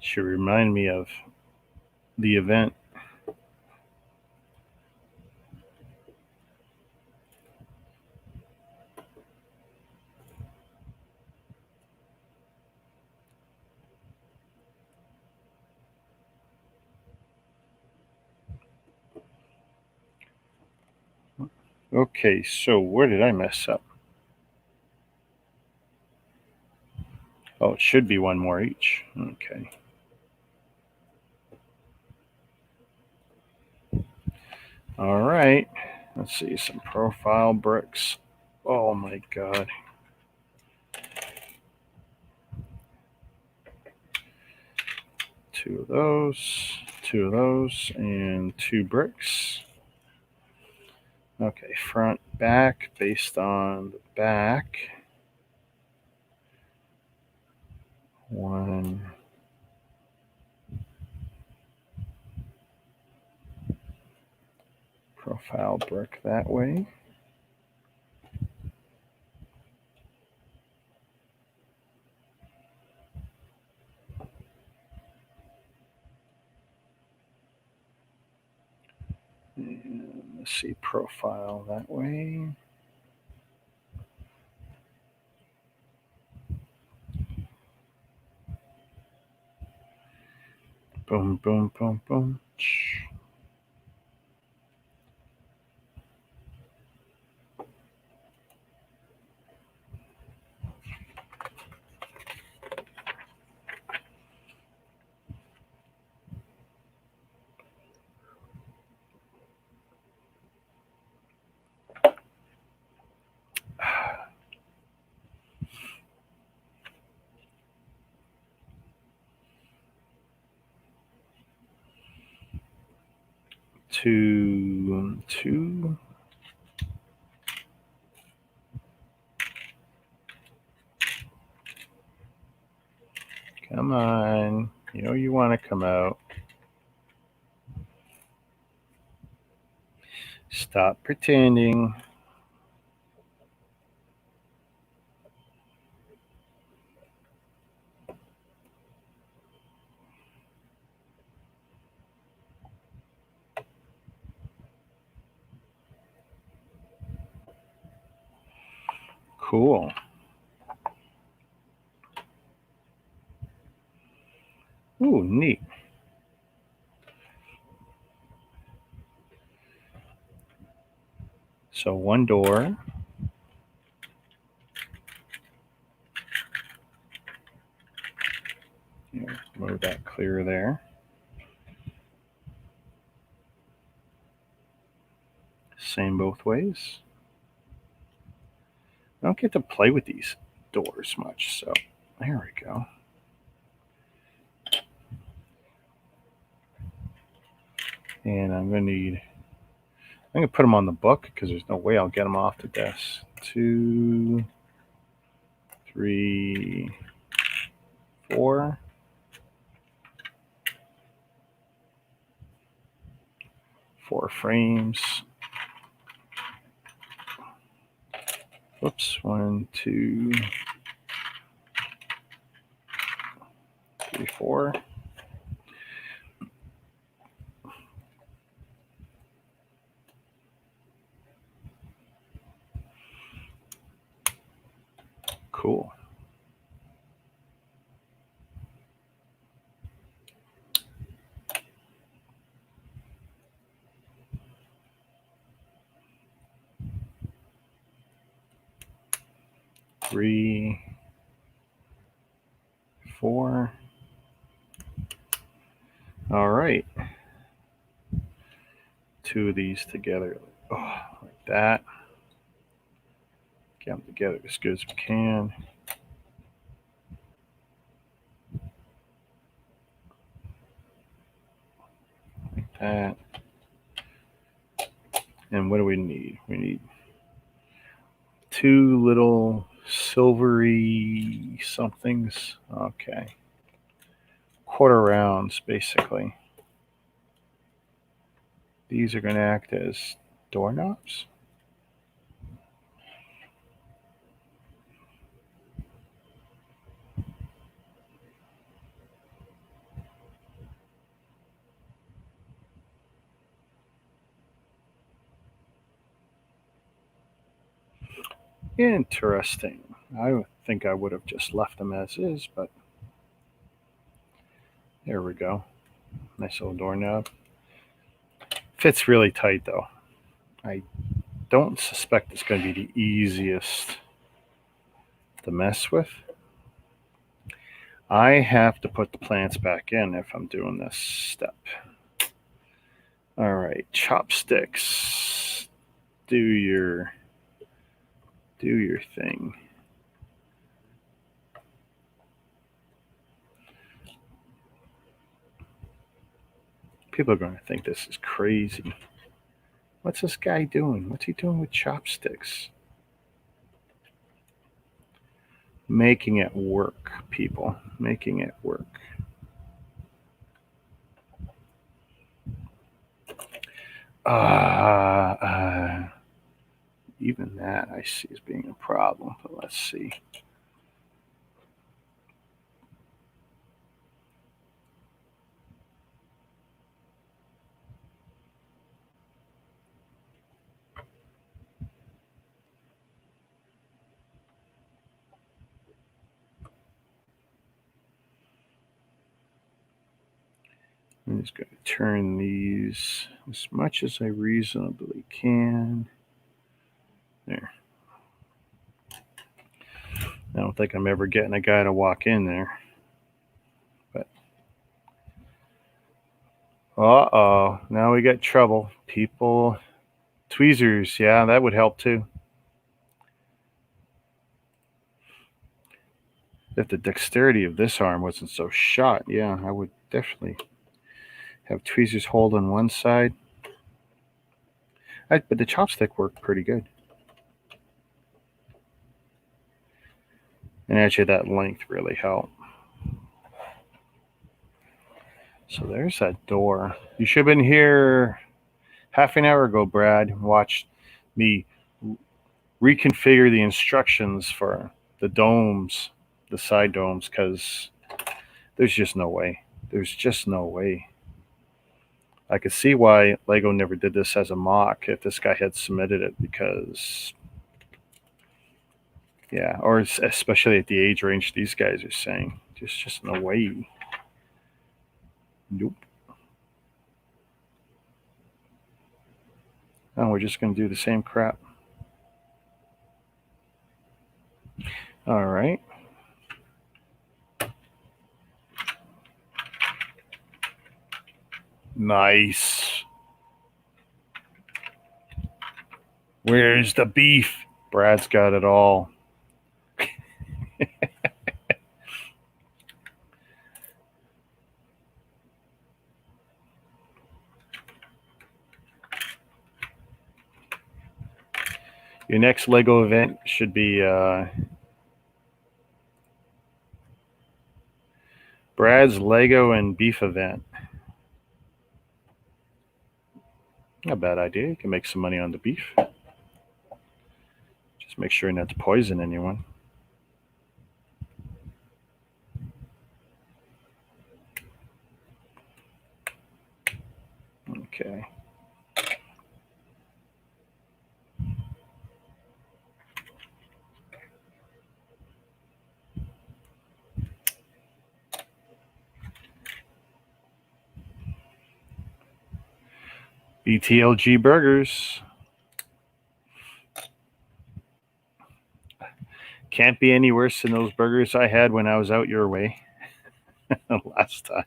She reminded me of the event. Okay, so where did I mess up? Oh, it should be one more each. Okay. All right. Let's see, some profile bricks. Oh my God. 2 of those, 2 of those, and 2 bricks. Okay, front, back, based on the back. 1 profile brick that way. And let's see, profile that way. Boom, boom, boom, boom. Two, 2. Come on. You know you want to come out. Stop pretending. Cool. Ooh, neat. So 1 door. Move that clear there. Same both ways. I don't get to play with these doors much, so there we go. And I'm going to put them on the book because there's no way I'll get them off the desk. 2, 3, 4. 4 frames. Whoops. 1, 2, 3, 4. Cool. Three, 4. All right. 2 of these together. Oh, like that. Get them together as good as we can. Like that. And what do we need? We need 2 little silvery somethings. Okay. Quarter rounds, basically. These are going to act as doorknobs. Interesting. I think I would have just left them as is, but there we go. Nice little doorknob. Fits really tight, though. I don't suspect it's going to be the easiest to mess with. I have to put the plants back in if I'm doing this step. All right, chopsticks. Do your thing. People are going to think this is crazy. What's this guy doing? What's he doing with chopsticks? Making it work, people. Making it work. Even that I see as being a problem, but let's see. I'm just going to turn these as much as I reasonably can. There. I don't think I'm ever getting a guy to walk in there. But uh-oh, now we got trouble. People, tweezers, yeah, that would help too. If the dexterity of this arm wasn't so shot, yeah, I would definitely have tweezers hold on one side. But the chopstick worked pretty good. And actually that length really helped. So there's that door. You should have been here half an hour ago, Brad. Watch me reconfigure the instructions for the domes, the side domes, because there's just no way. There's just no way. I could see why Lego never did this as a mock if this guy had submitted it, because, yeah, or especially at the age range these guys are saying. There's just no way. Nope. Oh, we're just going to do the same crap. All right. Nice. Where's the beef? Brad's got it all. Your next Lego event should be Brad's Lego and beef event. Not a bad idea. You can make some money on the beef. Just make sure not to poison anyone. Okay. BTLG burgers. Can't be any worse than those burgers I had when I was out your way last time.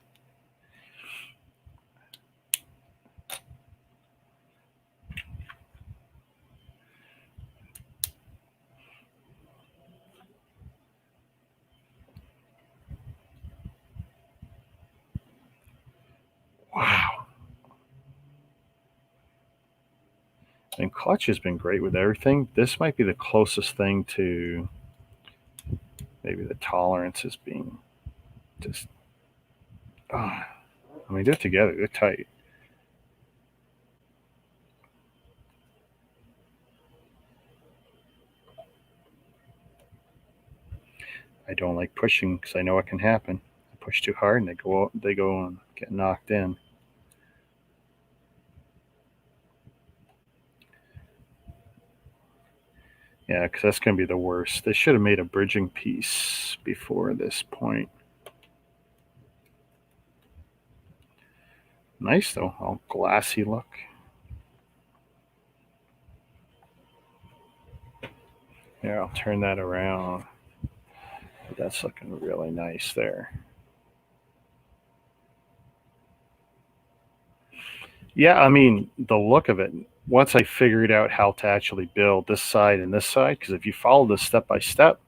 Wow. And Clutch has been great with everything. This might be the closest thing to maybe the tolerances being just. I mean, they're together. They're tight. I don't like pushing because I know it can happen. I push too hard and they go and get knocked in. Yeah, because that's going to be the worst. They should have made a bridging piece before this point. Nice, though. All glassy look. Yeah, I'll turn that around. That's looking really nice there. Yeah, I mean, the look of it, once I figured out how to actually build this side and this side, because if you follow this step by step,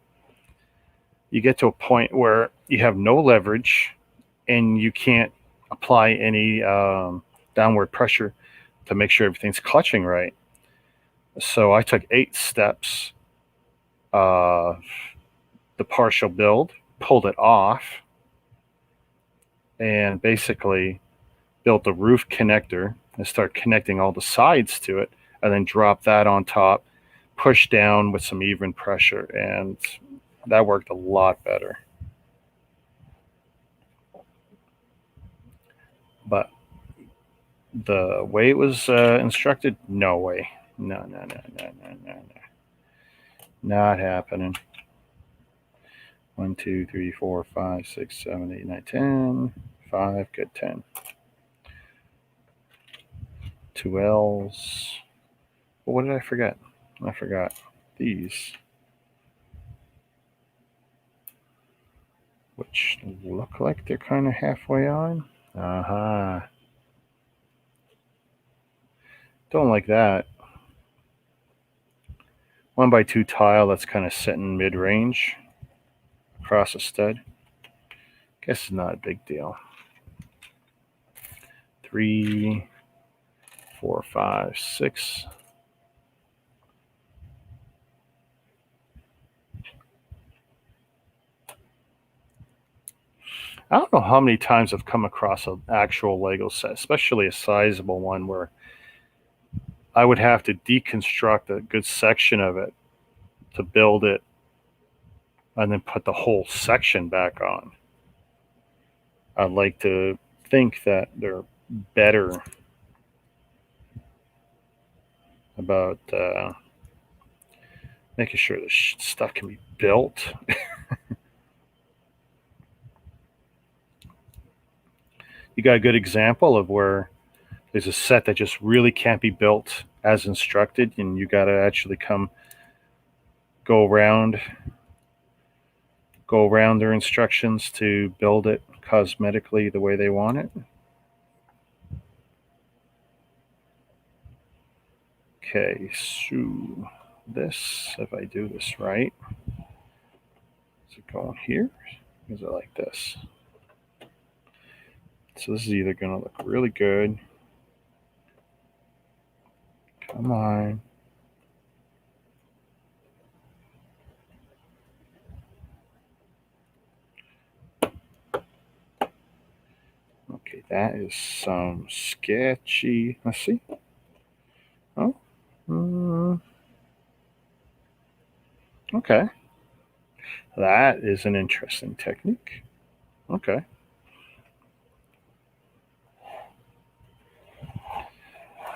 you get to a point where you have no leverage and you can't apply any downward pressure to make sure everything's clutching right. So I took 8 steps of the partial build, pulled it off, and basically built a roof connector and start connecting all the sides to it, and then drop that on top, push down with some even pressure, and that worked a lot better. But the way it was instructed, no way. No. Not happening. 1, 2, 3, 4, 5, 6, 7, 8, 9, 10. 5, good, 10. 2 L's. Well, what did I forget? I forgot these, which look like they're kind of halfway on. Aha. Don't like that. 1x2 tile that's kind of sitting mid-range across a stud. Guess it's not a big deal. 3, 4, 5, 6. I don't know how many times I've come across an actual Lego set, especially a sizable one, where I would have to deconstruct a good section of it to build it and then put the whole section back on. I'd like to think that they're better about making sure the stuff can be built. You got a good example of where there's a set that just really can't be built as instructed, and you got to actually go around their instructions to build it cosmetically the way they want it. Okay, so this, if I do this right, is it going here? Is it like this? So this is either going to look really good. Come on. Okay, that is some sketchy. Let's see. Oh. Okay. That is an interesting technique. Okay.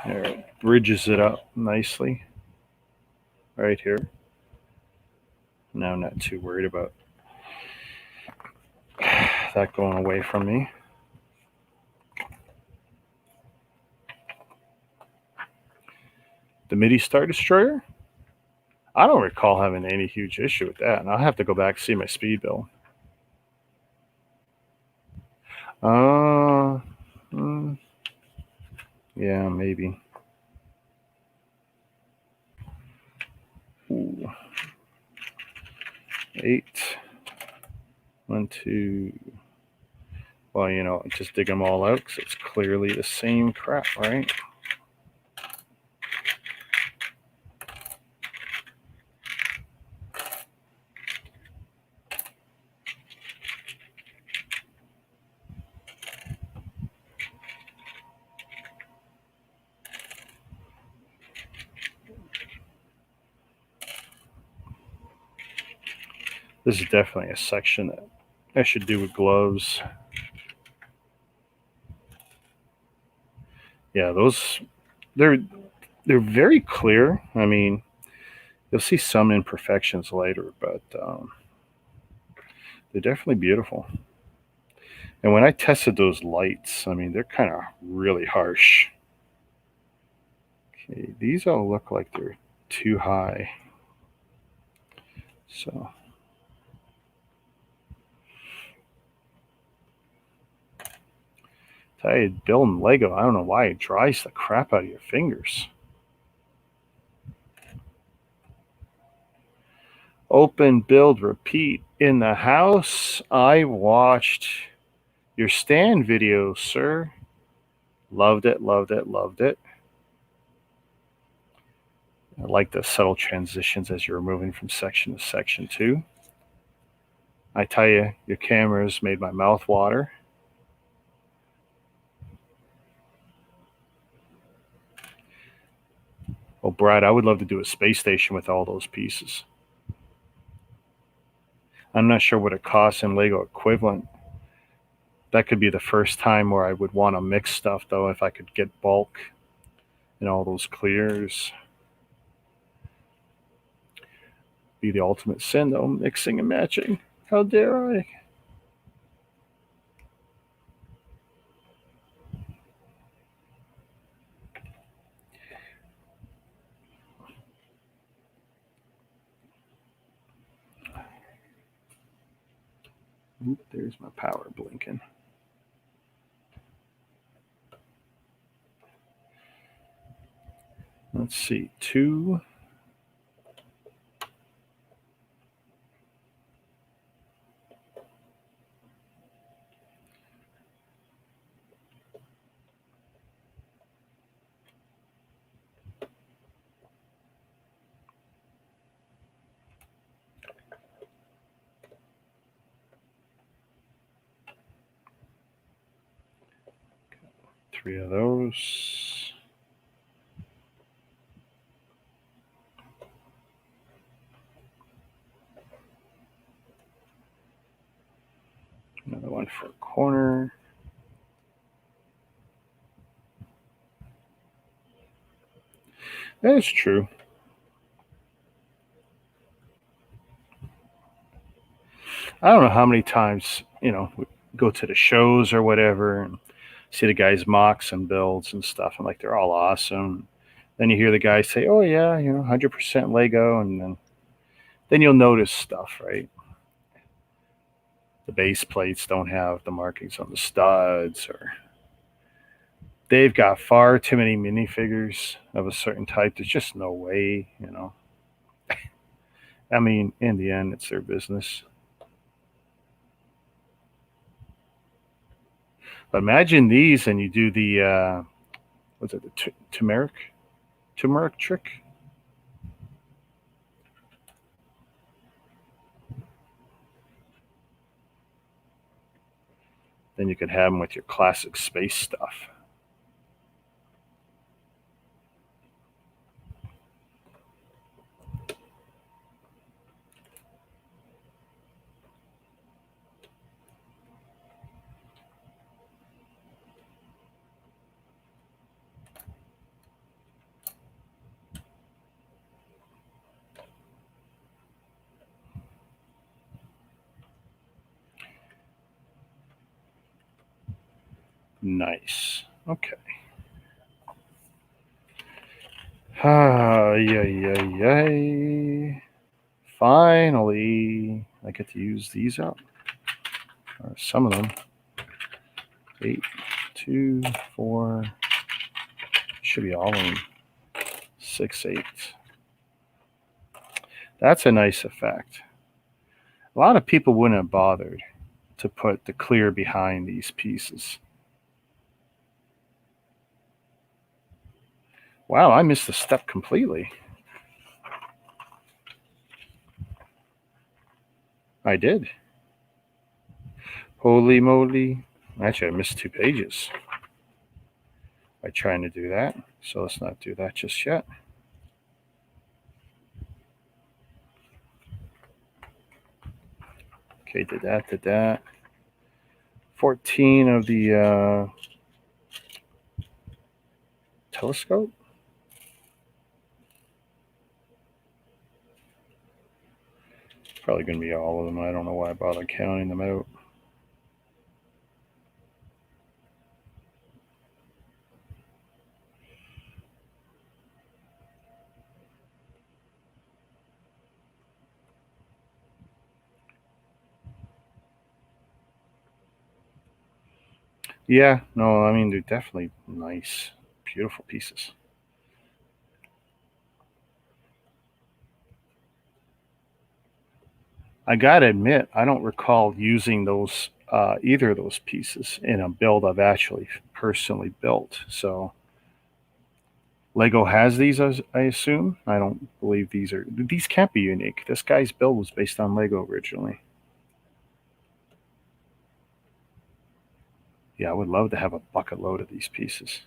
There, it bridges it up nicely right here. Now I'm not too worried about that going away from me. The MIDI Star Destroyer? I don't recall having any huge issue with that, and I'll have to go back and see my speed bill. Yeah, maybe. Ooh. 8. 1, 2. Well, you know, just dig them all out because it's clearly the same crap, right? This is definitely a section that I should do with gloves. Yeah, those, they're very clear. I mean, you'll see some imperfections later, but they're definitely beautiful. And when I tested those lights, I mean, they're kind of really harsh. Okay, these all look like they're too high. So tell you, building Lego, I don't know why it dries the crap out of your fingers. Open, build, repeat. In the house, I watched your stand video, sir. Loved it, loved it, loved it. I like the subtle transitions as you're moving from section to section too. I tell you, your cameras made my mouth water. Well, Brad, I would love to do a space station with all those pieces. I'm not sure what it costs in Lego equivalent. That could be the first time where I would want to mix stuff, though, if I could get bulk and all those clears. Be the ultimate sin, though, mixing and matching. How dare I? Oop, there's my power blinking. Let's see, 2. Three of those. Another one for a corner. That's true. I don't know how many times, we go to the shows or whatever and see the guys' mocks and builds and stuff, and like they're all awesome. Then you hear the guys say, "Oh yeah, 100% Lego," and then you'll notice stuff, right? The base plates don't have the markings on the studs, or they've got far too many minifigures of a certain type. There's just no way, I mean, in the end, it's their business. But imagine these, and you do the what's it, the turmeric trick. Then you could have them with your classic space stuff. Nice. Okay. Yay. Finally, I get to use these up. Or some of them. 8, 2, 4. Should be all of them. 6, 8. That's a nice effect. A lot of people wouldn't have bothered to put the clear behind these pieces. Wow, I missed a step completely. I did. Holy moly. Actually, I missed 2 pages by trying to do that. So let's not do that just yet. Okay, did that. 14 of the telescope. Probably going to be all of them. I don't know why I bothered counting them out. Yeah, no, I mean, they're definitely nice, beautiful pieces. I gotta admit, I don't recall using those either of those pieces in a build I've actually personally built. So Lego has these, I assume. I don't believe these can't be unique. This guy's build was based on Lego originally. Yeah, I would love to have a bucket load of these pieces.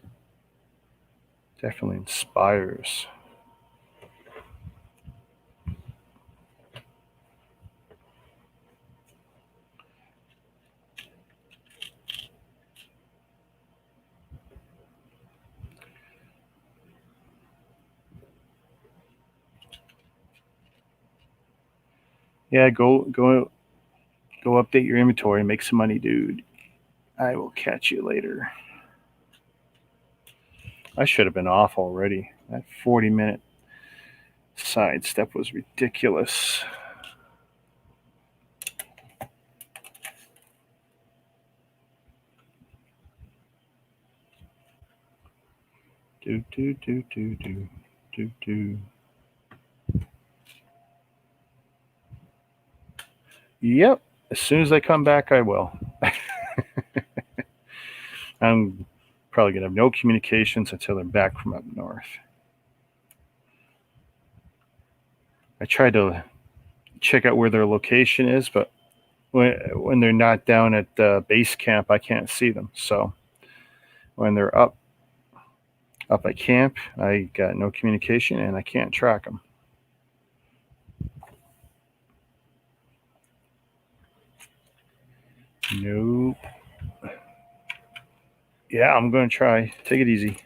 Definitely inspires. Yeah, go update your inventory and make some money, dude. I will catch you later. I should have been off already. That 40-minute sidestep was ridiculous. Do do do do do do do. Yep. As soon as I come back, I will. I'm probably gonna have no communications until they're back from up north. I tried to check out where their location is, but when they're not down at base camp, I can't see them. So when they're up at camp, I got no communication and I can't track them. Nope. Yeah, I'm going to try. Take it easy.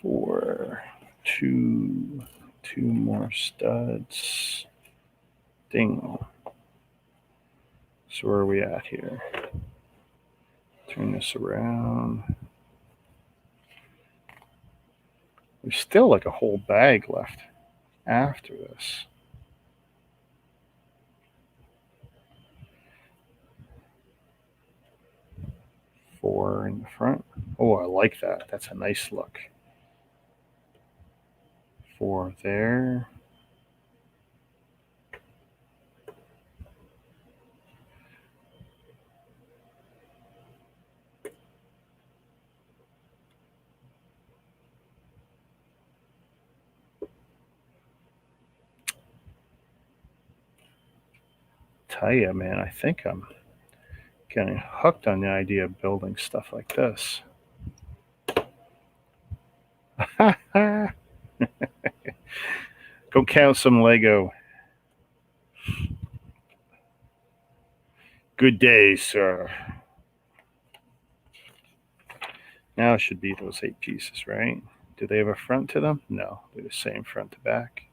4, 2 more studs. Dingo. So where are we at here? Turn this around. There's still like a whole bag left after this. Four in the front. Oh, I like that. That's a nice look. 4 there. Tell you, man, I think I'm getting hooked on the idea of building stuff like this. Go count some Lego. Good day, sir. Now it should be those 8 pieces, right? Do they have a front to them? No, they're the same front to back.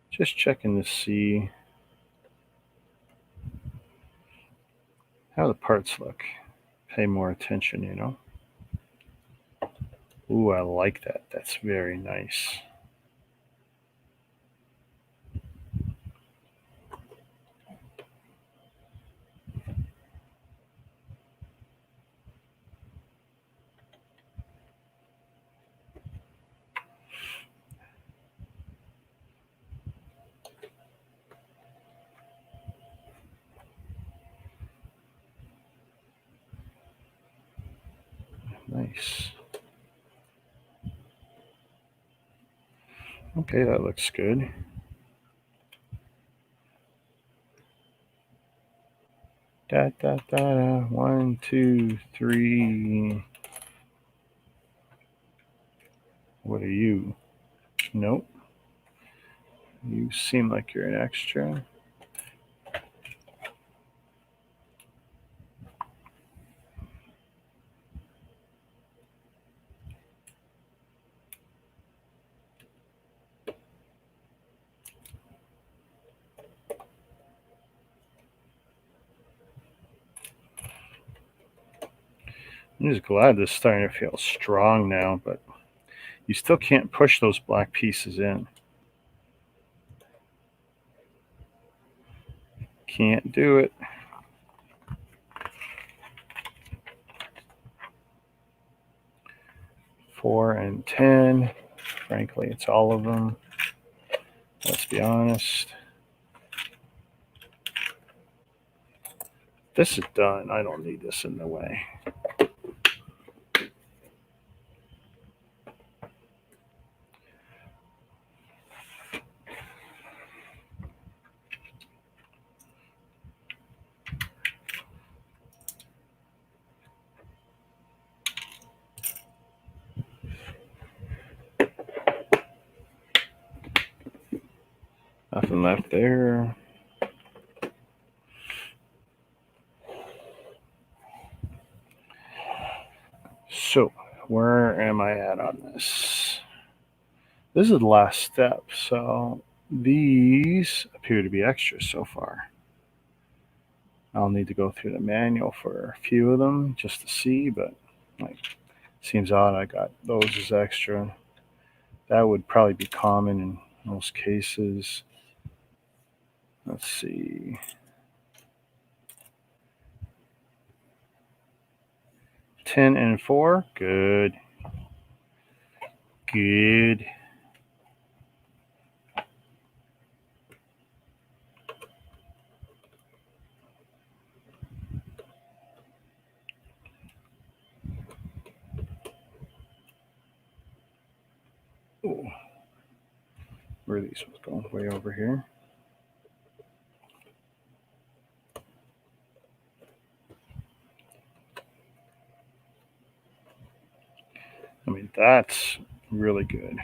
Just checking to see how the parts look. Pay more attention, you know. Ooh, I like that. That's very nice. Nice. Okay, that looks good. Da da da da. 1, 2, 3. What are you? Nope. You seem like you're an extra. I'm just glad this is starting to feel strong now, but you still can't push those black pieces in. Can't do it. Four and 10. Frankly, it's all of them. Let's be honest. This is done. I don't need this in the way. Nothing left there. So, where am I at on this? This is the last step. So, these appear to be extras so far. I'll need to go through the manual for a few of them just to see, but like, seems odd I got those as extra. That would probably be common in most cases. Let's see. 10 and 4. Good. Good. Ooh. Where are these ones going? Way over here. I mean, that's really good.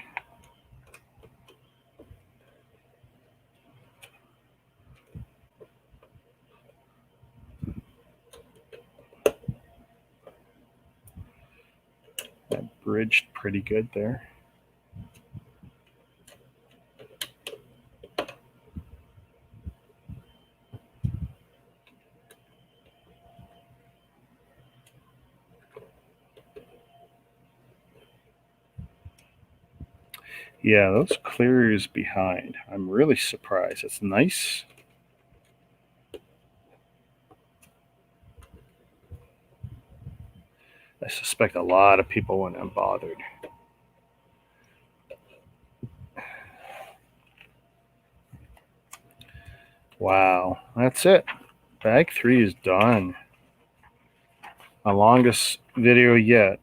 That bridged pretty good there. Yeah, those clears behind. I'm really surprised. It's nice. I suspect a lot of people went unbothered. Wow, that's it. Bag 3 is done. My longest video yet.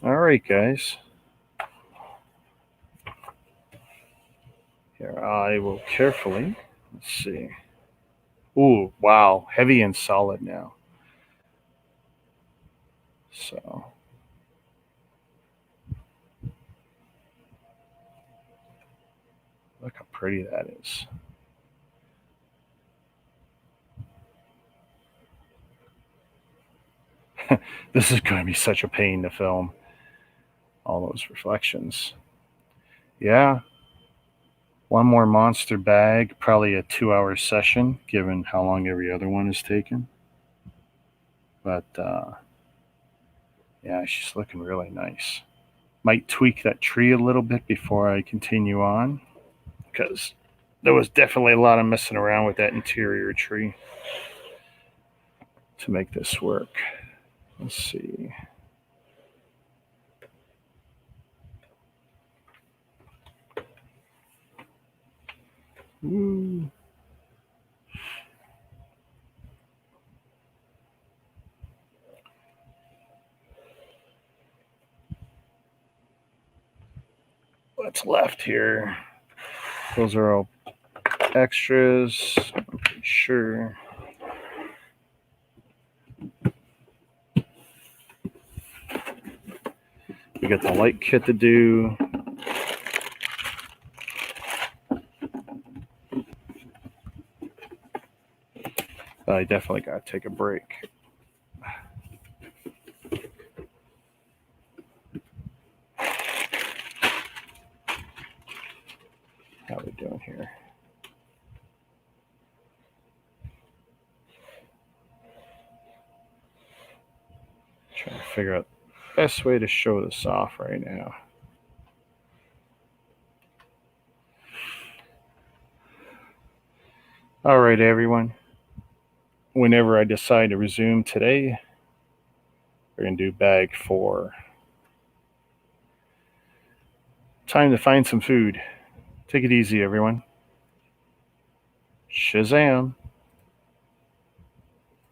All right, guys. Here, I will carefully, let's see. Ooh, wow, heavy and solid now. So, look how pretty that is. This is going to be such a pain to film. All those reflections. Yeah. One more monster bag, probably a 2-hour session, given how long every other one is taken. But yeah, she's looking really nice. Might tweak that tree a little bit before I continue on, because there was definitely a lot of messing around with that interior tree to make this work. Let's see. Ooh. What's left here? Those are all extras, I'm pretty sure. We got the light kit to do. But I definitely got to take a break. How are we doing here? Trying to figure out the best way to show this off right now. All right, everyone. Whenever I decide to resume today, we're going to do bag 4. Time to find some food. Take it easy, everyone. Shazam.